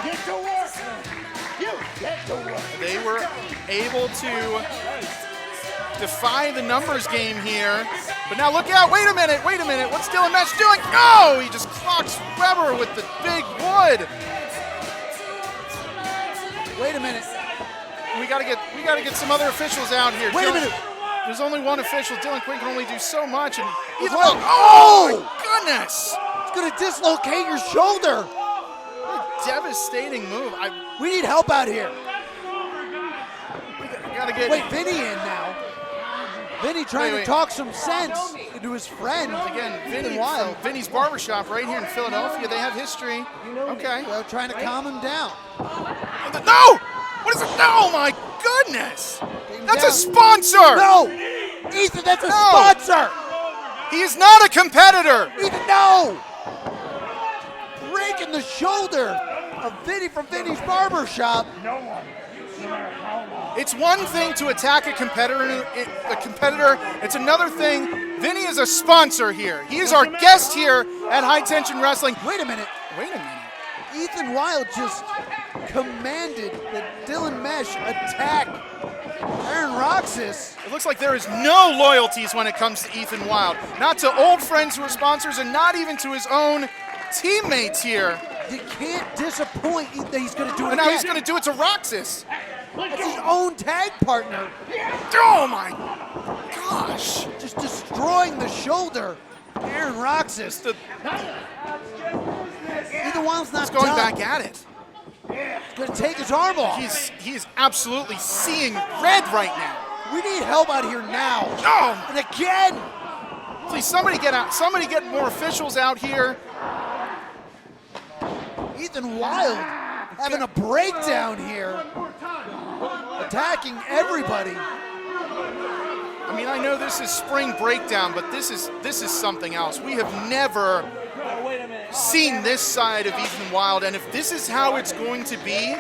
S5: Get to work. You get to work.
S9: They were able to defy the numbers game here. But now look out, wait a minute, what's Dylan Mesh doing? No, he just clocks Weber with the big wood.
S8: Wait a minute.
S9: We gotta get some other officials out here.
S8: Wait a minute.
S9: There's only one official. Dylan Quinn can only do so much, and he's
S8: Well,
S9: oh my goodness!
S8: It's gonna dislocate your shoulder.
S9: What a devastating move.
S8: We need help out here.
S9: We gotta get.
S8: Wait, Vinny in now. Vinny trying to talk some sense into his friend.
S9: Again, Vinny Wilde. Vinny's Barbershop right here in Philadelphia. They have history. Okay.
S8: Well, trying to calm him down.
S9: No! What is it? No, my goodness! That's a sponsor!
S8: No! Ethan, that's a sponsor!
S9: He is not a competitor!
S8: Ethan, no! Breaking the shoulder of Vinny from Vinny's Barbershop.
S5: No one.
S9: It's one thing to attack a competitor. It's another thing. Vinny is a sponsor here. He is our guest here at High Tension Wrestling.
S8: Wait a minute. Ethan Wilde just commanded that Dylan Mesh attack Aaron Roxas.
S9: It looks like there is no loyalties when it comes to Ethan Wilde. Not to old friends who are sponsors, and not even to his own teammates here.
S8: You can't disappoint that he's going to do it
S9: And now
S8: again.
S9: he's going to do it to Roxas.
S8: That's his own tag partner.
S9: Oh my gosh.
S8: Just destroying the shoulder. Aaron Roxas. Ethan Wilde's not
S9: He's going
S8: done.
S9: back at it.
S8: He's gonna take his arm off.
S9: He is absolutely seeing red right now.
S8: We need help out here now.
S9: Oh!
S8: And again!
S9: Please, somebody get out. Somebody get more officials out here.
S8: Ethan Wilde having a breakdown here. Attacking everybody.
S9: I mean, I know this is spring breakdown, but this is something else. We have never seen this side of Ethan Wilde, and if this is how it's going to be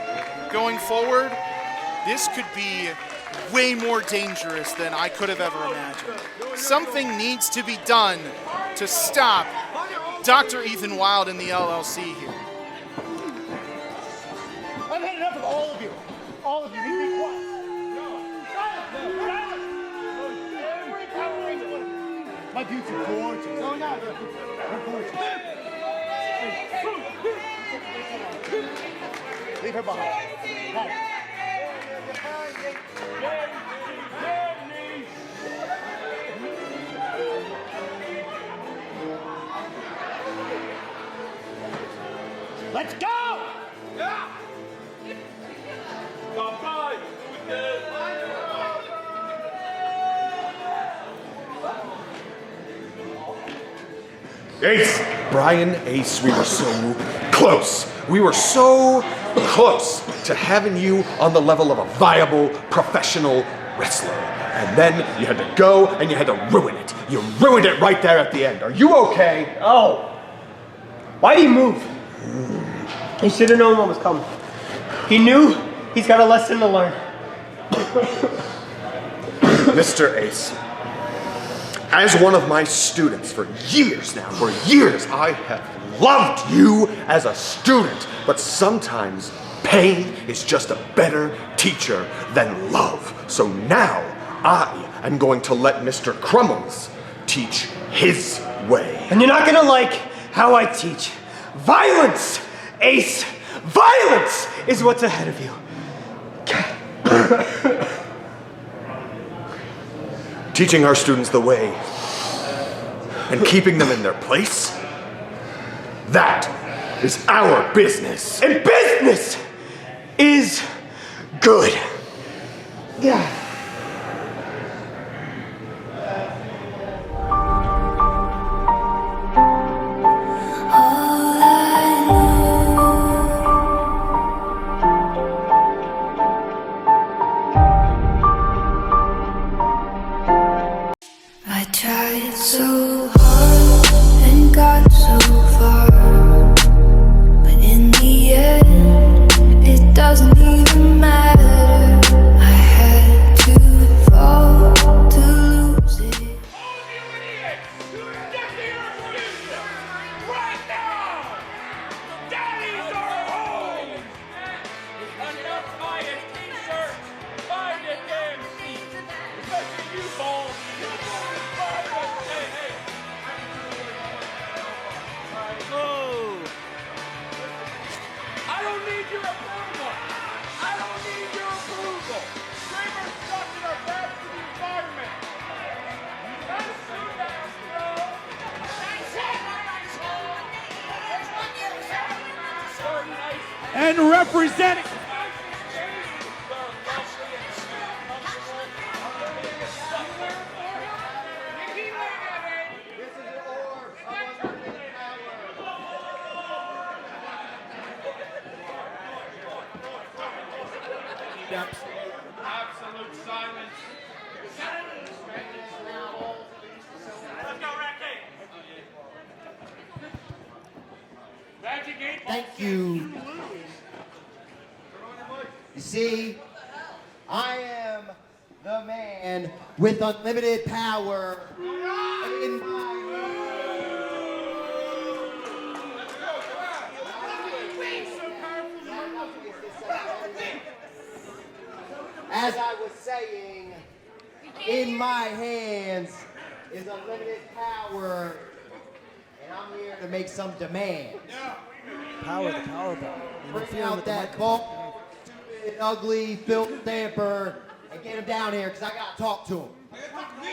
S9: going forward, this could be way more dangerous than I could have ever imagined. Something needs to be done to stop Dr. Ethan Wilde and the LLC here.
S1: I've had enough of all of you. All of you need to be quiet. My dudes are gorgeous. Oh, no, they're gorgeous. Leave her behind. Let's go! Yeah!
S5: Bye-bye.
S16: Ace! Bryan Ace, we were so close. We were so close to having you on the level of a viable professional wrestler. And then you had to go and you had to ruin it. You ruined it right there at the end. Are you okay?
S1: Oh. Why do you move? He should have known what was coming. He knew he's got a lesson to learn.
S16: Mr. Ace, as one of my students for years now, I have loved you as a student, but sometimes pain is just a better teacher than love. So now I am going to let Mr. Crummles teach his way.
S1: And you're not gonna like how I teach. Violence, Ace! Violence is what's ahead of you.
S16: Teaching our students the way and keeping them in their place, that is our business.
S1: And business is good. Yeah.
S17: So hard and got so far, but in the end, it doesn't even matter. I had to fall to lose it.
S5: All of you idiots! Get here and produce it! Right now! Daddies are home! Enough bias t-shirts! Buy the damn seats! Especially you, Paul! Oh. I don't need your approval. I don't need your approval. Screamers stuck in our back to the environment. That's too fast, bro.
S3: And representing.
S5: Absolute silence. Let's go, Radke.
S10: Thank you. You see, I am the man with unlimited power in my As I was saying, in my hands is unlimited power, and I'm here to make some demands.
S8: Power, the power ball.
S10: Bring out that ball, stupid, ugly, filth stamper, and get him down here, because I got to talk to him.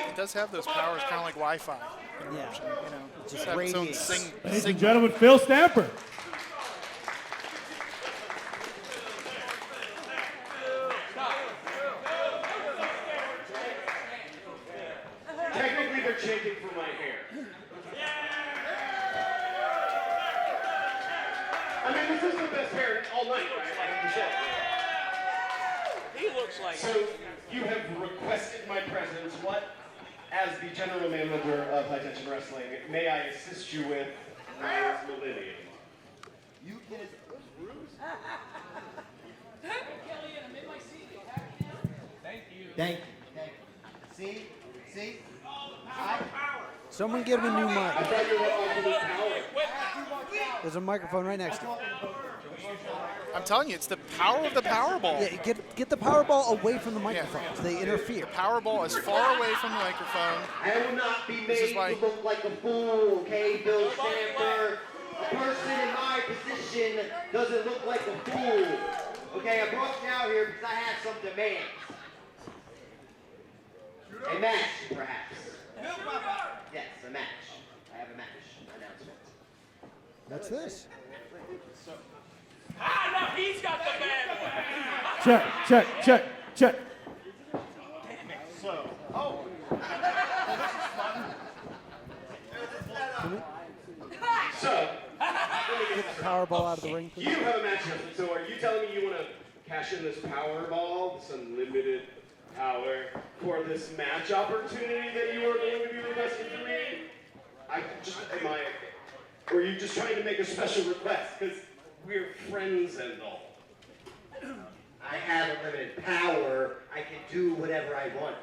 S9: It does have those powers, kind of like Wi-Fi. Interruption, you know,
S10: just
S9: have its own
S10: radiates.
S3: Ladies and gentlemen, Phil Stamper.
S4: I mean, this is the best pair all night, right? Like you said.
S5: He looks like.
S4: So you have requested my presence. What, as the general manager of High Tension Wrestling, may I assist you with? Myles Millennium.
S10: You can.
S5: Thank you.
S10: Thank you. Thank you. See?
S8: Someone get him a new mic.
S4: I thought you were on the power.
S8: There's a microphone right next to him.
S9: I'm telling you, it's the power of the Powerball.
S8: Yeah, get the Powerball away from the microphone. So they interfere.
S9: The Powerball is far away from the microphone.
S10: I will not be
S9: This is
S10: made
S9: why-
S10: to look like a fool, okay, Bill Stanford? A person in my position doesn't look like a fool. Okay, I brought you out here because I have some demands. A match, perhaps. Yes, a match. I have a match announcement.
S8: That's this.
S5: Ah, no, he's got the bad one.
S3: Check.
S4: So, oh. So,
S8: Get the Powerball out of the ring, please.
S4: you have a match. So, are you telling me you want to cash in this Powerball, this unlimited power, for this match opportunity that you are going to be requesting for me? Or are you just trying to make a special request? Because we're friends and all.
S10: I have unlimited power. I can do whatever I want.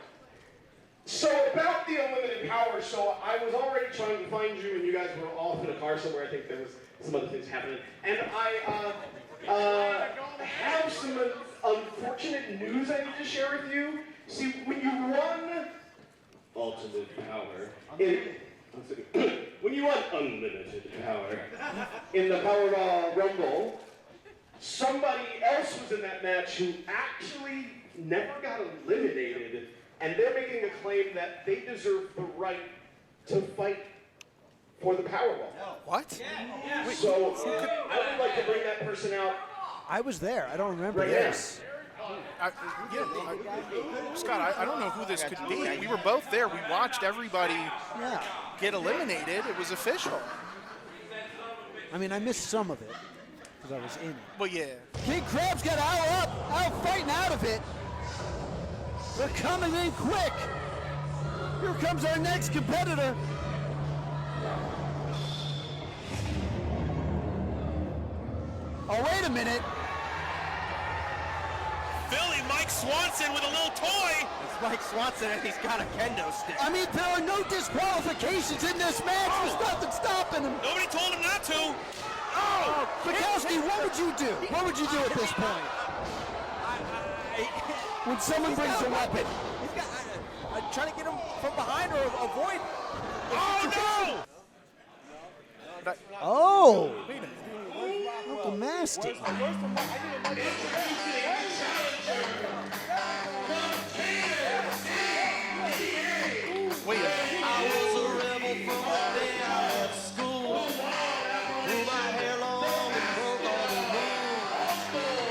S4: So about the unlimited power, so I was already trying to find you, and you guys were off in a car somewhere. I think there was some other things happening, and I have some unfortunate news I need to share with you. See, when you won ultimate power, when you won unlimited power in the Powerball Rumble, somebody else was in that match who actually never got eliminated. And they're making a claim that they deserve the right to fight for the Powerball.
S9: What?
S4: So I would like to bring that person out.
S8: I was there. I don't remember
S4: Right
S8: this.
S9: Scott, I don't know who this could be. We were both there. We watched everybody get eliminated. It was official.
S8: I mean, I missed some of it because I was in it.
S9: Well, yeah.
S8: King Crab's got out fighting out of it. They're coming in quick. Here comes our next competitor. Oh, wait a minute.
S5: Billy, Mike Swanson with a little toy.
S10: It's Mike Swanson and he's got a kendo stick.
S8: I mean, there are no disqualifications in this match. There's nothing stopping him.
S5: Nobody told him not to.
S8: Oh! Mikowski, what would you do? What would you do at this point? When someone brings a weapon.
S10: I'm trying to get him from behind or avoid.
S5: Oh, no!
S8: Oh! Uncle Masty.
S9: Wait a minute.
S5: I was a rebel from the day I left school. Grew my hair long and broke all the rules.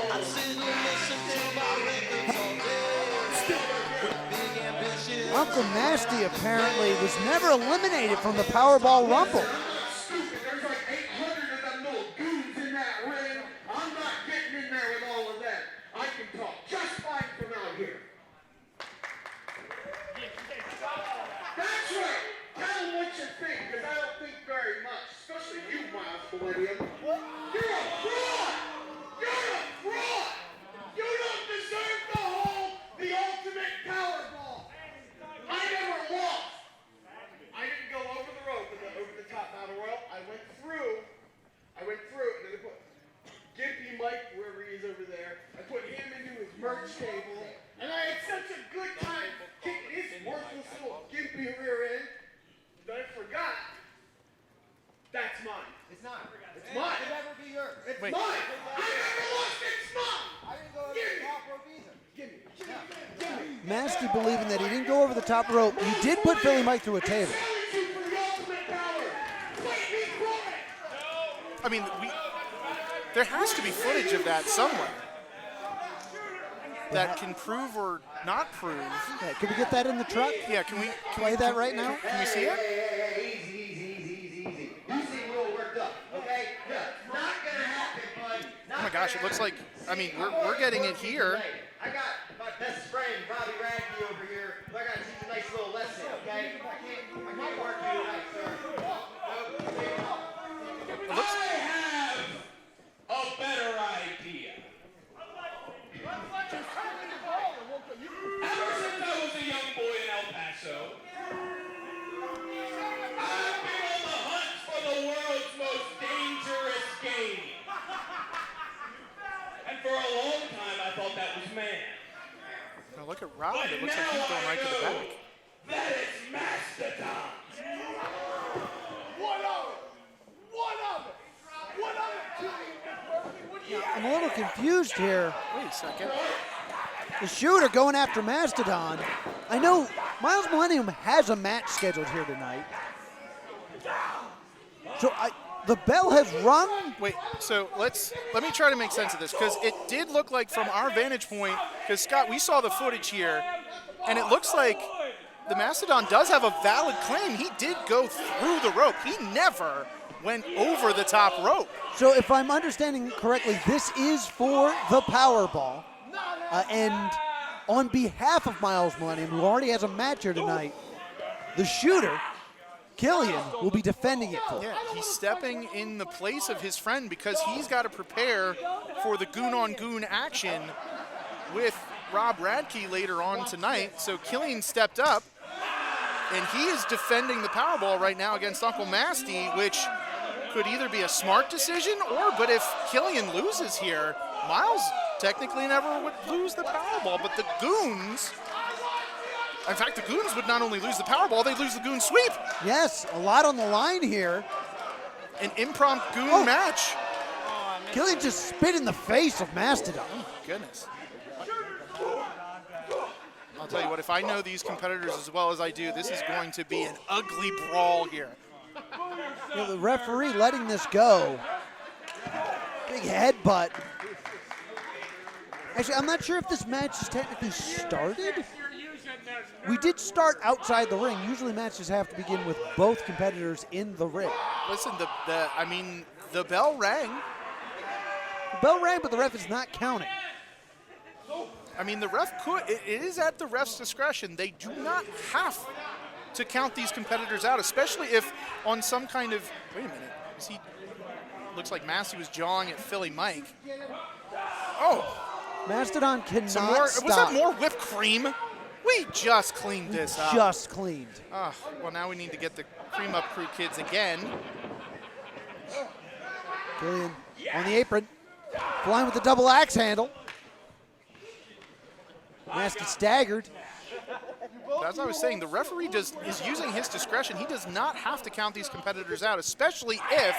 S5: I sit and listen to my records all day. Big ambition.
S8: Uncle Masty apparently was never eliminated from the Powerball Rumble.
S4: There's like 800 of them little goons in that ring. I'm not getting in there with all of them. I can talk just fine from out here. That's right. Tell them what you think, because I don't think very much. Especially you, Myles Millennium. You're a fraud! You're a fraud! You don't deserve to hold the ultimate Powerball. I never lost. I didn't go over the rope in the over-the-top battle royal. I went through, and then I put Gimpy Mike, wherever he is over there. I put him into his merch table, and I had such a good time kicking his worthless little gimpy rear end that I forgot. That's mine.
S10: It's not.
S4: It's mine.
S10: It'll never be yours.
S4: It's mine. I never lost. It's mine.
S10: I didn't go over the top rope either.
S4: Give me.
S8: Masty believing that he didn't go over the top rope. He did put Philly Mike through a table.
S9: I mean, there has to be footage of that somewhere that can prove or not prove.
S8: Yeah, can we get that in the truck?
S9: Yeah, can we
S8: play that right now?
S9: Can we see it?
S10: Easy. You seem real worked up, okay? Yeah. It's not gonna happen.
S9: my gosh, it looks like, I mean, we're getting it here.
S10: I got my best friend, Robb Radke, over here. I got to teach a nice little lesson, okay? I can't work you tonight, sir.
S9: It looks
S5: I have a better idea. Ever since I was a young boy in El Paso, I've been on the hunt for the world's most dangerous game. And for a long time, I thought that was man.
S9: Now look at Rob. It looks like he's going right to the back.
S5: That is Mastodon.
S8: I'm a little confused here.
S9: Wait a second.
S8: The shooter going after Mastodon. I know Myles Millennium has a match scheduled here tonight. So the bell has rung.
S9: Wait, so let me try to make sense of this, because it did look like from our vantage point, because Scott, we saw the footage here, and it looks like the Mastodon does have a valid claim. He did go through the rope. He never went over the top rope.
S8: So if I'm understanding correctly, this is for the Powerball. And on behalf of Myles Millennium, who already has a match here tonight, the shooter, Killian, will be defending it for him.
S9: Yeah, he's stepping in the place of his friend because he's got to prepare for the goon-on-goon action with Robb Radke later on tonight. So Killian stepped up, and he is defending the Powerball right now against Uncle Masty, which could either be a smart decision but if Killian loses here, Myles technically never would lose the Powerball, but the Goons, in fact, the Goons would not only lose the Powerball, they'd lose the Goon sweep.
S8: Yes, a lot on the line here.
S9: An impromptu Goon match.
S8: Killian just spit in the face of Mastodon.
S9: Oh, my goodness. I'll tell you what, if I know these competitors as well as I do, this is going to be an ugly brawl here.
S8: You know, the referee letting this go. Big headbutt. Actually, I'm not sure if this match is technically started. We did start outside the ring. Usually matches have to begin with both competitors in the ring.
S9: Listen, the bell rang.
S8: The bell rang, but the ref is not counting.
S9: I mean, the ref could. It is at the ref's discretion. They do not have to count these competitors out, especially if on some kind of. Wait a minute. Looks like Massey was jawing at Philly Mike. Oh.
S8: Mastodon cannot stop.
S9: Was that more whipped cream? We just cleaned this up.
S8: Just cleaned.
S9: Well, now we need to get the Cream Up Crew kids again.
S8: Killian on the apron, flying with the double axe handle. Masky staggered.
S9: As I was saying, the referee is using his discretion. He does not have to count these competitors out, especially if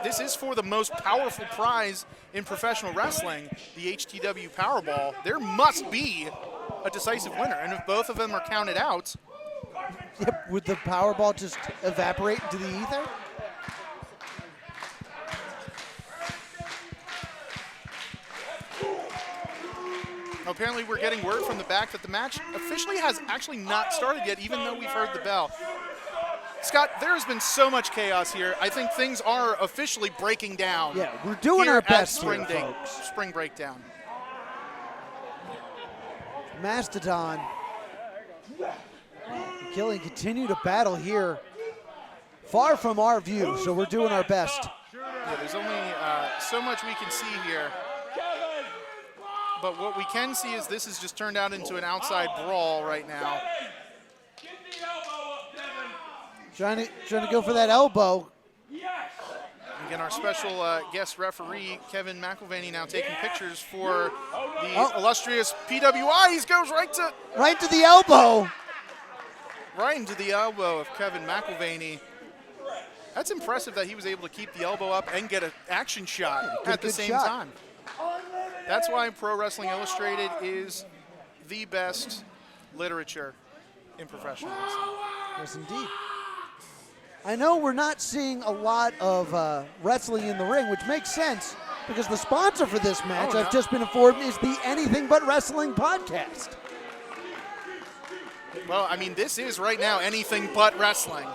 S9: this is for the most powerful prize in professional wrestling, the HTW Powerball. There must be a decisive winner, and if both of them are counted out,
S8: would the Powerball just evaporate into the ether?
S9: Apparently we're getting word from the back that the match officially has actually not started yet, even though we've heard the bell. Scott, there has been so much chaos here. I think things are officially breaking down.
S8: Yeah, we're doing our best here, folks.
S9: Spring breakdown.
S8: Mastodon and Killian continue to battle here, far from our view, so we're doing our best.
S9: Yeah, there's only so much we can see here. But what we can see is this has just turned out into an outside brawl right now.
S8: Trying to go for that elbow.
S9: Again, our special guest referee, Kevin McElvaney, now taking pictures for the illustrious PWI. He goes right to
S8: the elbow.
S9: Right into the elbow of Kevin McElvaney. That's impressive that he was able to keep the elbow up and get an action shot at the same time. That's why Pro Wrestling Illustrated is the best literature in professional wrestling.
S8: Yes, indeed. I know we're not seeing a lot of wrestling in the ring, which makes sense because the sponsor for this match, I've just been informed, is the Anything But Wrestling podcast.
S9: Well, I mean, this is right now anything but wrestling,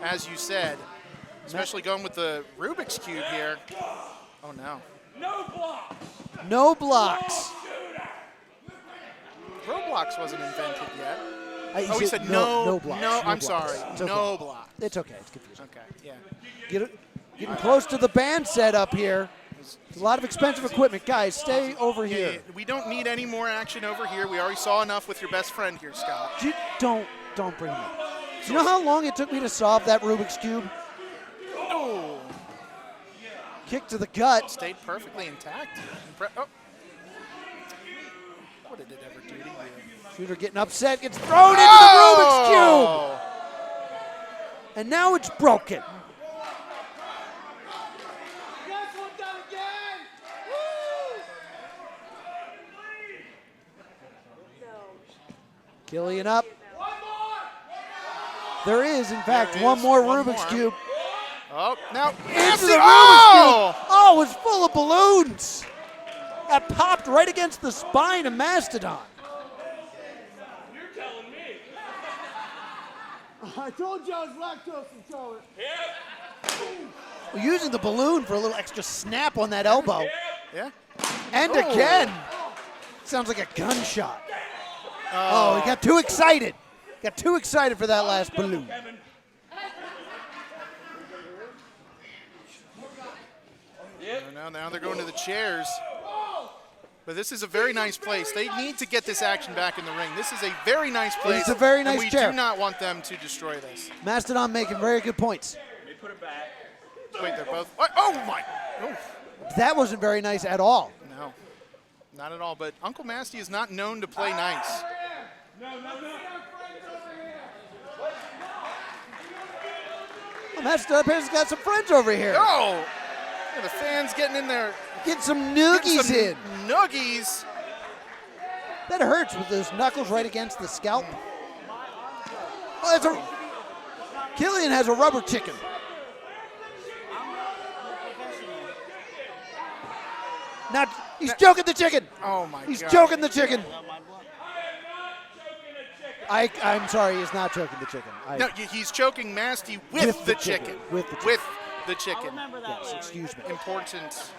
S9: as you said, especially going with the Rubik's Cube here. Oh, no.
S5: No blocks.
S8: No blocks.
S9: Roblox wasn't invented yet.
S8: He
S9: He said no
S8: blocks.
S9: No,
S8: no
S9: I'm
S8: blocks.
S9: sorry.
S8: It's okay.
S9: No blocks.
S8: It's okay. It's confusing.
S9: Okay, yeah.
S8: Getting close to the band setup here. There's a lot of expensive equipment. Guys, stay over here.
S9: Yeah, we don't need any more action over here. We already saw enough with your best friend here, Scott.
S8: Don't bring me. Do you know how long it took me to solve that Rubik's Cube?
S9: Oh.
S8: Kick to the gut.
S9: Stayed perfectly intact. Oh. What did it ever do to you?
S8: Shooter getting upset, gets thrown into the Rubik's Cube. And now it's broken. Killian up. There is, in fact, one more Rubik's Cube.
S9: Oh, now
S8: Into the Rubik's Cube. Oh, it's full of balloons. That popped right against the spine of Mastodon.
S5: You're telling me.
S1: I told you I was lactose intolerant.
S8: We're using the balloon for a little extra snap on that elbow.
S9: Yeah.
S8: And
S9: Oh.
S8: again. Sounds like a gunshot. Oh, he got too excited. Got too excited for that last balloon.
S9: Now they're going to the chairs. But this is a very nice place. They need to get this action back in the ring. This is a very nice place.
S8: It's a very nice
S9: and
S8: chair.
S9: we do not want them to destroy this.
S8: Mastodon making very good points.
S5: They put it back.
S9: Wait, they're both. Oh my! Oh.
S8: That wasn't very nice at all.
S9: No, not at all. But Uncle Masty is not known to play nice.
S8: Well, Mastodon apparently got some friends over here.
S9: Oh! Yeah, the fans getting in there.
S8: Get some noogies in.
S9: Noogies.
S8: That hurts with those knuckles right against the scalp. Oh, that's a. Killian has a rubber chicken. Not. He's choking the chicken.
S9: Oh my
S8: He's
S9: God.
S8: choking the chicken. I'm sorry, he's not choking the chicken.
S9: No, he's choking Masty with the chicken.
S8: With the chicken.
S9: With the chicken.
S8: Yes, excuse me.
S9: Important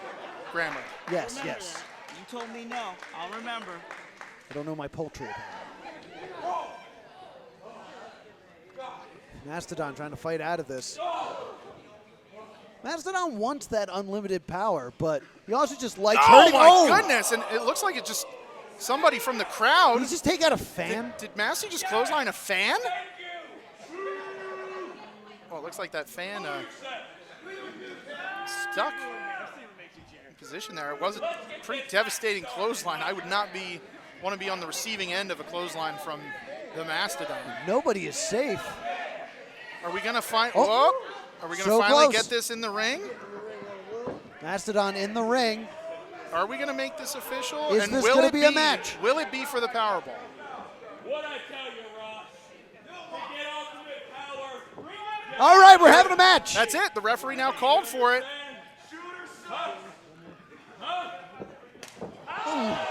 S9: grammar.
S8: Yes, yes.
S18: You told me no. I'll remember.
S8: I don't know my poultry. Mastodon trying to fight out of this. Mastodon wants that unlimited power, but he also just likes hurting.
S9: Oh my goodness! And it looks like it just somebody from the crowd.
S8: Did he just take out a fan?
S9: Did Masty just clothesline a fan? Oh, it looks like that fan stuck in position there. It was a pretty devastating clothesline. I would not want to be on the receiving end of a clothesline from the Mastodon.
S8: Nobody is safe.
S9: Are we gonna find?
S8: Oh.
S9: Whoa! Are we gonna
S8: So
S9: finally
S8: close.
S9: get this in the ring?
S8: Mastodon in the ring.
S9: Are we gonna make this official?
S8: Is
S9: and
S8: this
S9: will
S8: gonna
S9: it
S8: be a match?
S9: Will it be for the Powerball?
S5: What I tell you, Ross. To get ultimate power.
S8: All right, we're having a match.
S9: That's it. The referee now called for it.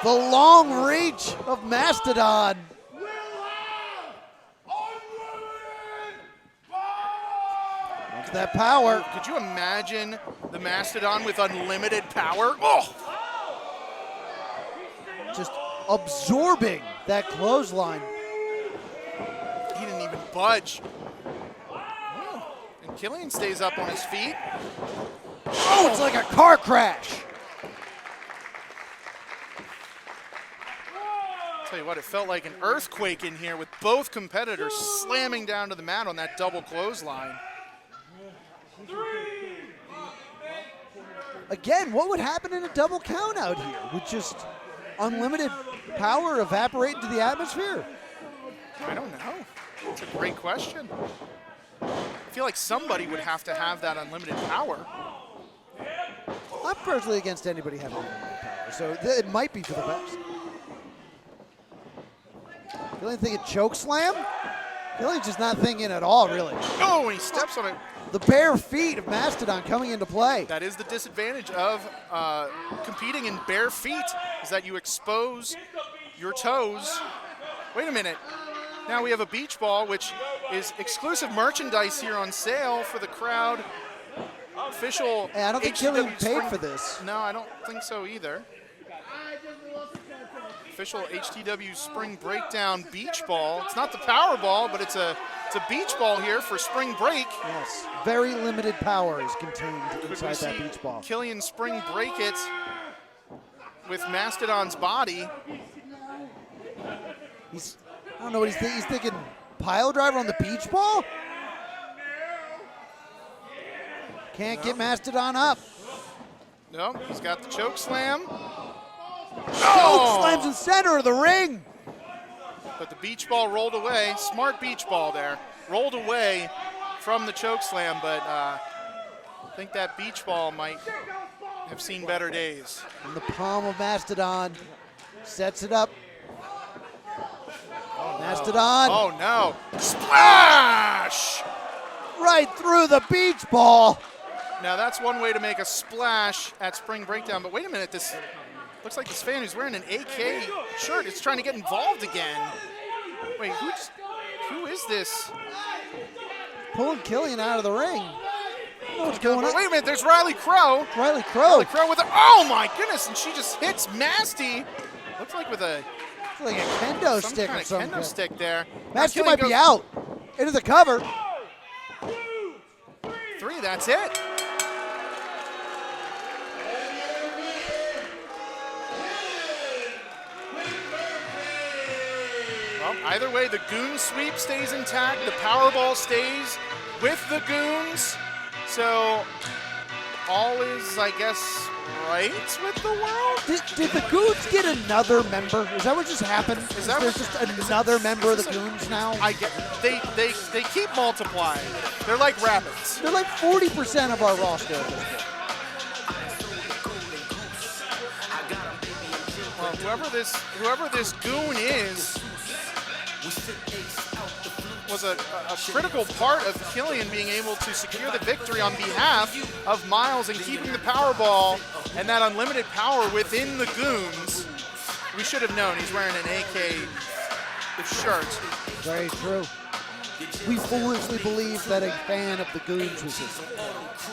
S8: The long reach of Mastodon. Look at that power.
S9: Could you imagine the Mastodon with unlimited power? Oh!
S8: Just absorbing that clothesline.
S9: He didn't even budge. Oh. And Killian stays up on his feet.
S8: Oh, it's like a car crash.
S9: Tell you what, it felt like an earthquake in here with both competitors slamming down to the mat on that double clothesline.
S8: Again, what would happen in a double count out here? Would just unlimited power evaporate into the atmosphere?
S9: I don't know. It's a great question. I feel like somebody would have to have that unlimited power.
S8: I'm personally against anybody having unlimited power, so it might be for the best. Killian thinking choke slam? Killian's just not thinking at all, really.
S9: Oh, he steps on it.
S8: The bare feet of Mastodon coming into play.
S9: That is the disadvantage of competing in bare feet, is that you expose your toes. Wait a minute. Now we have a beach ball, which is exclusive merchandise here on sale for the crowd. Official.
S8: Hey, I don't think
S9: HTW
S8: Killian paid
S9: Spring-
S8: for this.
S9: No, I don't think so either. Official HTW Spring Breakdown beach ball. It's not the power ball, but it's a beach ball here for spring break.
S8: Yes, very limited power is contained
S9: Could
S8: inside
S9: we
S8: that
S9: see
S8: beach ball.
S9: Killian Spring break it with Mastodon's body?
S8: I don't know what he's thinking. He's thinking pile driver on the beach ball? Can't get Mastodon up.
S9: No, he's got the choke slam.
S8: Choke slams in center of the ring.
S9: But the beach ball rolled away. Smart beach ball there. Rolled away from the choke slam, but I think that beach ball might have seen better days.
S8: In the palm of Mastodon. Sets it up. Mastodon.
S9: Oh no. Splash!
S8: Right through the beach ball.
S9: Now that's one way to make a splash at Spring Breakdown, but wait a minute, this looks like this fan who's wearing an AK shirt is trying to get involved again. Wait, who is this?
S8: Pulling Killian out of the ring. I don't know what's going on.
S9: Wait a minute, there's Riley Crow.
S8: Riley Crow.
S9: Riley Crow with a, oh my goodness, and she just hits Masty. Looks like with a
S8: It's like a kendo
S9: some
S8: stick
S9: kind
S8: or
S9: of
S8: something.
S9: kendo stick there.
S8: Masty
S9: Killian
S8: might be
S9: goes-
S8: out. Into the cover.
S9: 3, that's it. Well, either way, the Goon sweep stays intact. The Powerball stays with the Goons. So all is, I guess, right with the world.
S8: Did the Goons get another member? Is that what just happened? Is
S9: that
S8: there
S9: what-
S8: just another member of the Goons now?
S9: I get they keep multiplying. They're like rabbits.
S8: They're like 40% of our roster at this point.
S9: Well, whoever this Goon is was a critical part of Killian being able to secure the victory on behalf of Myles and keeping the Powerball and that unlimited power within the Goons. We should have known he's wearing an AK shirt.
S8: Very true. We foolishly believed that a fan of the Goons was his.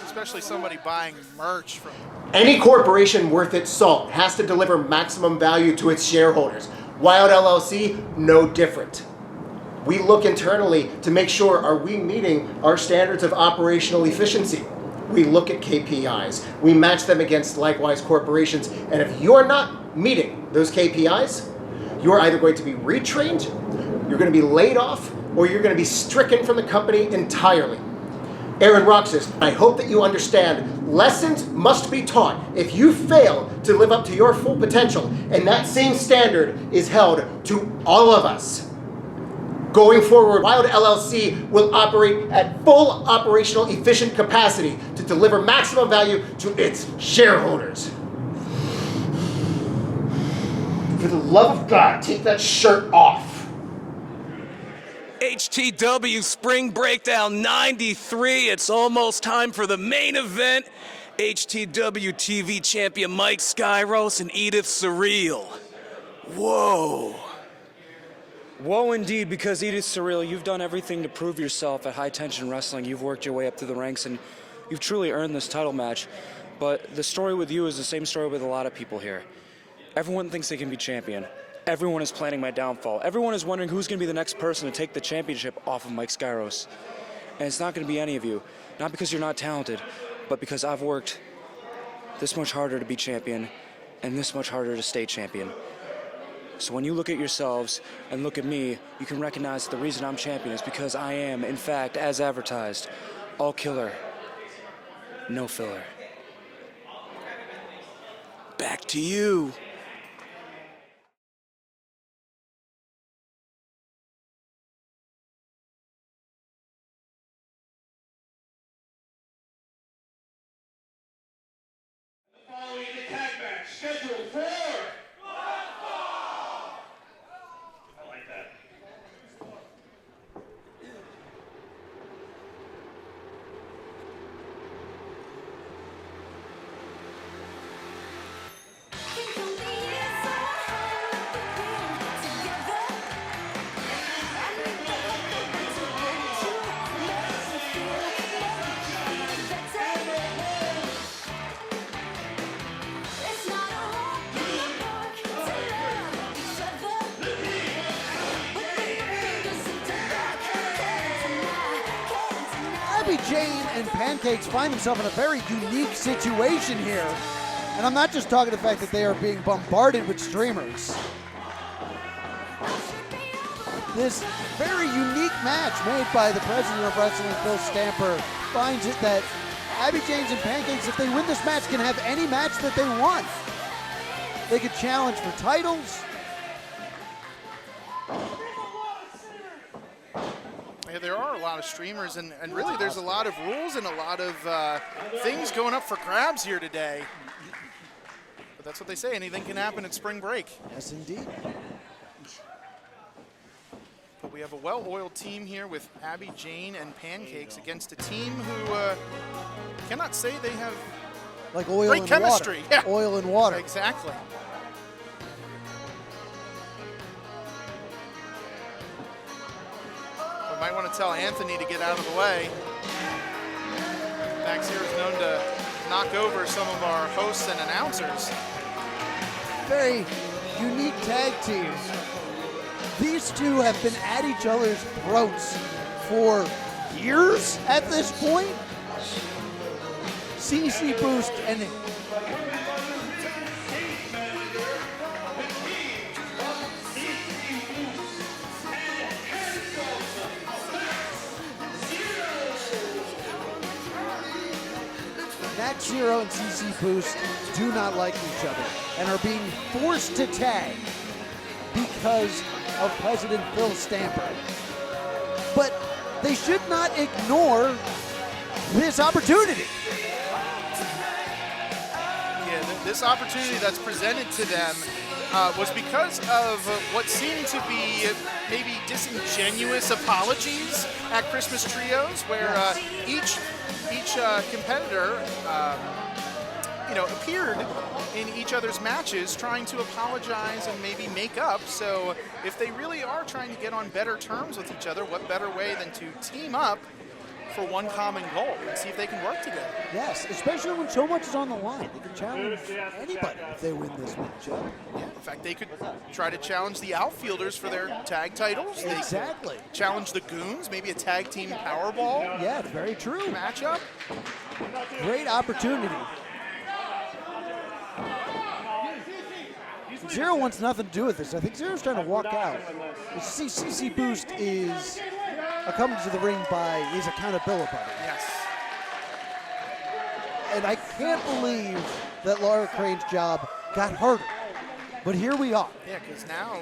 S9: Especially somebody buying merch from
S1: Any corporation worth its salt has to deliver maximum value to its shareholders. Wilde LLC, no different. We look internally to make sure, are we meeting our standards of operational efficiency? We look at KPIs. We match them against likewise corporations. And if you're not meeting those KPIs, you're either going to be retrained, you're going to be laid off, or you're going to be stricken from the company entirely. Aaron Roxas, I hope that you understand lessons must be taught if you fail to live up to your full potential, and that same standard is held to all of us. Going forward, Wilde LLC will operate at full operational efficient capacity to deliver maximum value to its shareholders. For the love of God, take that shirt off.
S19: HTW Spring Breakdown 93. It's almost time for the main event. HTW TV champion Mike Skyros and Edith Surreal. Whoa.
S20: Whoa, indeed, because Edith Surreal, you've done everything to prove yourself at High Tension Wrestling. You've worked your way up through the ranks, and you've truly earned this title match. But the story with you is the same story with a lot of people here. Everyone thinks they can be champion. Everyone is planning my downfall. Everyone is wondering who's going to be the next person to take the championship off of Mike Skyros. And it's not going to be any of you. Not because you're not talented, but because I've worked this much harder to be champion and this much harder to stay champion. So when you look at yourselves and look at me, you can recognize that the reason I'm champion is because I am, in fact, as advertised, all killer, no filler.
S19: Back to you.
S5: Following the tag match scheduled for I like that.
S17: Here
S8: Abby Jane and Pancakes find themselves in a very unique situation here. And I'm not just talking the fact that they are being bombarded with streamers. This very unique match made by the president of wrestling, Phil Stamper, finds it that Abby James and Pancakes, if they win this match, can have any match that they want. They could challenge for titles.
S9: Yeah, there are a lot of streamers, and really there's a lot of rules and a lot of things going up for grabs here today. But that's what they say, anything can happen at spring break.
S8: Yes, indeed.
S9: But we have a well-oiled team here with Abby Jane and Pancakes against a team who cannot say they have
S8: like oil
S9: great
S8: and
S9: chemistry.
S8: Water.
S9: Yeah.
S8: Oil and water.
S9: Exactly. We might want to tell Anthony to get out of the way. Max here is known to knock over some of our hosts and announcers.
S8: Very unique tag team. These two have been at each other's throats for years at this point. CC Boost and Max Zero and CC Boost do not like each other and are being forced to tag because of President Phil Stamper. But they should not ignore this opportunity.
S9: Yeah, this opportunity that's presented to them was because of what seemed to be maybe disingenuous apologies at Christmas Trios, where each competitor appeared in each other's matches trying to apologize and maybe make up. So if they really are trying to get on better terms with each other, what better way than to team up for one common goal and see if they can work together.
S8: Yes, especially when so much is on the line. They can challenge anybody if they win this matchup.
S9: Yeah, in fact, they could try to challenge the outfielders for their tag titles.
S8: Exactly.
S9: They could challenge the Goons, maybe a tag team Powerball.
S8: Yeah, very true.
S9: Matchup.
S8: Great opportunity. Zero wants nothing to do with this. I think Zero's trying to walk out. CC Boost is coming to the ring by his accountability buddy.
S9: Yes.
S8: And I can't believe that Laura Crane's job got harder. But here we are.
S9: Yeah, because now,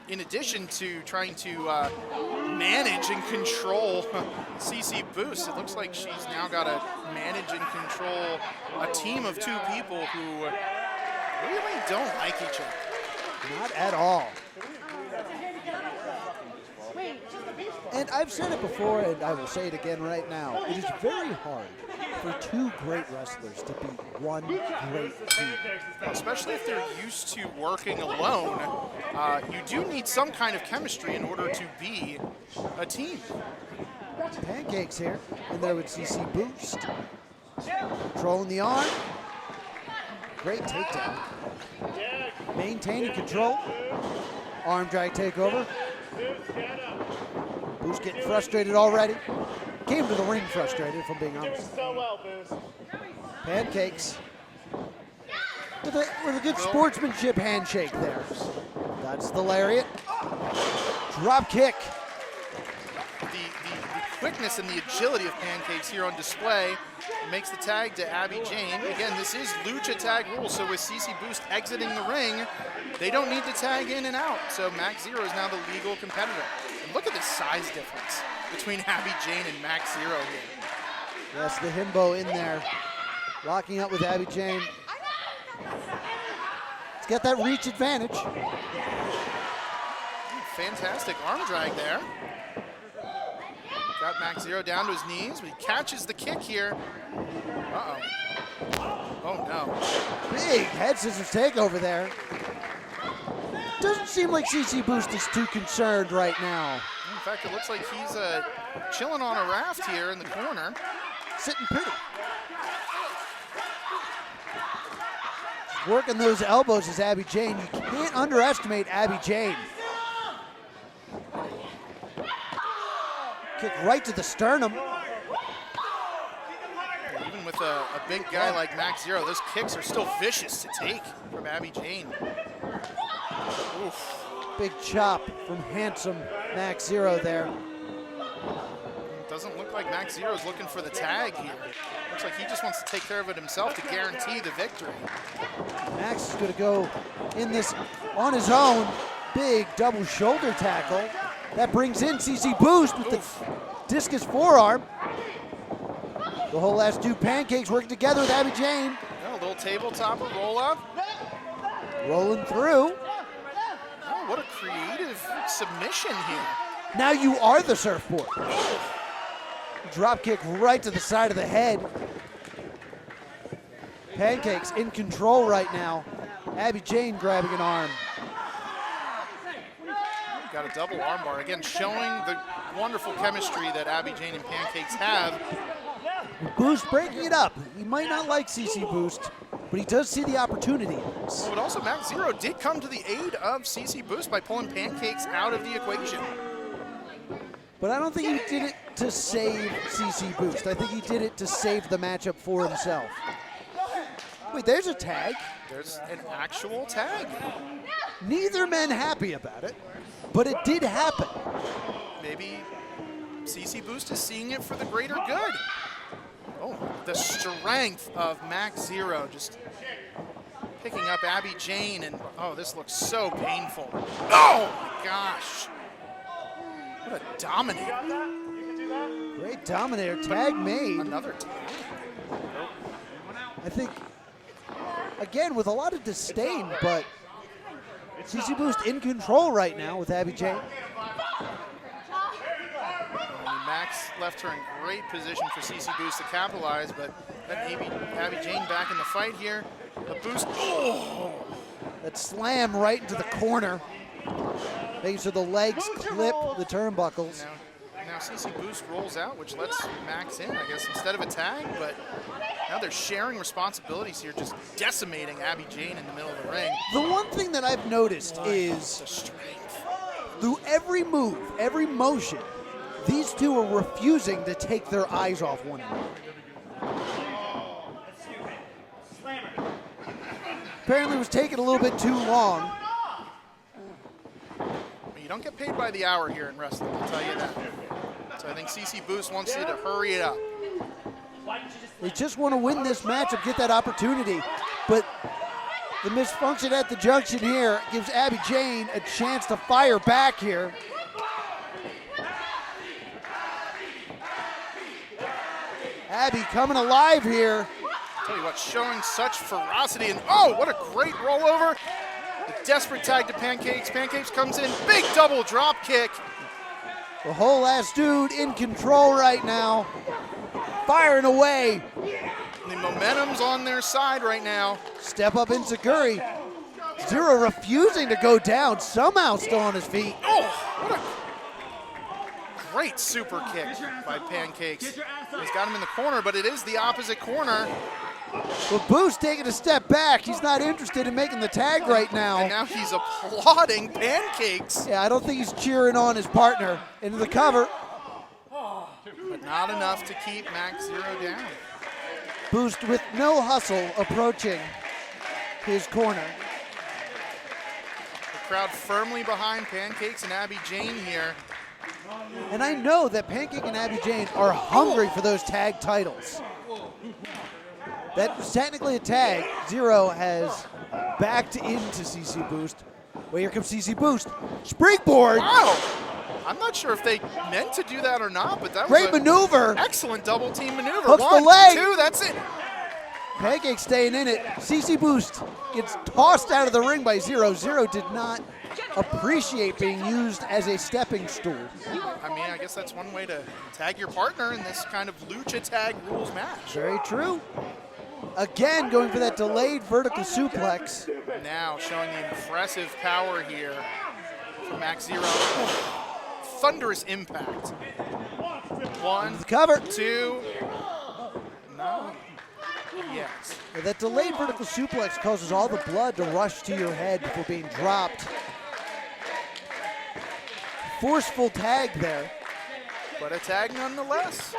S9: in addition to trying to manage and control CC Boost, it looks like she's now got to manage and control a team of two people who really don't like each other.
S8: Not at all. And I've said it before, and I will say it again right now. It is very hard for two great wrestlers to be one great team.
S9: Especially if they're used to working alone. You do need some kind of chemistry in order to be a team.
S8: Pancakes here, and there with CC Boost. Controlling the arm. Great takedown. Maintaining control. Arm drag takeover. Boost getting frustrated already. Came to the ring frustrated, if I'm being honest. Pancakes. With a good sportsmanship handshake there. That's the lariat. Drop kick.
S9: The quickness and the agility of Pancakes here on display makes the tag to Abby Jane. Again, this is Lucha tag rules, so with CC Boost exiting the ring, they don't need to tag in and out. So Max Zero is now the legal competitor. And look at the size difference between Abby Jane and Max Zero here.
S8: Yes, the himbo in there. Locking up with Abby Jane. Let's get that reach advantage.
S9: Fantastic arm drag there. Got Max Zero down to his knees, but he catches the kick here. Uh-oh. Oh, no.
S8: Big head scissors takeover there. Doesn't seem like CC Boost is too concerned right now.
S9: In fact, it looks like he's chilling on a raft here in the corner.
S8: Sitting pretty. Working those elbows is Abby Jane. You can't underestimate Abby Jane. Kick right to the sternum.
S9: Even with a big guy like Max Zero, those kicks are still vicious to take from Abbie Jane. Oof.
S8: Big chop from handsome Max Zero there.
S9: Doesn't look like Max Zero is looking for the tag here. Looks like he just wants to take care of it himself to guarantee the victory.
S8: Max is going to go in this on his own. Big double shoulder tackle. That brings in CC Boost with the discus forearm. The whole last two pancakes working together with Abbie Jane.
S9: A little tabletopper roll up.
S8: Rolling through.
S9: Oh, what a creative submission here.
S8: Now you are the surfboard. Drop kick right to the side of the head. Pancakes in control right now. Abbie Jane grabbing an arm.
S9: Got a double armbar. Again, showing the wonderful chemistry that Abbie Jane and Pancakes have.
S8: Boost breaking it up. He might not like CC Boost, but he does see the opportunity.
S9: But also Max Zero did come to the aid of CC Boost by pulling Pancakes out of the equation.
S8: But I don't think he did it to save CC Boost. I think he did it to save the matchup for himself. Wait, there's a tag.
S9: There's an actual tag.
S8: Neither man happy about it, but it did happen.
S9: Maybe CC Boost is seeing it for the greater good. Oh, the strength of Max Zero just picking up Abbie Jane, and oh, this looks so painful. Oh my gosh. What a dominator.
S8: Great dominator, tag made.
S9: Another tag.
S8: I think, again, with a lot of disdain, but CC Boost in control right now with Abbie Jane.
S9: Max left her in great position for CC Boost to capitalize, but then Abbie Jane back in the fight here. The Boost, oh!
S8: That slam right into the corner. Making sure the legs clip the turnbuckles.
S9: Now CC Boost rolls out, which lets Max in, I guess, instead of a tag, but now they're sharing responsibilities here, just decimating Abbie Jane in the middle of the ring.
S8: The one thing that I've noticed is
S9: the strength.
S8: Through every move, every motion, these two are refusing to take their eyes off one another. Apparently it was taking a little bit too long.
S9: You don't get paid by the hour here in wrestling, I'll tell you that. So I think CC Boost wants you to hurry it up.
S8: They just want to win this matchup, get that opportunity. But the misfunction at the junction here gives Abbie Jane a chance to fire back here. Abbie coming alive here.
S9: Tell you what, showing such ferocity, and oh, what a great rollover. The desperate tag to Pancakes. Pancakes comes in, big double drop kick.
S8: The whole ass dude in control right now, firing away.
S9: The momentum's on their side right now.
S8: Step up Insecurity. Zero refusing to go down, somehow still on his feet.
S9: Oh, what a great super kick by Pancakes. He's got him in the corner, but it is the opposite corner.
S8: Well, Boost taking a step back. He's not interested in making the tag right now.
S9: And now he's applauding Pancakes.
S8: Yeah, I don't think he's cheering on his partner into the cover.
S9: But not enough to keep Max Zero down.
S8: Boost with no hustle approaching his corner.
S9: The crowd firmly behind Pancakes and Abbie Jane here.
S8: And I know that Pancake and Abbie Jane are hungry for those tag titles. That was technically a tag. Zero has backed into CC Boost. Well, here comes CC Boost. Springboard.
S9: Wow. I'm not sure if they meant to do that or not, but that
S8: great
S9: was
S8: maneuver.
S9: Excellent double team maneuver.
S8: Hooks
S9: One,
S8: the leg.
S9: two, that's it.
S8: Pancake staying in it. CC Boost gets tossed out of the ring by Zero. Zero did not appreciate being used as a stepping stool.
S9: I mean, I guess that's one way to tag your partner in this kind of lucha tag rules match.
S8: Very true. Again, going for that delayed vertical suplex.
S9: Now showing the impressive power here from Max Zero. Thunderous impact. One,
S8: cover.
S9: Two, no, yes.
S8: Well, that delayed vertical suplex causes all the blood to rush to your head before being dropped. Forceful tag there.
S9: But a tag nonetheless.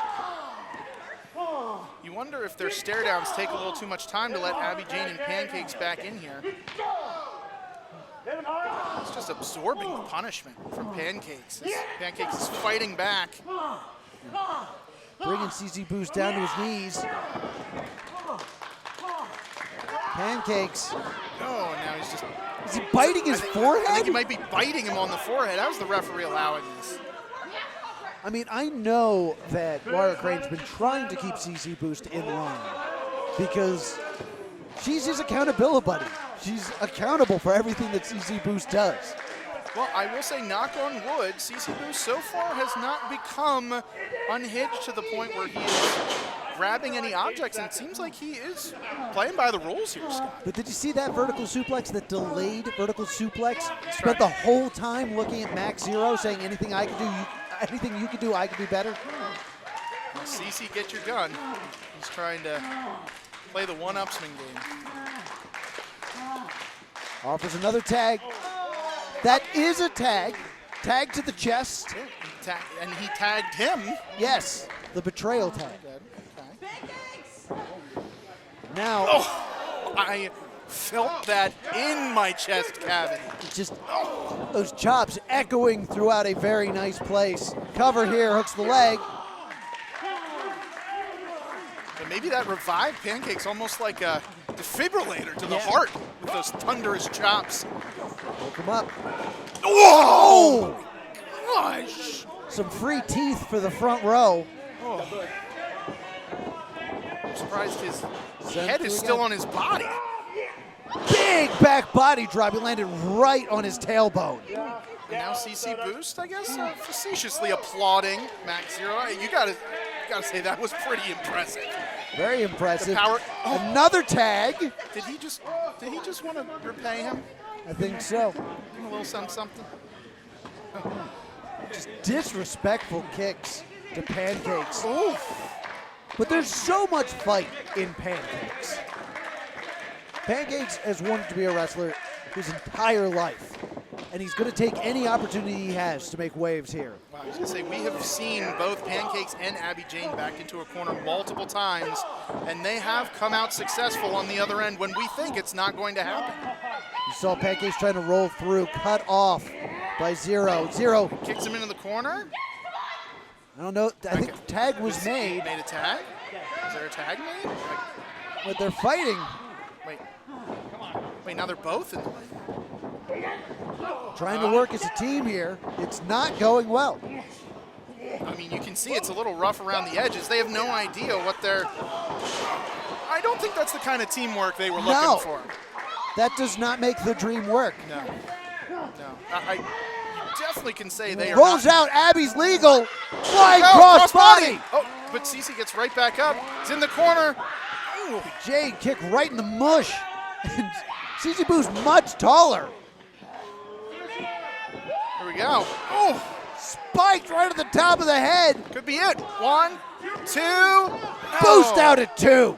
S9: You wonder if their stare downs take a little too much time to let Abby Jane and Pancakes back in here. It's just absorbing the punishment from Pancakes. Pancakes is fighting back.
S8: Bringing CC Boost down to his knees. Pancakes.
S9: Oh, now he's just...
S8: Is he biting his forehead?
S9: I think he might be biting him on the forehead. How's the referee allowing this?
S8: I mean, I know that Laura Crane's been trying to keep CC Boost in line because she's his accountability buddy. She's accountable for everything that CC Boost does.
S9: Well, I will say, knock on wood, CC Boost so far has not become unhinged to the point where he is grabbing any objects, and it seems like he is playing by the rules here, Scott.
S8: But did you see that vertical suplex, that delayed vertical suplex? Spent the whole time looking at Max Zero, saying anything I can do, anything you can do, I can do better.
S9: CC, get your gun. He's trying to play the one-upsman game.
S8: Offers another tag. That is a tag. Tag to the chest.
S9: And he tagged him.
S8: Yes, the betrayal tag.
S9: Okay.
S8: Now.
S9: Oh, I felt that in my chest cavity.
S8: Just those chops echoing throughout a very nice place. Cover here, hooks the leg.
S9: And maybe that revived Pancakes almost like a defibrillator to the heart with those thunderous chops.
S8: Woke him up.
S9: Whoa!
S8: Oh!
S9: Gosh!
S8: Some free teeth for the front row.
S9: Oh. I'm surprised his head is still on his body.
S8: Big back body drop. He landed right on his tailbone.
S9: And now CC Boost, I guess, facetiously applauding Max Zero. You gotta say that was pretty impressive.
S8: Very impressive.
S9: The power.
S8: Another tag.
S9: Did he just want to repay him?
S8: I think so.
S9: Give him a little something.
S8: Just disrespectful kicks to Pancakes.
S9: Oof.
S8: But there's so much fight in Pancakes. Pancakes has wanted to be a wrestler his entire life. And he's going to take any opportunity he has to make waves here.
S9: Wow, I was going to say, we have seen both Pancakes and Abby Jane backed into a corner multiple times, and they have come out successful on the other end when we think it's not going to happen.
S8: You saw Pancakes trying to roll through, cut off by Zero. Zero
S9: kicks him into the corner.
S8: I don't know. I think tag was made.
S9: Made a tag? Is there a tag made?
S8: But they're fighting.
S9: Wait, now they're both in the ring.
S8: Trying to work as a team here. It's not going well.
S9: I mean, you can see it's a little rough around the edges. They have no idea what they're... I don't think that's the kind of teamwork they were looking for.
S8: That does not make the dream work.
S9: No. I definitely can say they are
S8: Rolls
S9: not...
S8: out, Abby's legal. Flying cross body.
S9: Oh, but CC gets right back up. He's in the corner.
S8: Ooh, Jade kick right in the mush. And CC Boo's much taller.
S9: Here we go. Oh,
S8: spiked right at the top of the head.
S9: Could be it. 1, 2.
S8: Boost out at 2.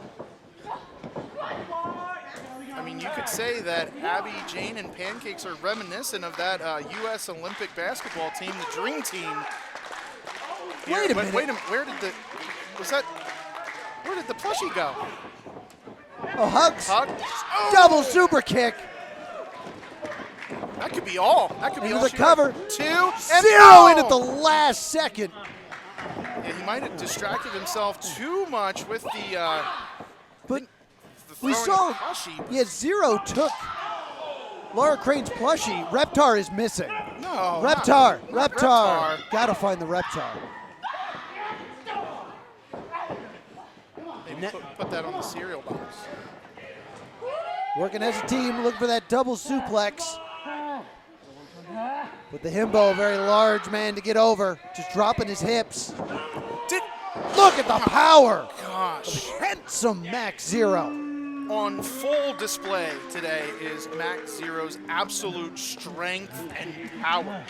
S9: I mean, you could say that Abby, Jane, and Pancakes are reminiscent of that U.S. Olympic basketball team, the Dream Team.
S8: Wait a minute.
S9: Where did the plushie go?
S8: Oh, hugs.
S9: Oh.
S8: Double super kick.
S9: That could be all. That could be all.
S8: Into the cover.
S9: 2 and
S8: 0 in at the last second.
S9: Yeah, he might have distracted himself too much with the.
S8: But we saw. Yeah, Zero took Laura Crane's plushie. Reptar is missing.
S9: No.
S8: Reptar.
S9: Not
S8: Reptar. Gotta find the Reptar.
S9: Maybe put that on the cereal box.
S8: Working as a team, looking for that double suplex. With the himbo, a very large man to get over. Just dropping his hips. Look at the power.
S9: Gosh.
S8: Handsome Max Zero.
S9: On full display today is Max Zero's absolute strength and power.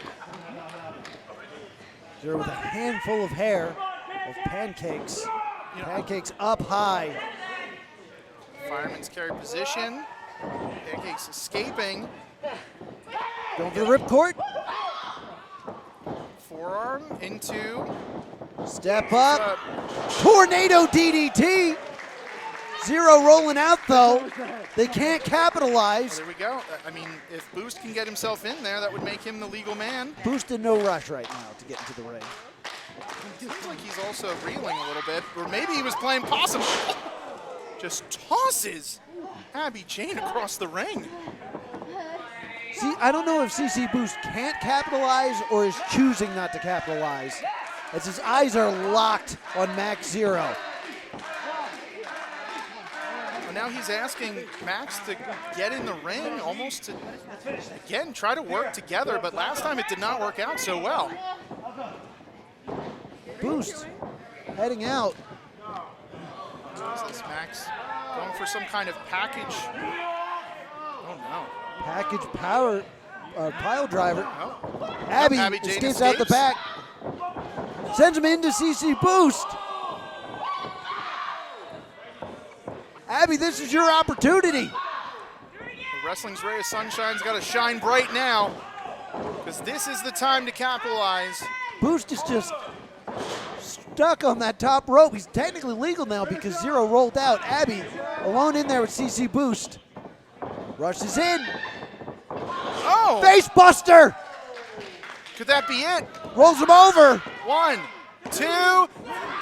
S8: Zero with a handful of hair of Pancakes. Pancakes up high.
S9: Fireman's carry position. Pancakes escaping.
S8: Going for the ripcord.
S9: Forearm into.
S8: Step up. Tornado DDT. Zero rolling out, though. They can't capitalize.
S9: There we go. I mean, if Boost can get himself in there, that would make him the legal man.
S8: Boost in no rush right now to get into the ring.
S9: Seems like he's also reeling a little bit, or maybe he was playing possum. Just tosses Abbie Jane across the ring.
S8: See, I don't know if CC Boost can't capitalize or is choosing not to capitalize, as his eyes are locked on Max Zero.
S9: Well, now he's asking Max to get in the ring, almost to, again, try to work together, but last time it did not work out so well.
S8: Boost heading out.
S9: Is this Max going for some kind of package? Oh no.
S8: Package power pile driver.
S9: Oh.
S8: Abbie
S9: Jane
S8: escapes out the back. Sends him into CC Boost. Abbie, this is your opportunity.
S9: The wrestling's ray of sunshine's got to shine bright now, because this is the time to capitalize.
S8: Boost is just stuck on that top rope. He's technically legal now because Zero rolled out. Abbie alone in there with CC Boost. Rushes in.
S9: Oh!
S8: Face buster!
S9: Could that be it?
S8: Rolls him over.
S9: 1, 2, no!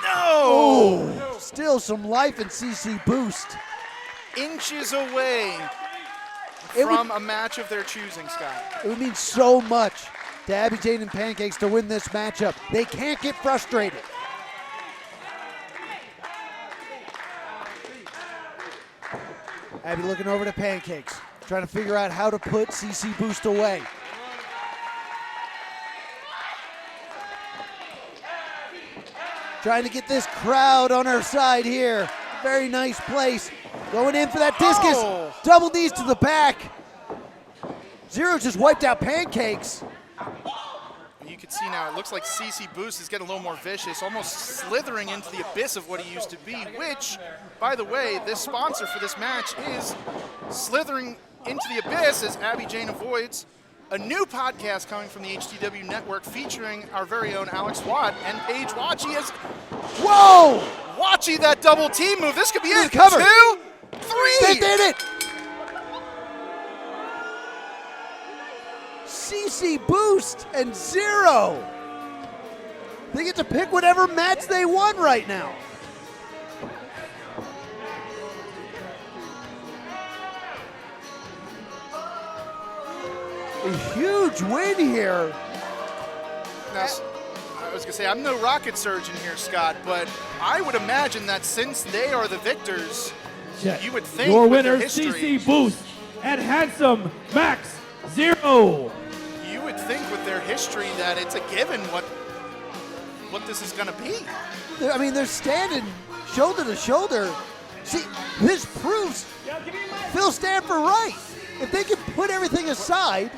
S8: Oh, still some life in CC Boost.
S9: Inches away from a match of their choosing, Scott.
S8: It would mean so much to Abbie Jane and Pancakes to win this matchup. They can't get frustrated. Abbie looking over to Pancakes, trying to figure out how to put CC Boost away. Trying to get this crowd on her side here. Very nice place. Going in for that discus.
S9: Oh.
S8: Double knees to the back. Zero just wiped out Pancakes.
S9: You can see now, it looks like CC Boost is getting a little more vicious, almost slithering into the abyss of what he used to be, which, by the way, this sponsor for this match is slithering into the abyss as Abbie Jane avoids a new podcast coming from the HTW network featuring our very own Alex Watt and Paige Watchie as,
S8: whoa!
S9: Watchie, that double team move. This could be it.
S8: Cover.
S9: 2, 3.
S8: They did it. CC Boost and Zero. They get to pick whatever match they want right now. A huge win here.
S9: Now, I was going to say, I'm no rocket surgeon here, Scott, but I would imagine that since they are the victors, you would think
S3: your
S9: with
S3: winner,
S9: their history,
S3: CC Boost and handsome Max Zero.
S9: You would think with their history that it's a given what this is going to be.
S8: I mean, they're standing shoulder to shoulder. See, this proves Phil Stanford right. If they can put everything aside,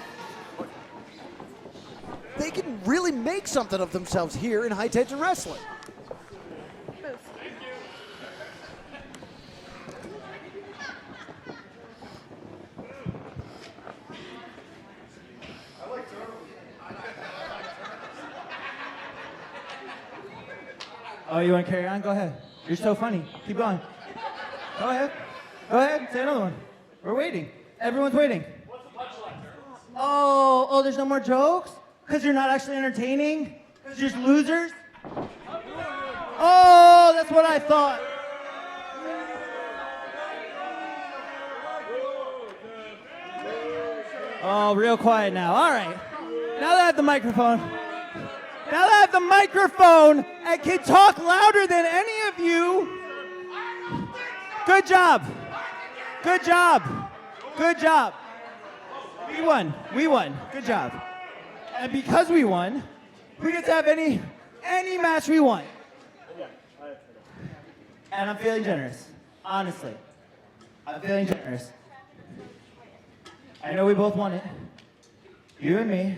S8: they can really make something of themselves here in high tension wrestling.
S19: Oh, you want to carry on? Go ahead. You're so funny. Keep going. Go ahead. Go ahead. Say another one. We're waiting. Everyone's waiting. Oh, there's no more jokes? Because you're not actually entertaining? Because you're just losers? Oh, that's what I thought. Oh, real quiet now. All right. Now that I have the microphone. Now that I have the microphone and can talk louder than any of you. Good job. Good job. Good job. We won. We won. Good job. And because we won, we get to have any match we want. And I'm feeling generous. Honestly. I'm feeling generous. I know we both won it. You and me.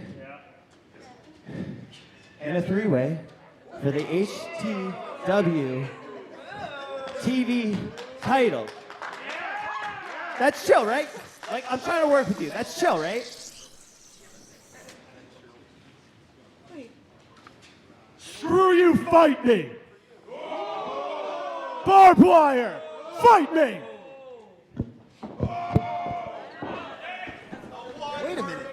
S19: In a three-way for the HTW TV title. That's chill, right? Like, I'm trying to work with you. That's chill, right?
S3: fight me. Barbed wire, fight me.
S10: Wait a minute.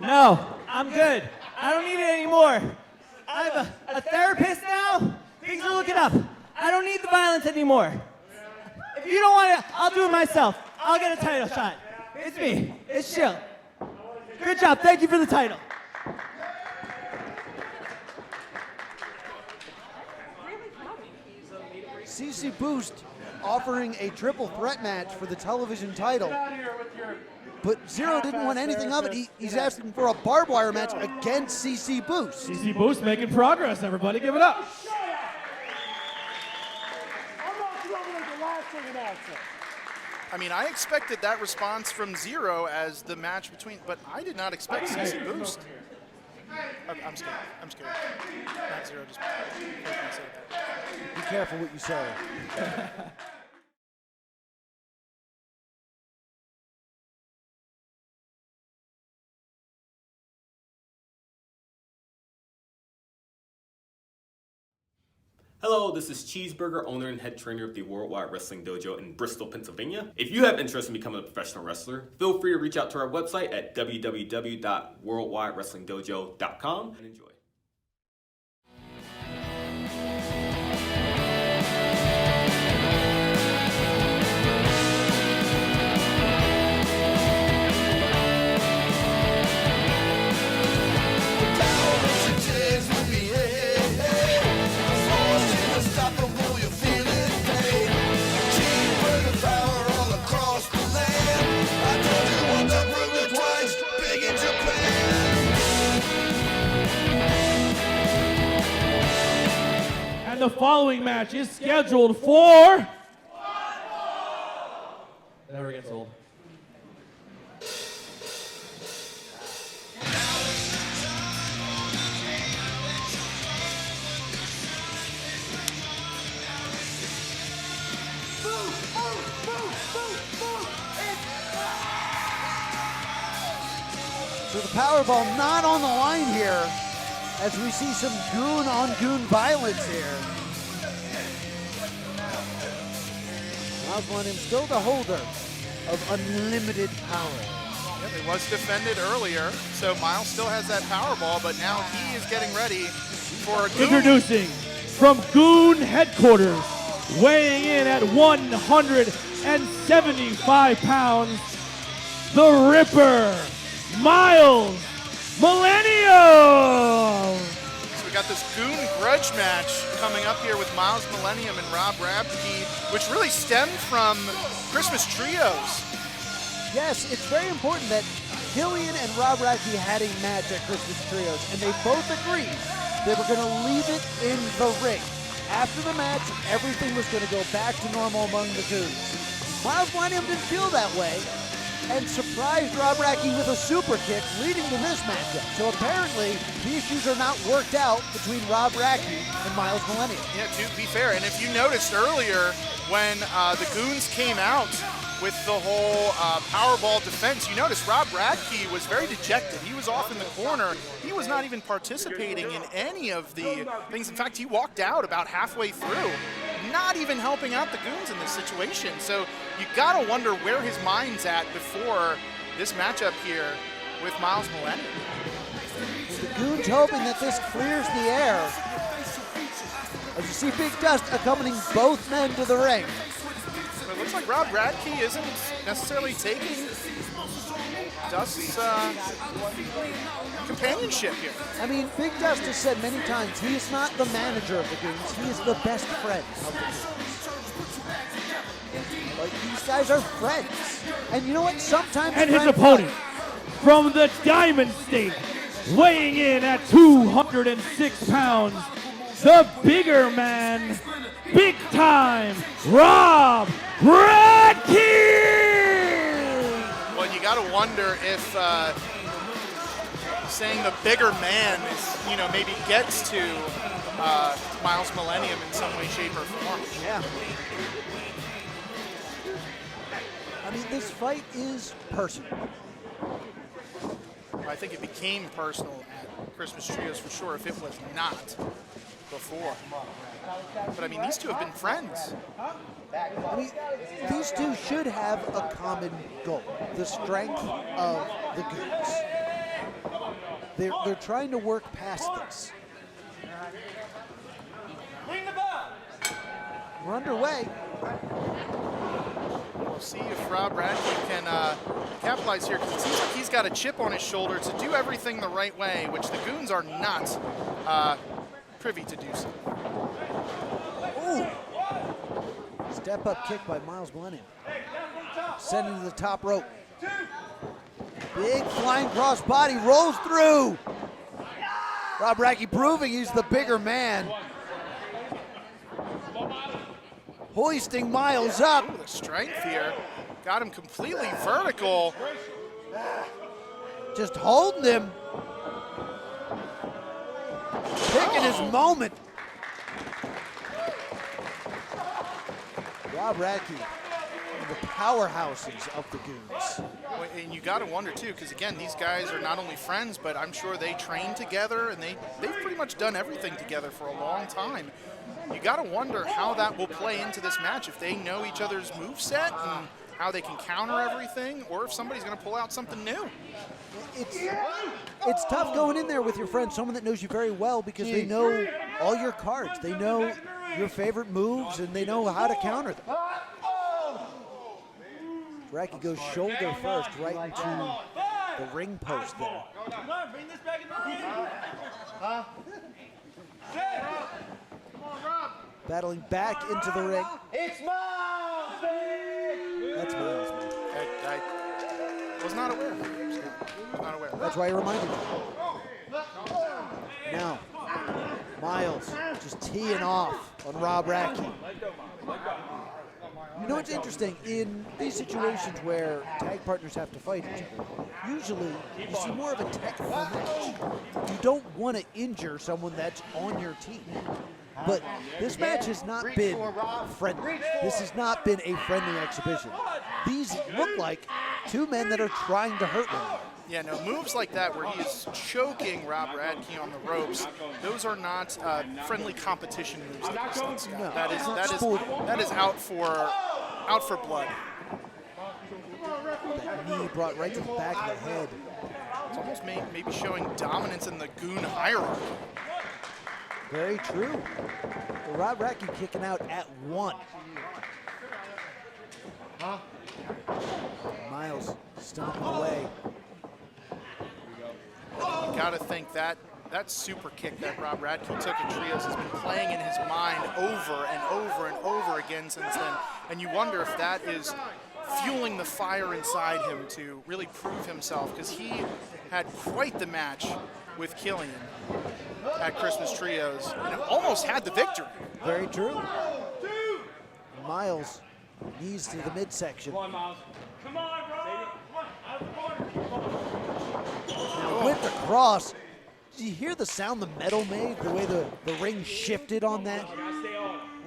S19: No, I'm good. I don't need it anymore. I'm a therapist now. Things are looking up. I don't need the violence anymore. If you don't want it, I'll do it myself. I'll get a title shot. It's me. It's Chill. Good job. Thank you for the title.
S8: CC Boost offering a triple threat match for the television title. But Zero didn't want anything of it. He's asking for a barbed wire match against CC Boost.
S3: CC Boost making progress, everybody. Give it up.
S9: I mean, I expected that response from Zero as the match between, but I did not expect CC Boost. I'm scared. I'm scared. Not Zero, just
S8: Be careful what you say.
S21: Hello, this is Cheeseburger, owner and head trainer of the Worldwide Wrestling Dojo in Bristol, Pennsylvania. If you have interest in becoming a professional wrestler, feel free to reach out to our website at www.worldwidewrestlingdojo.com and enjoy.
S3: The following match is scheduled for... Never gets old.
S8: So the Powerball not on the line here, as we see some goon-on-goon violence here. Myles Millennium still the holder of unlimited power.
S9: Yep, it was defended earlier, so Myles still has that Powerball, but now he is getting ready for Goon.
S3: Introducing from Goon headquarters, weighing in at 175 pounds, the Ripper, Myles Millennium!
S9: So we got this Goon grudge match coming up here with Myles Millennium and Robb Radke, which really stemmed from Christmas Trios.
S8: Yes, it's very important that Killian and Robb Radke had a match at Christmas Trios, and they both agreed they were going to leave it in the ring. After the match, everything was going to go back to normal among the Goons. Myles Millennium didn't feel that way, and surprised Robb Radke with a super kick, leading to this matchup. So apparently, the issues are not worked out between Robb Radke and Myles Millennium.
S9: Yeah, to be fair, and if you noticed earlier when the Goons came out with the whole Powerball defense, you noticed Robb Radke was very dejected. He was off in the corner. He was not even participating in any of the things. In fact, he walked out about halfway through, not even helping out the Goons in this situation. So you gotta wonder where his mind's at before this matchup here with Myles Millennium.
S8: The Goons hoping that this clears the air. As you see Big Dust accompanying both men to the ring.
S9: It looks like Robb Radke isn't necessarily taking Dust's companionship here.
S8: I mean, Big Dust has said many times he is not the manager of the Goons, he is the best friend of the Goons. Like, these guys are friends. And you know what? Sometimes
S3: and his opponent from the Diamond State, weighing in at 206 pounds, the bigger man, big time, Robb Radke!
S9: Well, you got to wonder if saying the bigger man is, maybe gets to Myles Millennium in some way, shape, or form.
S8: Yeah. I mean, this fight is personal.
S9: I think it became personal at Christmas Trios for sure. If it was not, before. But I mean, these two have been friends.
S8: I mean, these two should have a common goal, the strength of the Goons. They're trying to work past this.
S5: Ring the bell.
S8: We're underway.
S9: We'll see if Robb Radke can capitalize here, because it seems like he's got a chip on his shoulder to do everything the right way, which the Goons are not privy to do so.
S8: Ooh. Step up kick by Myles Millennium. Sending to the top rope. Big flying cross body rolls through. Robb Radke proving he's the bigger man. Hoisting Myles up.
S9: Ooh, the strength here got him completely vertical.
S8: Just holding him. Picking his moment. Robb Radke, one of the powerhouses of the Goons.
S9: And you got to wonder too, because again, these guys are not only friends, but I'm sure they train together, and they've pretty much done everything together for a long time. You got to wonder how that will play into this match, if they know each other's moveset and how they can counter everything, or if somebody's going to pull out something new.
S8: It's tough going in there with your friend, someone that knows you very well, because they know all your cards. They know your favorite moves, and they know how to counter them. Radke goes shoulder first right into the ring post there.
S5: Come on, bring this back in the ring.
S8: Battling back into the ring.
S5: It's Myles, baby!
S8: That's Myles.
S9: I was not aware. Was not aware.
S8: That's why I reminded you. Now, Myles just teeing off on Robb Radke. You know what's interesting? In these situations where tag partners have to fight each other, usually you see more of a technical match. You don't want to injure someone that's on your team. But this match has not been friendly. This has not been a friendly exhibition. These look like two men that are trying to hurt one another.
S9: Yeah, no, moves like that where he is choking Robb Radke on the ropes, those are not friendly competition moves.
S8: No,
S9: that is out for blood.
S8: That knee brought right to the back of the head.
S9: It's almost maybe showing dominance in the Goon hierarchy.
S8: Very true. Well, Robb Radke kicking out at 1. Myles stomping away.
S9: You got to think that super kick that Robb Radke took in trios has been playing in his mind over and over and over again since then. And you wonder if that is fueling the fire inside him to really prove himself, because he had quite the match with Killian at Christmas Trios and almost had the victory.
S8: Very true. Myles knees to the midsection.
S5: Come on, Myles. Come on, Rob. Come on, out of the corner.
S8: Now with the cross, did you hear the sound the metal made? The way the ring shifted on that?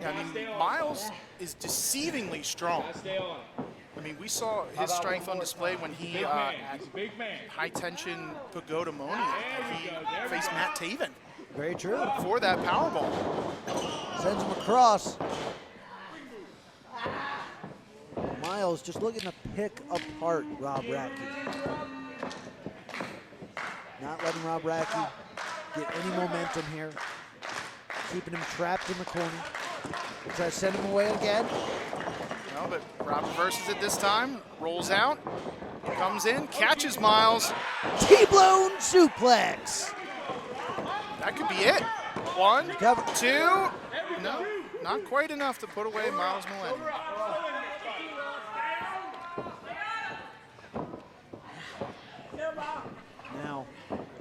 S9: Yeah, I mean, Myles is deceivingly strong. I mean, we saw his strength on display when he at High Tension Pagoda Monia. He faced Matt Taven.
S8: Very true.
S9: For that Powerball.
S8: Sends him across. Myles just looking to pick apart Robb Radke. Not letting Robb Radke get any momentum here. Keeping him trapped in the corner. Try to send him away again.
S9: No, but Robb reverses it this time. Rolls out. Comes in. Catches Myles.
S8: T-blown suplex.
S9: That could be it. 1, 2. No, not quite enough to put away Myles Millennium.
S8: Now,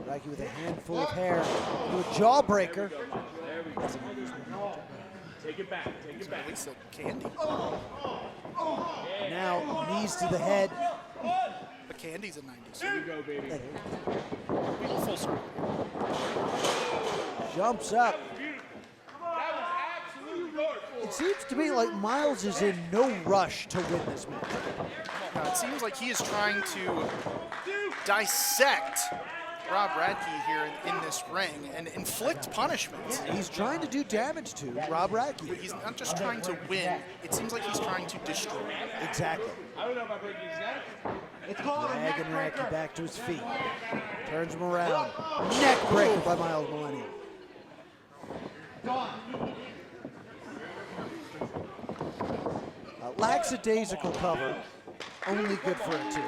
S8: Radke with a handful of hair. Do a jawbreaker.
S5: Take it back. Take it back.
S9: It's a candy.
S8: Now, knees to the head.
S9: The candy's a 90s.
S5: Here you go, baby.
S9: Full circle.
S8: Jumps up. It seems to me like Myles is in no rush to win this match.
S9: It seems like he is trying to dissect Robb Radke here in this ring and inflict punishment.
S8: He's trying to do damage to Robb Radke.
S9: He's not just trying to win. It seems like he's trying to destroy.
S8: Exactly.
S7: I don't know about breaking his neck.
S10: It's called a neck
S8: Dragging
S10: breaker.
S8: Radke back to his feet. Turns him around. Neck breaker by Myles Millennium. Lackadaisical cover. Only good for a 2.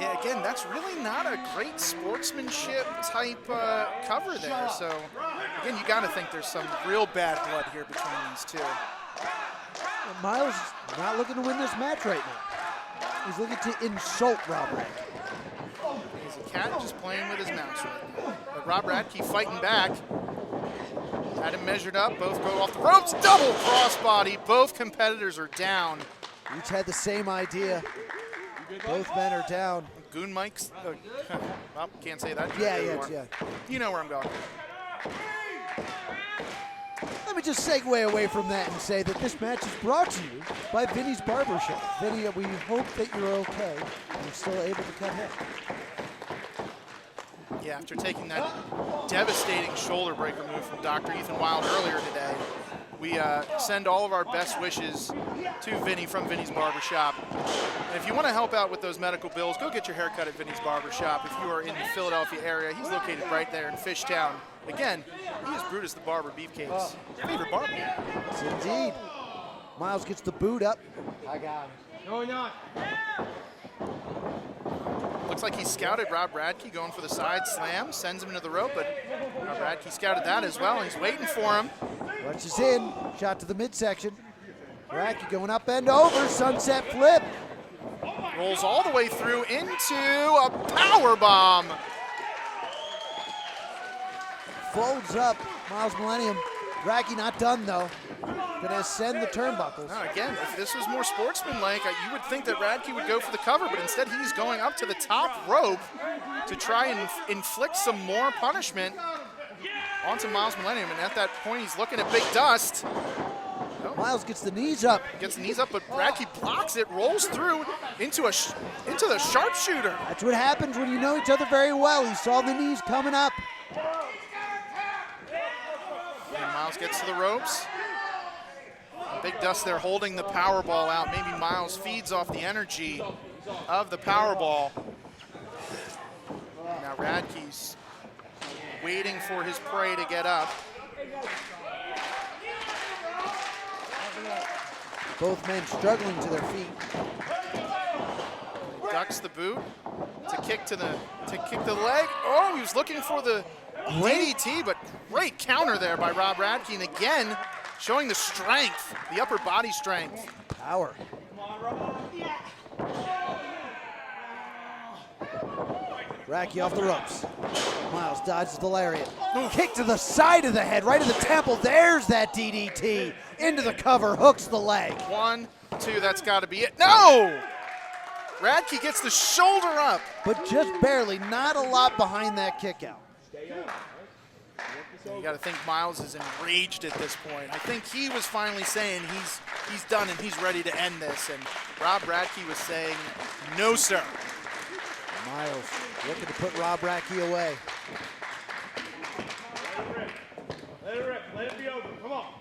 S9: Yeah, again, that's really not a great sportsmanship type cover there. So, again, you got to think there's some real bad blood here between these two.
S8: And Myles is not looking to win this match right now. He's looking to insult Robb Radke.
S9: He's a cat just playing with his mouse right now. But Robb Radke fighting back. Had him measured up. Both go off the ropes. Double crossbody. Both competitors are down.
S8: Each had the same idea. Both men are down.
S9: Goon Mike's. Well, can't say that.
S8: Yeah.
S9: You know where I'm going.
S8: Let me just segue away from that and say that this match is brought to you by Vinny's Barbershop. Vinny, we hope that you're okay and you're still able to cut hair.
S9: Yeah, after taking that devastating shoulder breaker move from Dr. Ethan Wilde earlier today, we send all of our best wishes to Vinny from Vinny's Barbershop. And if you want to help out with those medical bills, go get your hair cut at Vinny's Barbershop. If you are in the Philadelphia area, he's located right there in Fishtown. Again, he is Brutus the Barber, Beefcake's favorite barber.
S8: Yes, indeed. Myles gets the boot up.
S10: I got him.
S7: No, not.
S9: Looks like he scouted Robb Radke going for the side slam, sends him into the rope, but Robb Radke scouted that as well. He's waiting for him.
S8: Rushes in, shot to the midsection. Radke going up and over, sunset flip.
S9: Rolls all the way through into a power bomb.
S8: Folds up, Myles Millennium. Radke not done though. Gonna ascend the turnbuckles.
S9: Now again, if this was more sportsmanlike, you would think that Radke would go for the cover, but instead he's going up to the top rope to try and inflict some more punishment onto Myles Millennium. And at that point, he's looking at Big Dust.
S8: Myles gets the knees up.
S9: Gets the knees up, but Radke blocks it, rolls through into the sharpshooter.
S8: That's what happens when you know each other very well. He saw the knees coming up.
S9: And Myles gets to the ropes. Big Dust there holding the power ball out. Maybe Myles feeds off the energy of the power ball. Now Radke's waiting for his prey to get up.
S8: Both men struggling to their feet.
S9: Ducks the boot to kick the leg. Oh, he was looking for the DDT, but great counter there by Robb Radke. And again, showing the strength, the upper body strength.
S8: Power. Radke off the ropes. Myles dodges the lariat. Kick to the side of the head, right to the temple. There's that DDT. Into the cover, hooks the leg.
S9: 1, 2, that's got to be it. No! Radke gets the shoulder up.
S8: But just barely, not a lot behind that kick out.
S9: You got to think Myles is enraged at this point. I think he was finally saying he's done and he's ready to end this. And Robb Radke was saying, no, sir.
S8: Myles looking to put Robb Radke away.
S7: Let it rip. Let it be over. Come on.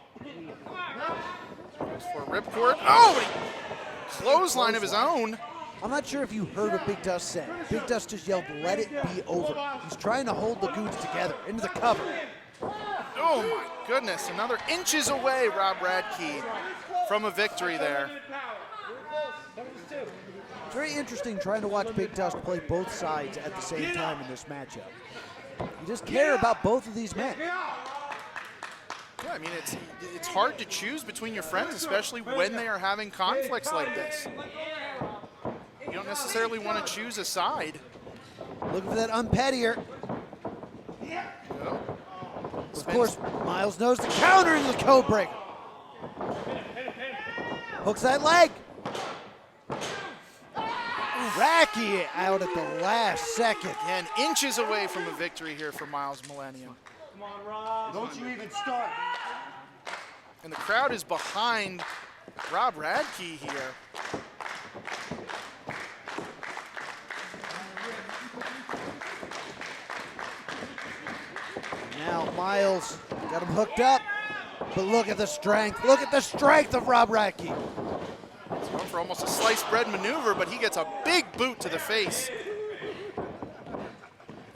S9: Goes for a ripcord. Oh, but he clothesline of his own.
S8: I'm not sure if you heard what Big Dust said. Big Dust just yelled, let it be over. He's trying to hold the Goons together into the cover.
S9: Oh my goodness, another inches away, Robb Radke, from a victory there.
S8: It's very interesting trying to watch Big Dust play both sides at the same time in this matchup. You just care about both of these men.
S9: Yeah, I mean, it's hard to choose between your friends, especially when they are having conflicts like this. You don't necessarily want to choose a side.
S8: Looking for that unpettier. Of course, Myles knows the counter into the code breaker. Hooks that leg. Radke out at the last second.
S9: And inches away from a victory here for Myles Millennium.
S7: Come on, Rob.
S10: Don't you even start.
S9: And the crowd is behind Robb Radke here.
S8: Now Myles got him hooked up, but look at the strength. Look at the strength of Robb Radke.
S9: He's going for almost a sliced bread maneuver, but he gets a big boot to the face.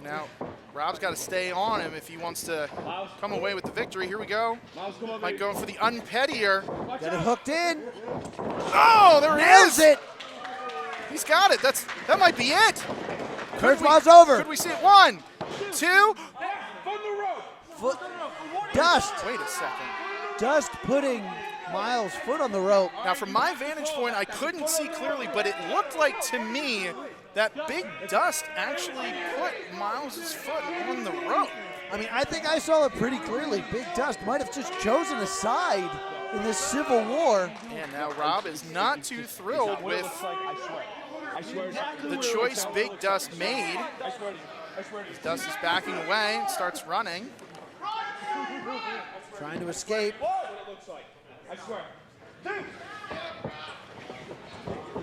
S9: Now, Robb's got to stay on him if he wants to come away with the victory. Here we go. Mike going for the unpettier.
S8: Got it hooked in.
S9: Oh, there it
S8: Nails
S9: is.
S8: it.
S9: He's got it. That might be it.
S8: Kurzweil's over.
S9: Could we see it? 1, 2.
S8: Foot. Dust.
S9: Wait a second.
S8: Dust putting Myles' foot on the rope.
S9: Now, from my vantage point, I couldn't see clearly, but it looked like to me that Big Dust actually put Myles' foot on the rope.
S8: I mean, I think I saw it pretty clearly. Big Dust might have just chosen a side in this civil war.
S9: And now Robb is not too thrilled with the choice Big Dust made. As Dust is backing away and starts running.
S8: Trying to escape.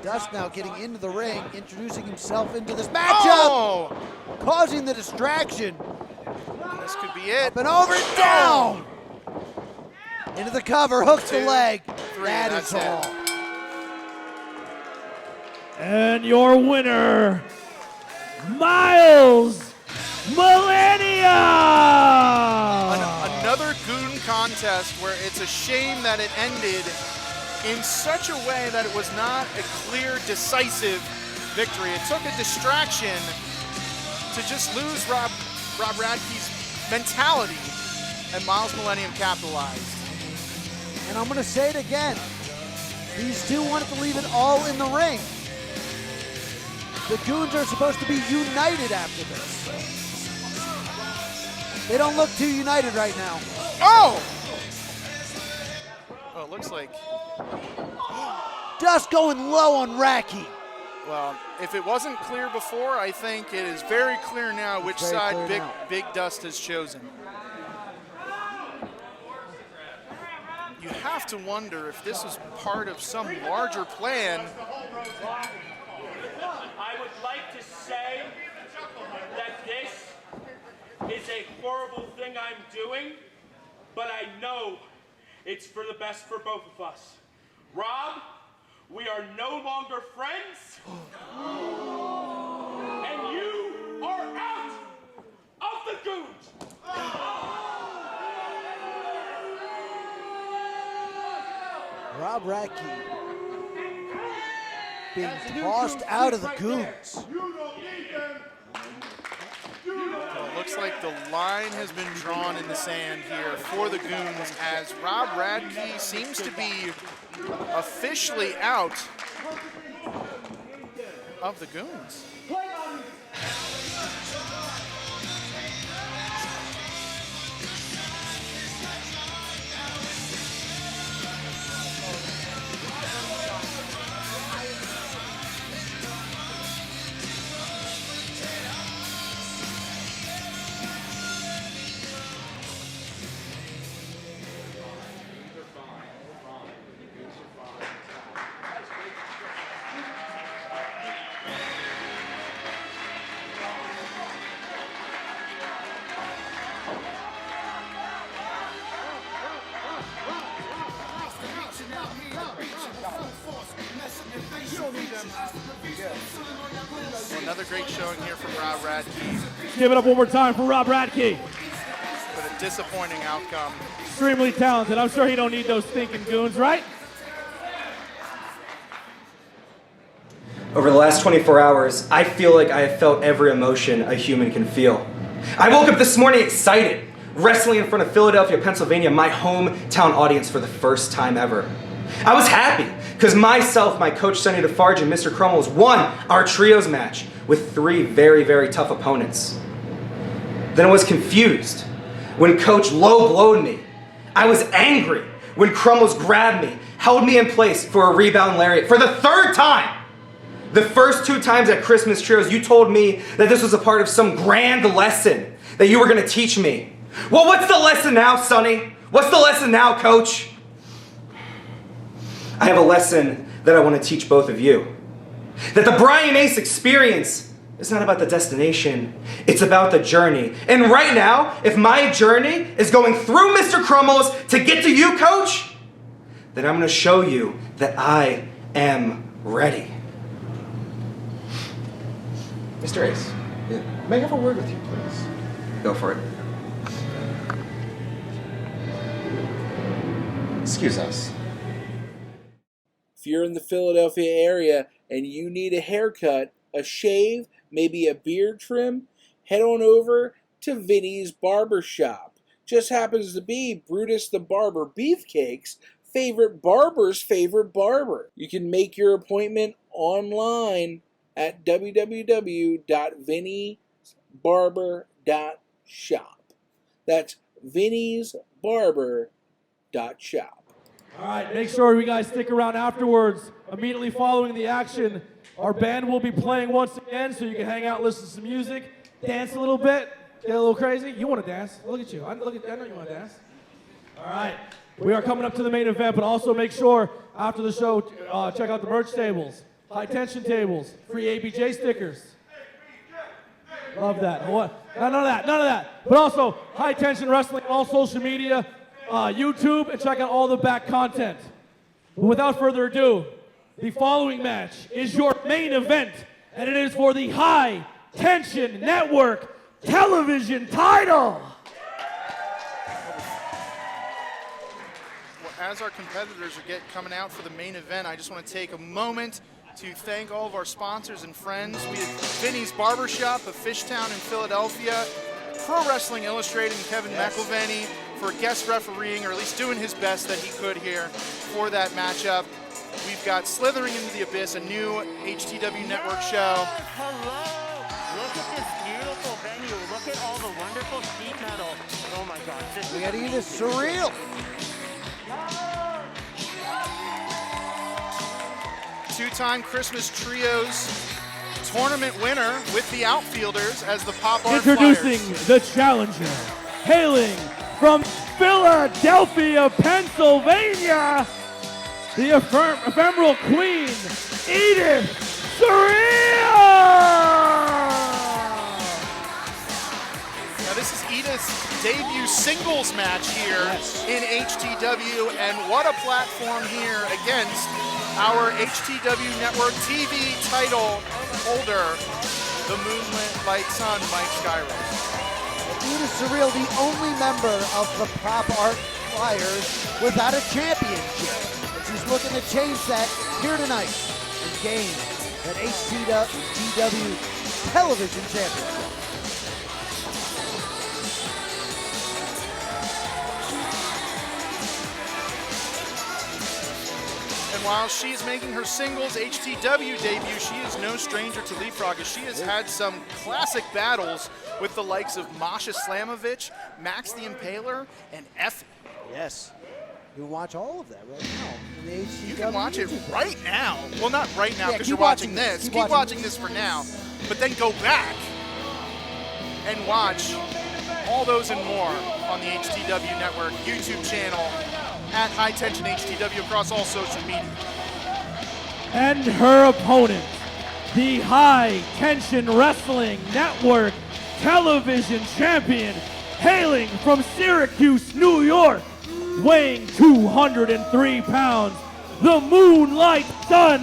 S8: Dust now getting into the ring, introducing himself into this matchup, causing the distraction.
S9: This could be it.
S8: Up and over and down. Into the cover, hooks the leg.
S9: 3,
S8: That is all.
S3: And your winner, Myles Millennium!
S9: Another Goon contest where it's a shame that it ended in such a way that it was not a clear, decisive victory. It took a distraction to just lose Robb Radke's mentality, and Myles Millennium capitalized.
S8: And I'm going to say it again. These two wanted to leave it all in the ring. The Goons are supposed to be united after this. They don't look too united right now.
S9: Oh, it looks like
S8: Dust going low on Radke.
S9: Well, if it wasn't clear before, I think it is very clear now which side Big Dust has chosen. You have to wonder if this is part of some larger plan.
S5: I would like to say that this is a horrible thing I'm doing, but I know it's for the best for both of us. Robb, we are no longer friends, and you are out of the Goons.
S8: Robb Radke being tossed out of the Goons.
S9: It looks like the line has been drawn in the sand here for the Goons as Robb Radke seems to be officially out of the Goons. Another great showing here from Robb Radke,
S3: Give it up one more time for Robb Radke.
S9: but a disappointing outcome.
S3: Extremely talented. I'm sure he don't need those stinking Goons, right?
S2: Over the last 24 hours, I feel like I have felt every emotion a human can feel. I woke up this morning excited, wrestling in front of Philadelphia, Pennsylvania, my hometown audience for the first time ever. I was happy because myself, my coach Sonny DeFarge, and Mr. Crumbles won our trios match with 3 very, very tough opponents. Then I was confused when Coach low-blowed me. I was angry when Crumbles grabbed me, held me in place for a rebound lariat for the 3rd time. The first 2 times at Christmas Trios, you told me that this was a part of some grand lesson that you were going to teach me. Well, what's the lesson now, Sonny? What's the lesson now, Coach? I have a lesson that I want to teach both of you. That the Bryan Ace experience It's not about the destination, it's about the journey. And right now, if my journey is going through Mr. Crumbles to get to you, Coach, then I'm gonna show you that I am ready. Mr. Ace, may I have a word with you, please? Go for it. Excuse us.
S11: If you're in the Philadelphia area and you need a haircut, a shave, maybe a beard trim, head on over to Vinny's Barber Shop. Just happens to be Brutus the Barber Beefcake's favorite barber's favorite barber. You can make your appointment online at www.vinnysbarber.shop. That's vinnysbarber.shop.
S3: All right, make sure you guys stick around afterwards. Immediately following the action, our band will be playing once again, so you can hang out, listen to some music, dance a little bit, get a little crazy. You want to dance? Look at you. I know you want to dance. All right, we are coming up to the main event, but also make sure after the show, check out the merch tables, high tension tables, free ABJ stickers. Love that. What? None of that. But also, High Tension Wrestling on all social media, YouTube, and check out all the back content. But without further ado, the following match is your main event, and it is for the High Tension Network television title.
S9: Well, as our competitors are coming out for the main event, I just want to take a moment to thank all of our sponsors and friends. We have Vinny's Barbershop of Fishtown in Philadelphia, Pro Wrestling Illustrated and Kevin McElvaney for guest refereeing, or at least doing his best that he could here for that matchup. We've got Slithering into the Abyss, a new HTW Network show.
S6: Hello! Look at this beautiful venue. Look at all the wonderful sheet metal. Oh my God.
S8: We got Edith Surreal.
S9: Two-time Christmas Trios tournament winner with the Outfielders as the Pop Art
S3: Introducing
S9: Flyers.
S3: the challenger, hailing from Philadelphia, Pennsylvania, the ephemeral queen, Edith Surreal!
S9: Now this is Edith's debut singles match here in HTW, and what a platform here against our HTW Network TV title holder, the Moonlit Light Sun, Mike Skyros.
S8: Edith Surreal, the only member of the Pop Art Flyers without a championship. And she's looking to change that here tonight and gain that HTW television championship.
S9: And while she's making her singles HTW debut, she is no stranger to Leapfrog, as she has had some classic battles with the likes of Masha Slamovich, Max the Impaler, and Effie.
S8: Yes. You can watch all of that right now. In the HTW
S9: You can watch it
S8: YouTube.
S9: right now. Well, not right now
S8: Yeah,
S9: because
S8: keep
S9: you're watching
S8: watching
S9: this.
S8: this.
S9: Keep watching this for now. But then go back and watch all those and more on the HTW Network YouTube channel at High Tension HTW across all social media.
S3: And her opponent, the High Tension Wrestling Network television champion, hailing from Syracuse, New York, weighing 203 pounds, the Moonlight Sun,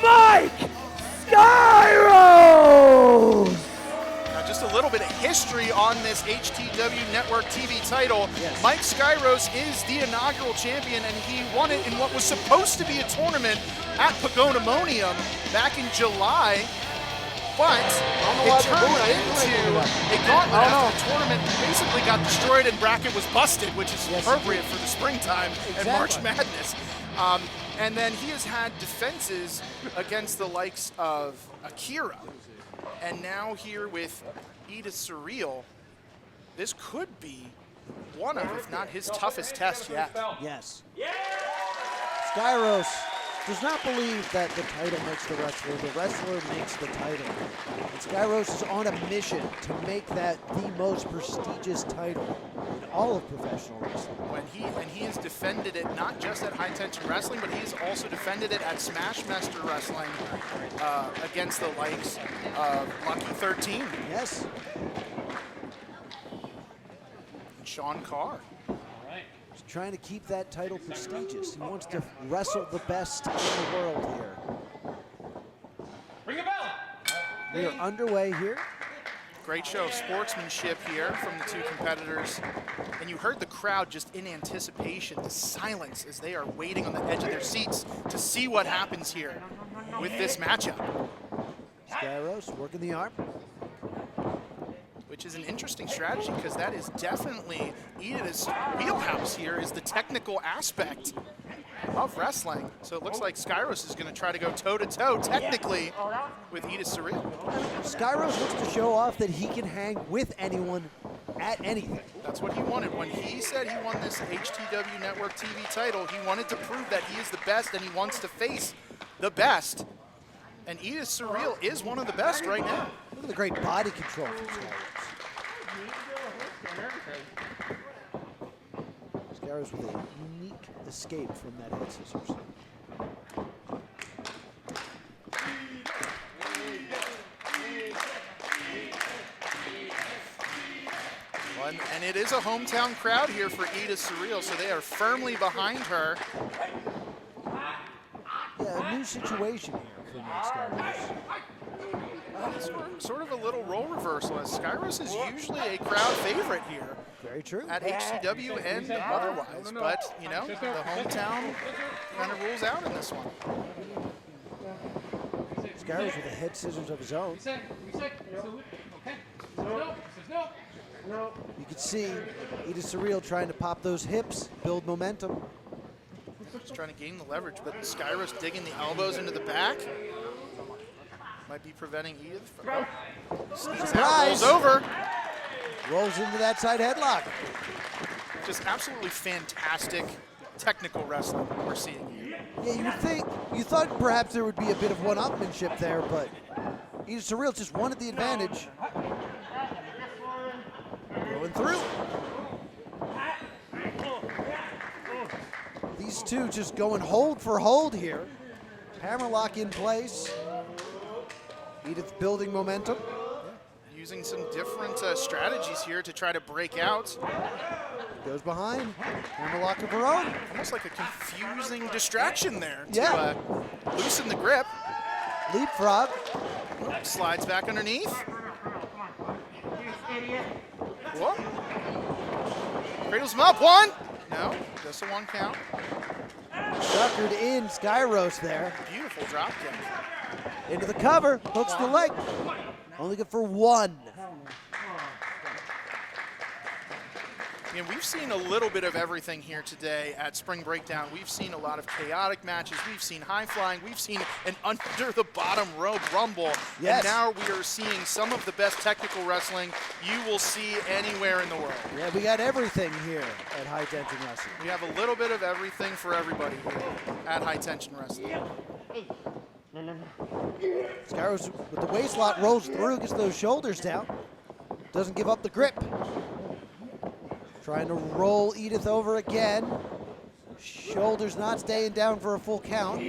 S3: Mike Skyros!
S9: Now, just a little bit of history on this HTW Network TV title.
S8: Yes.
S9: Mike Skyros is the inaugural champion, and he won it in what was supposed to be a tournament at Pagonamonium back in July. But it turned into a gauntlet after the tournament basically got destroyed and bracket was busted, which is appropriate for the springtime and March Madness. And then he has had defenses against the likes of Akira. And now here with Edith Surreal, this could be one of, if not his toughest test yet.
S8: Yes. Skyros does not believe that the title makes the wrestler makes the title. And Skyros is on a mission to make that the most prestigious title in all of professional wrestling.
S9: And he has defended it not just at High Tension Wrestling, but he's also defended it at Smashmaster Wrestling against the likes of Lucky 13.
S8: Yes.
S9: And Sean Carr.
S8: He's trying to keep that title prestigious. He wants to wrestle the best in the world here.
S7: Ring a bell.
S8: We are underway here.
S9: Great show of sportsmanship here from the two competitors. And you heard the crowd just in anticipation, the silence as they are waiting on the edge of their seats to see what happens here with this matchup.
S8: Skyros working the arm.
S9: Which is an interesting strategy because that is definitely Edith's wheelhouse here, is the technical aspect of wrestling. So it looks like Skyros is going to try to go toe-to-toe technically with Edith Surreal.
S8: Skyros wants to show off that he can hang with anyone at anything.
S9: That's what he wanted. When he said he won this HTW Network TV title, he wanted to prove that he is the best and he wants to face the best. And Edith Surreal is one of the best right now.
S8: Look at the great body control from Skyros. Skyros with a unique escape from that head scissors.
S9: Well, and it is a hometown crowd here for Edith Surreal, so they are firmly behind her.
S8: Yeah, a new situation here for Skyros.
S9: Sort of a little role reversal, as Skyros is usually a crowd favorite here.
S8: Very true.
S9: At HCW and otherwise, but you know, the hometown kind of rules out in this one.
S8: Skyros with the head scissors of his own. You can see Edith Surreal trying to pop those hips, build momentum.
S9: Just trying to gain the leverage, but Skyros digging the elbows into the back. Might be preventing Edith from sneaks out, rolls over.
S8: Rolls into that side headlock.
S9: Just absolutely fantastic technical wrestling we're seeing here.
S8: Yeah, you thought perhaps there would be a bit of one-upmanship there, but Edith Surreal just wanted the advantage. Going through. These two just going hold for hold here. Hammerlock in place. Edith building momentum.
S9: Using some different strategies here to try to break out.
S8: Goes behind. Hammerlock of her own.
S9: Almost like a confusing distraction there to loosen the grip.
S8: Leapfrog.
S9: Slides back underneath. Whoa. Cradles him up. One. No, just a one count.
S8: Suckered in Skyros there.
S9: Beautiful drop kick.
S8: Into the cover, hooks the leg. Only good for one.
S9: And we've seen a little bit of everything here today at Spring Breakdown. We've seen a lot of chaotic matches. We've seen high flying. We've seen an under the bottom rope rumble.
S8: Yes.
S9: And now we are seeing some of the best technical wrestling you will see anywhere in the world.
S8: Yeah, we got everything here at High Tension Wrestling.
S9: We have a little bit of everything for everybody here at High Tension Wrestling.
S8: Skyros with the waist lock rolls through, gets those shoulders down. Doesn't give up the grip. Trying to roll Edith over again. Shoulders not staying down for a full count.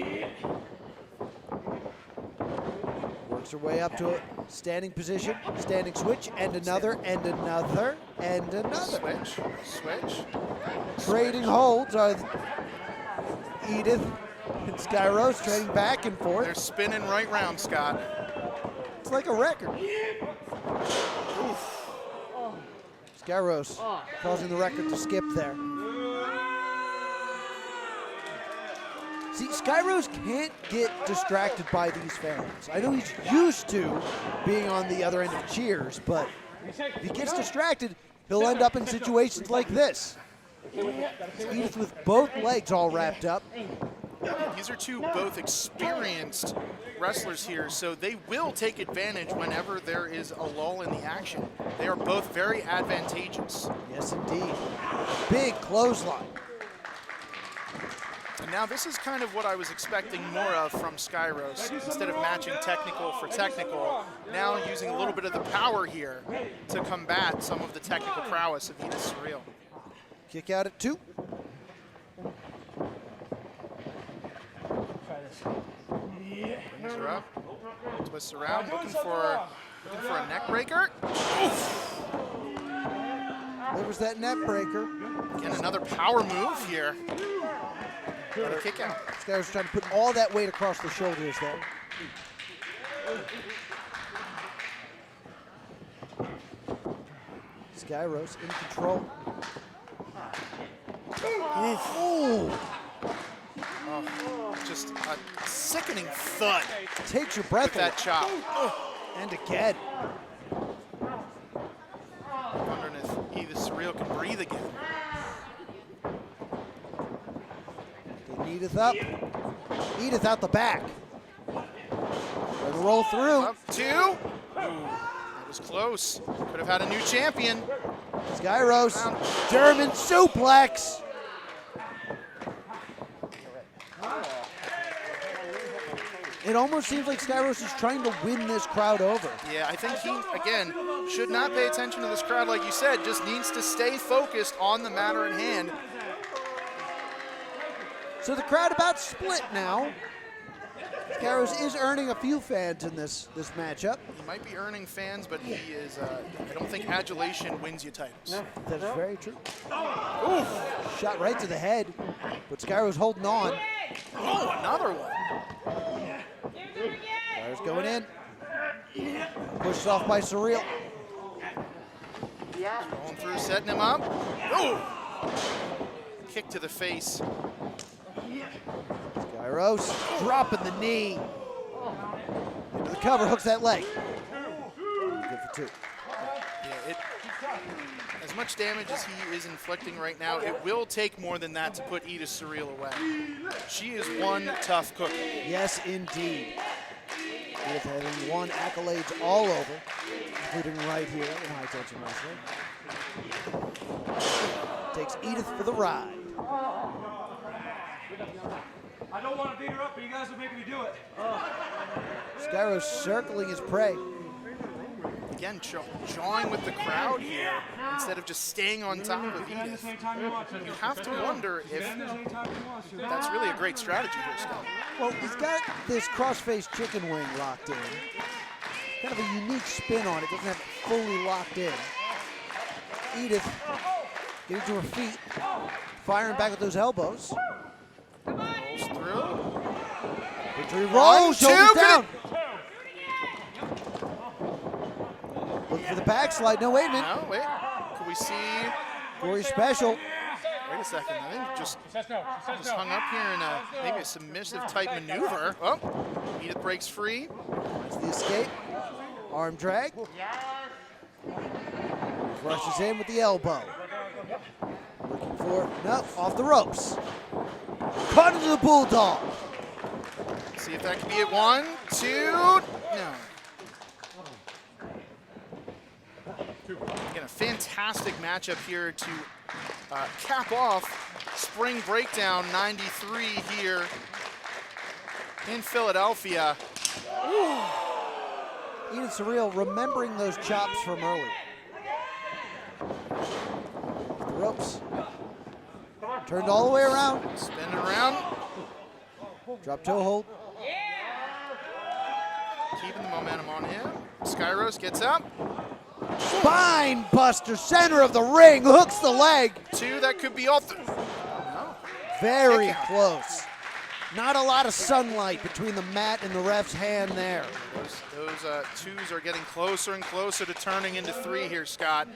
S8: Works her way up to a standing position, standing switch, and another, and another, and another.
S9: Switch.
S8: Trading holds are Edith and Skyros trading back and forth.
S9: They're spinning right round, Scott.
S8: It's like a record. Oof. Skyros causing the record to skip there. See, Skyros can't get distracted by these fans. I know he's used to being on the other end of cheers, but if he gets distracted, he'll end up in situations like this. Edith with both legs all wrapped up.
S9: These are two both experienced wrestlers here, so they will take advantage whenever there is a lull in the action. They are both very advantageous.
S8: Yes, indeed. Big clothesline.
S9: And And now this is kind of what I was expecting more of from Skyros. Instead of matching technical for technical, now using a little bit of the power here to combat some of the technical prowess of Edith Surreal.
S8: Kick out at 2.
S9: Brings her up, twists around, looking for a neck breaker. Oof.
S8: There was that net breaker.
S9: Again, another power move here. Got a kick out.
S8: This guy was trying to put all that weight across the shoulders there. Skyros in control.
S9: Oh, just a sickening thud.
S8: Takes your breath
S9: with that chop.
S8: And again.
S9: Wondering if Edith Surreal can breathe again.
S8: Getting Edith up. Edith out the back. Trying to roll through.
S9: Up 2. Ooh, that was close. Could have had a new champion.
S8: Skyros, German suplex. It almost seems like Skyros is trying to win this crowd over.
S9: Yeah, I think he, again, should not pay attention to this crowd like you said, just needs to stay focused on the matter at hand.
S8: So the crowd about split now. Skyros is earning a few fans in this matchup.
S9: He might be earning fans, but he is, I don't think adulation wins you titles.
S8: No, that is very true. Ooh, shot right to the head, but Skyros holding on.
S9: Oh, another one.
S8: Skyros going in. Pushed off by Surreal.
S9: Going through, setting him up. Oh! Kick to the face.
S8: Skyros dropping the knee. Into the cover, hooks that leg. Good for 2.
S9: Yeah, as much damage as he is inflicting right now, it will take more than that to put Edith Surreal away. She is one tough cookie.
S8: Yes, indeed. Edith having won accolades all over, including right here in High Tension Wrestling. Takes Edith for the ride.
S7: I don't want to beat her up, but you guys are making me do it.
S8: Skyros circling his prey.
S9: Again, jawing with the crowd here instead of just staying on top of Edith. You have to wonder if that's really a great strategy here, Scott.
S8: Well, he's got this crossface chicken wing locked in. Kind of a unique spin on it, doesn't have it fully locked in. Edith getting to her feet, firing back with those elbows.
S9: Rolls through.
S8: Victory roll, shoulders down. Looking for the backslide. No, wait a minute.
S9: No, wait. Could we see
S8: Corey special?
S9: Wait a second. I think just hung up here in maybe a submissive type maneuver. Oh, Edith breaks free.
S8: That's the escape. Arm drag. Rushes in with the elbow. Looking for, no, off the ropes. Caught into the bulldog.
S9: See if that can be it. 1, 2, no. Again, a fantastic matchup here to cap off Spring Breakdown 93 here in Philadelphia.
S8: Edith Surreal remembering those chops from earlier. The ropes. Turned all the way around.
S9: Spinning around.
S8: Drop toe hold.
S9: Keeping the momentum on him. Skyros gets up.
S8: Spine buster, center of the ring, hooks the leg.
S9: 2, that could be all.
S8: Very close. Not a lot of sunlight between the mat and the ref's hand there.
S9: Those 2s are getting closer and closer to turning into 3 here, Scott.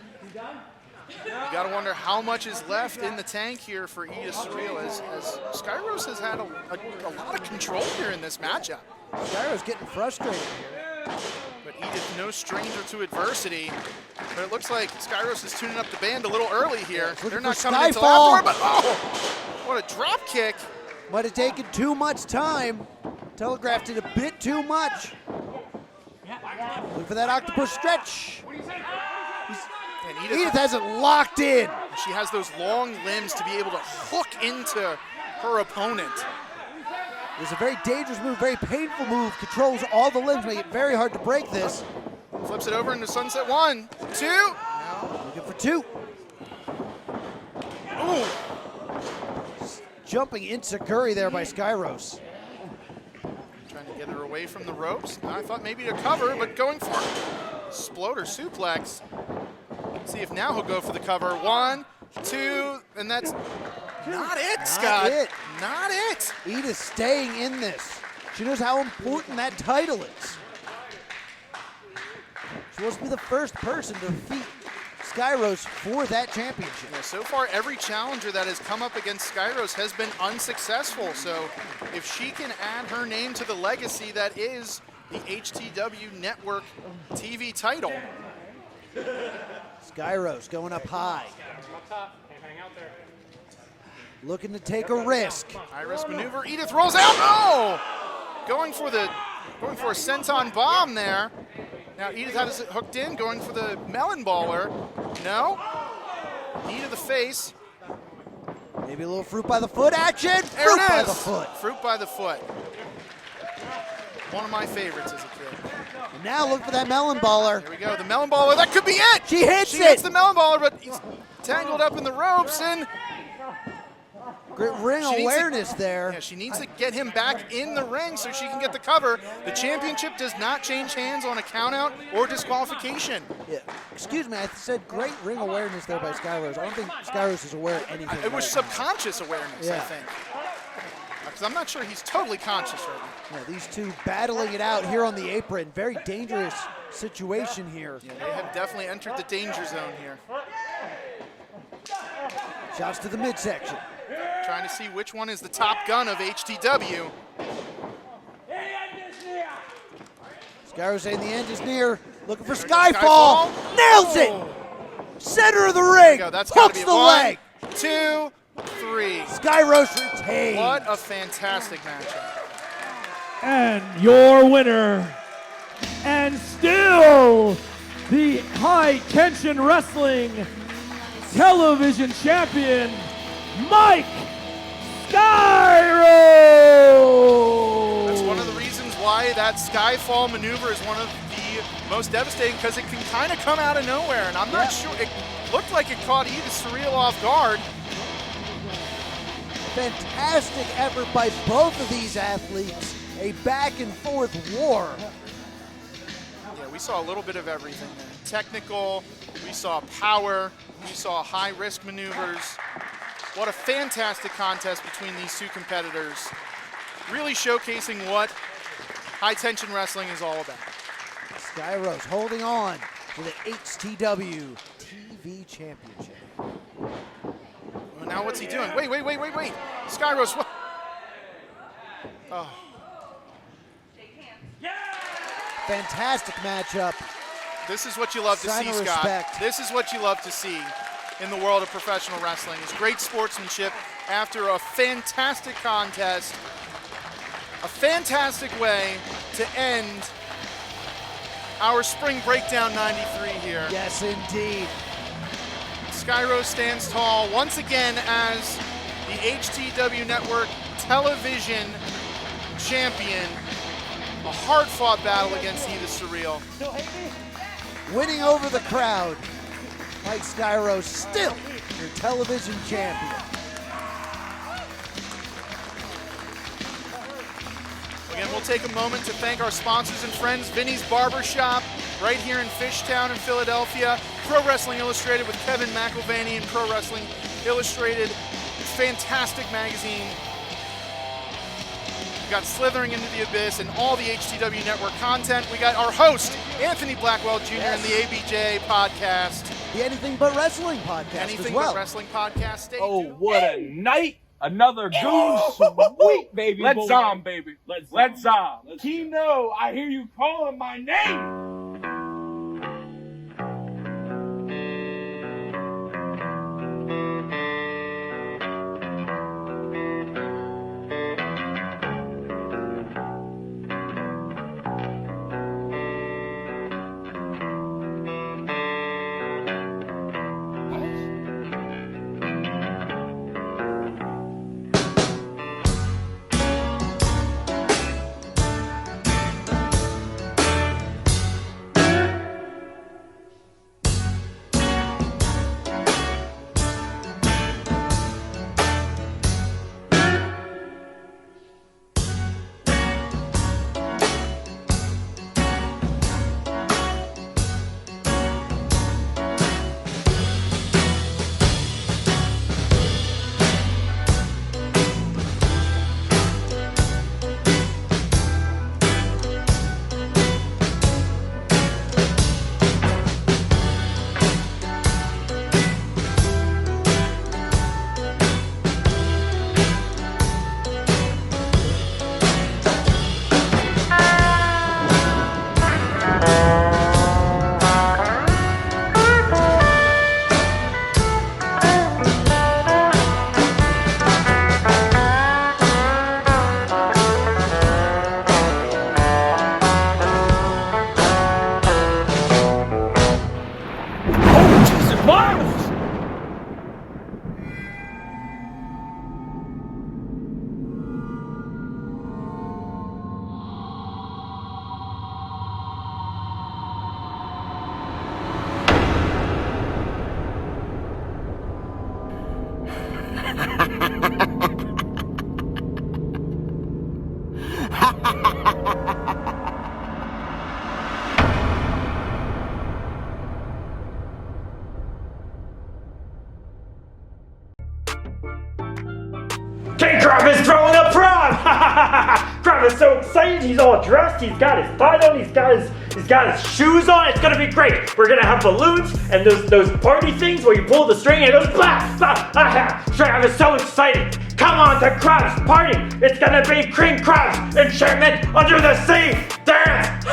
S9: You got to wonder how much is left in the tank here for Edith Surreal as Skyros has had a lot of control here in this matchup.
S8: Skyros getting frustrated here.
S9: But Edith, no stranger to adversity. But it looks like Skyros is tuning up the band a little early here. They're not coming until afterward, but oh, what a drop kick.
S8: Might have taken too much time. Telegraphed it a bit too much. Look for that octopus stretch.
S9: And
S8: Edith has it locked in.
S9: She has those long limbs to be able to hook into her opponent.
S8: It's a very dangerous move, very painful move. Controls all the limbs, make it very hard to break this.
S9: Flips it over into sunset. 1, 2. No.
S8: Looking for 2.
S9: Ooh.
S8: Jumping into Curry there by Skyros.
S9: Trying to get her away from the ropes. I thought maybe to cover, but going for it. Exploder suplex. Let's see if now he'll go for the cover. 1, 2, and that's not it, Scott. Not it.
S8: Edith staying in this. She knows how important that title is. She wants to be the first person to defeat Skyros for that championship.
S9: Yeah, so far, every challenger that has come up against Skyros has been unsuccessful. So if she can add her name to the legacy that is the HTW Network TV title.
S8: Skyros going up high.
S7: Up top. Can't hang out there.
S8: Looking to take a risk.
S9: High risk maneuver. Edith rolls out. No! Going for a senton bomb there. Now Edith has it hooked in, going for the melon baller. No. Knee to the face.
S8: Maybe a little fruit by the foot action.
S9: There
S8: Fruit
S9: it
S8: by
S9: is.
S8: the foot.
S9: Fruit by the foot. One of my favorites as a kid.
S8: And now look for that melon baller.
S9: Here we go. The melon baller. That could be it.
S8: She hits
S9: She
S8: it.
S9: hits the melon baller, but he's tangled up in the ropes and.
S8: Great ring awareness there.
S9: Yeah, she needs to get him back in the ring so she can get the cover. The championship does not change hands on a countout or disqualification.
S8: Yeah. Excuse me, I said great ring awareness there by Skyros. I don't think Skyros is aware of anything.
S9: It was subconscious awareness, I
S8: Yeah.
S9: think. Because I'm not sure he's totally conscious right now.
S8: Yeah, these two battling it out here on the apron. Very dangerous situation here.
S9: Yeah, they have definitely entered the danger zone here.
S8: Shouts to the midsection.
S9: Trying to see which one is the top gun of HTW.
S8: Skyros saying the end is near. Looking for
S9: Skyfall.
S8: Skyfall. Nails it. Center of the ring.
S9: There you go. That's gotta
S8: Hooks
S9: be
S8: the
S9: one,
S8: leg.
S9: 2, 3.
S8: Skyros retains.
S9: What a fantastic matchup.
S3: And your winner, and still the High Tension Wrestling Television Champion, Mike Skyros!
S9: That's one of the reasons why that Skyfall maneuver is one of the most devastating, because it can kind of come out of nowhere, and I'm not sure. It looked like it caught Edith Surreal off guard.
S8: Fantastic effort by both of these athletes. A back and forth war.
S9: Yeah, we saw a little bit of everything there. Technical, we saw power, we saw high risk maneuvers. What a fantastic contest between these two competitors. Really showcasing what high tension wrestling is all about.
S8: Skyros holding on to the HTW TV Championship.
S9: Well, now what's he doing? Wait. Skyros, what? Oh.
S8: Fantastic matchup.
S9: This is what you love to
S8: Sign
S9: see,
S8: of
S9: Scott.
S8: respect.
S9: This is what you love to see in the world of professional wrestling. It's great sportsmanship after a fantastic contest. A fantastic way to end our Spring Breakdown 93 here.
S8: Yes, indeed.
S9: Skyros stands tall once again as the HTW Network Television Champion. A hard-fought battle against Edith Surreal.
S8: Winning over the crowd. Mike Skyros still your television champion.
S9: Again, we'll take a moment to thank our sponsors and friends, Vinny's Barbershop, right here in Fishtown in Philadelphia, Pro Wrestling Illustrated with Kevin McElvaney and Pro Wrestling Illustrated. Fantastic magazine. We got Slithering into the Abyss and all the HTW Network content. We got our host, Anthony Blackwell Jr. and the ABJ podcast.
S8: The Anything But Wrestling podcast
S9: Anything
S8: as well.
S9: But Wrestling podcast. Stay tuned.
S7: What a night! Another Goons sweet, baby. Let's on, baby. Let's on. Kino, I hear you calling my name.
S12: Travis is so excited. He's all dressed. He's got his tie on. He's got his shoes on. It's gonna be great. We're gonna have balloons and those party things where you pull the string and it goes blah blah. Travis is so excited. Come on to Crab's party. It's gonna be cream crabs and Sherman under the sea. Dance.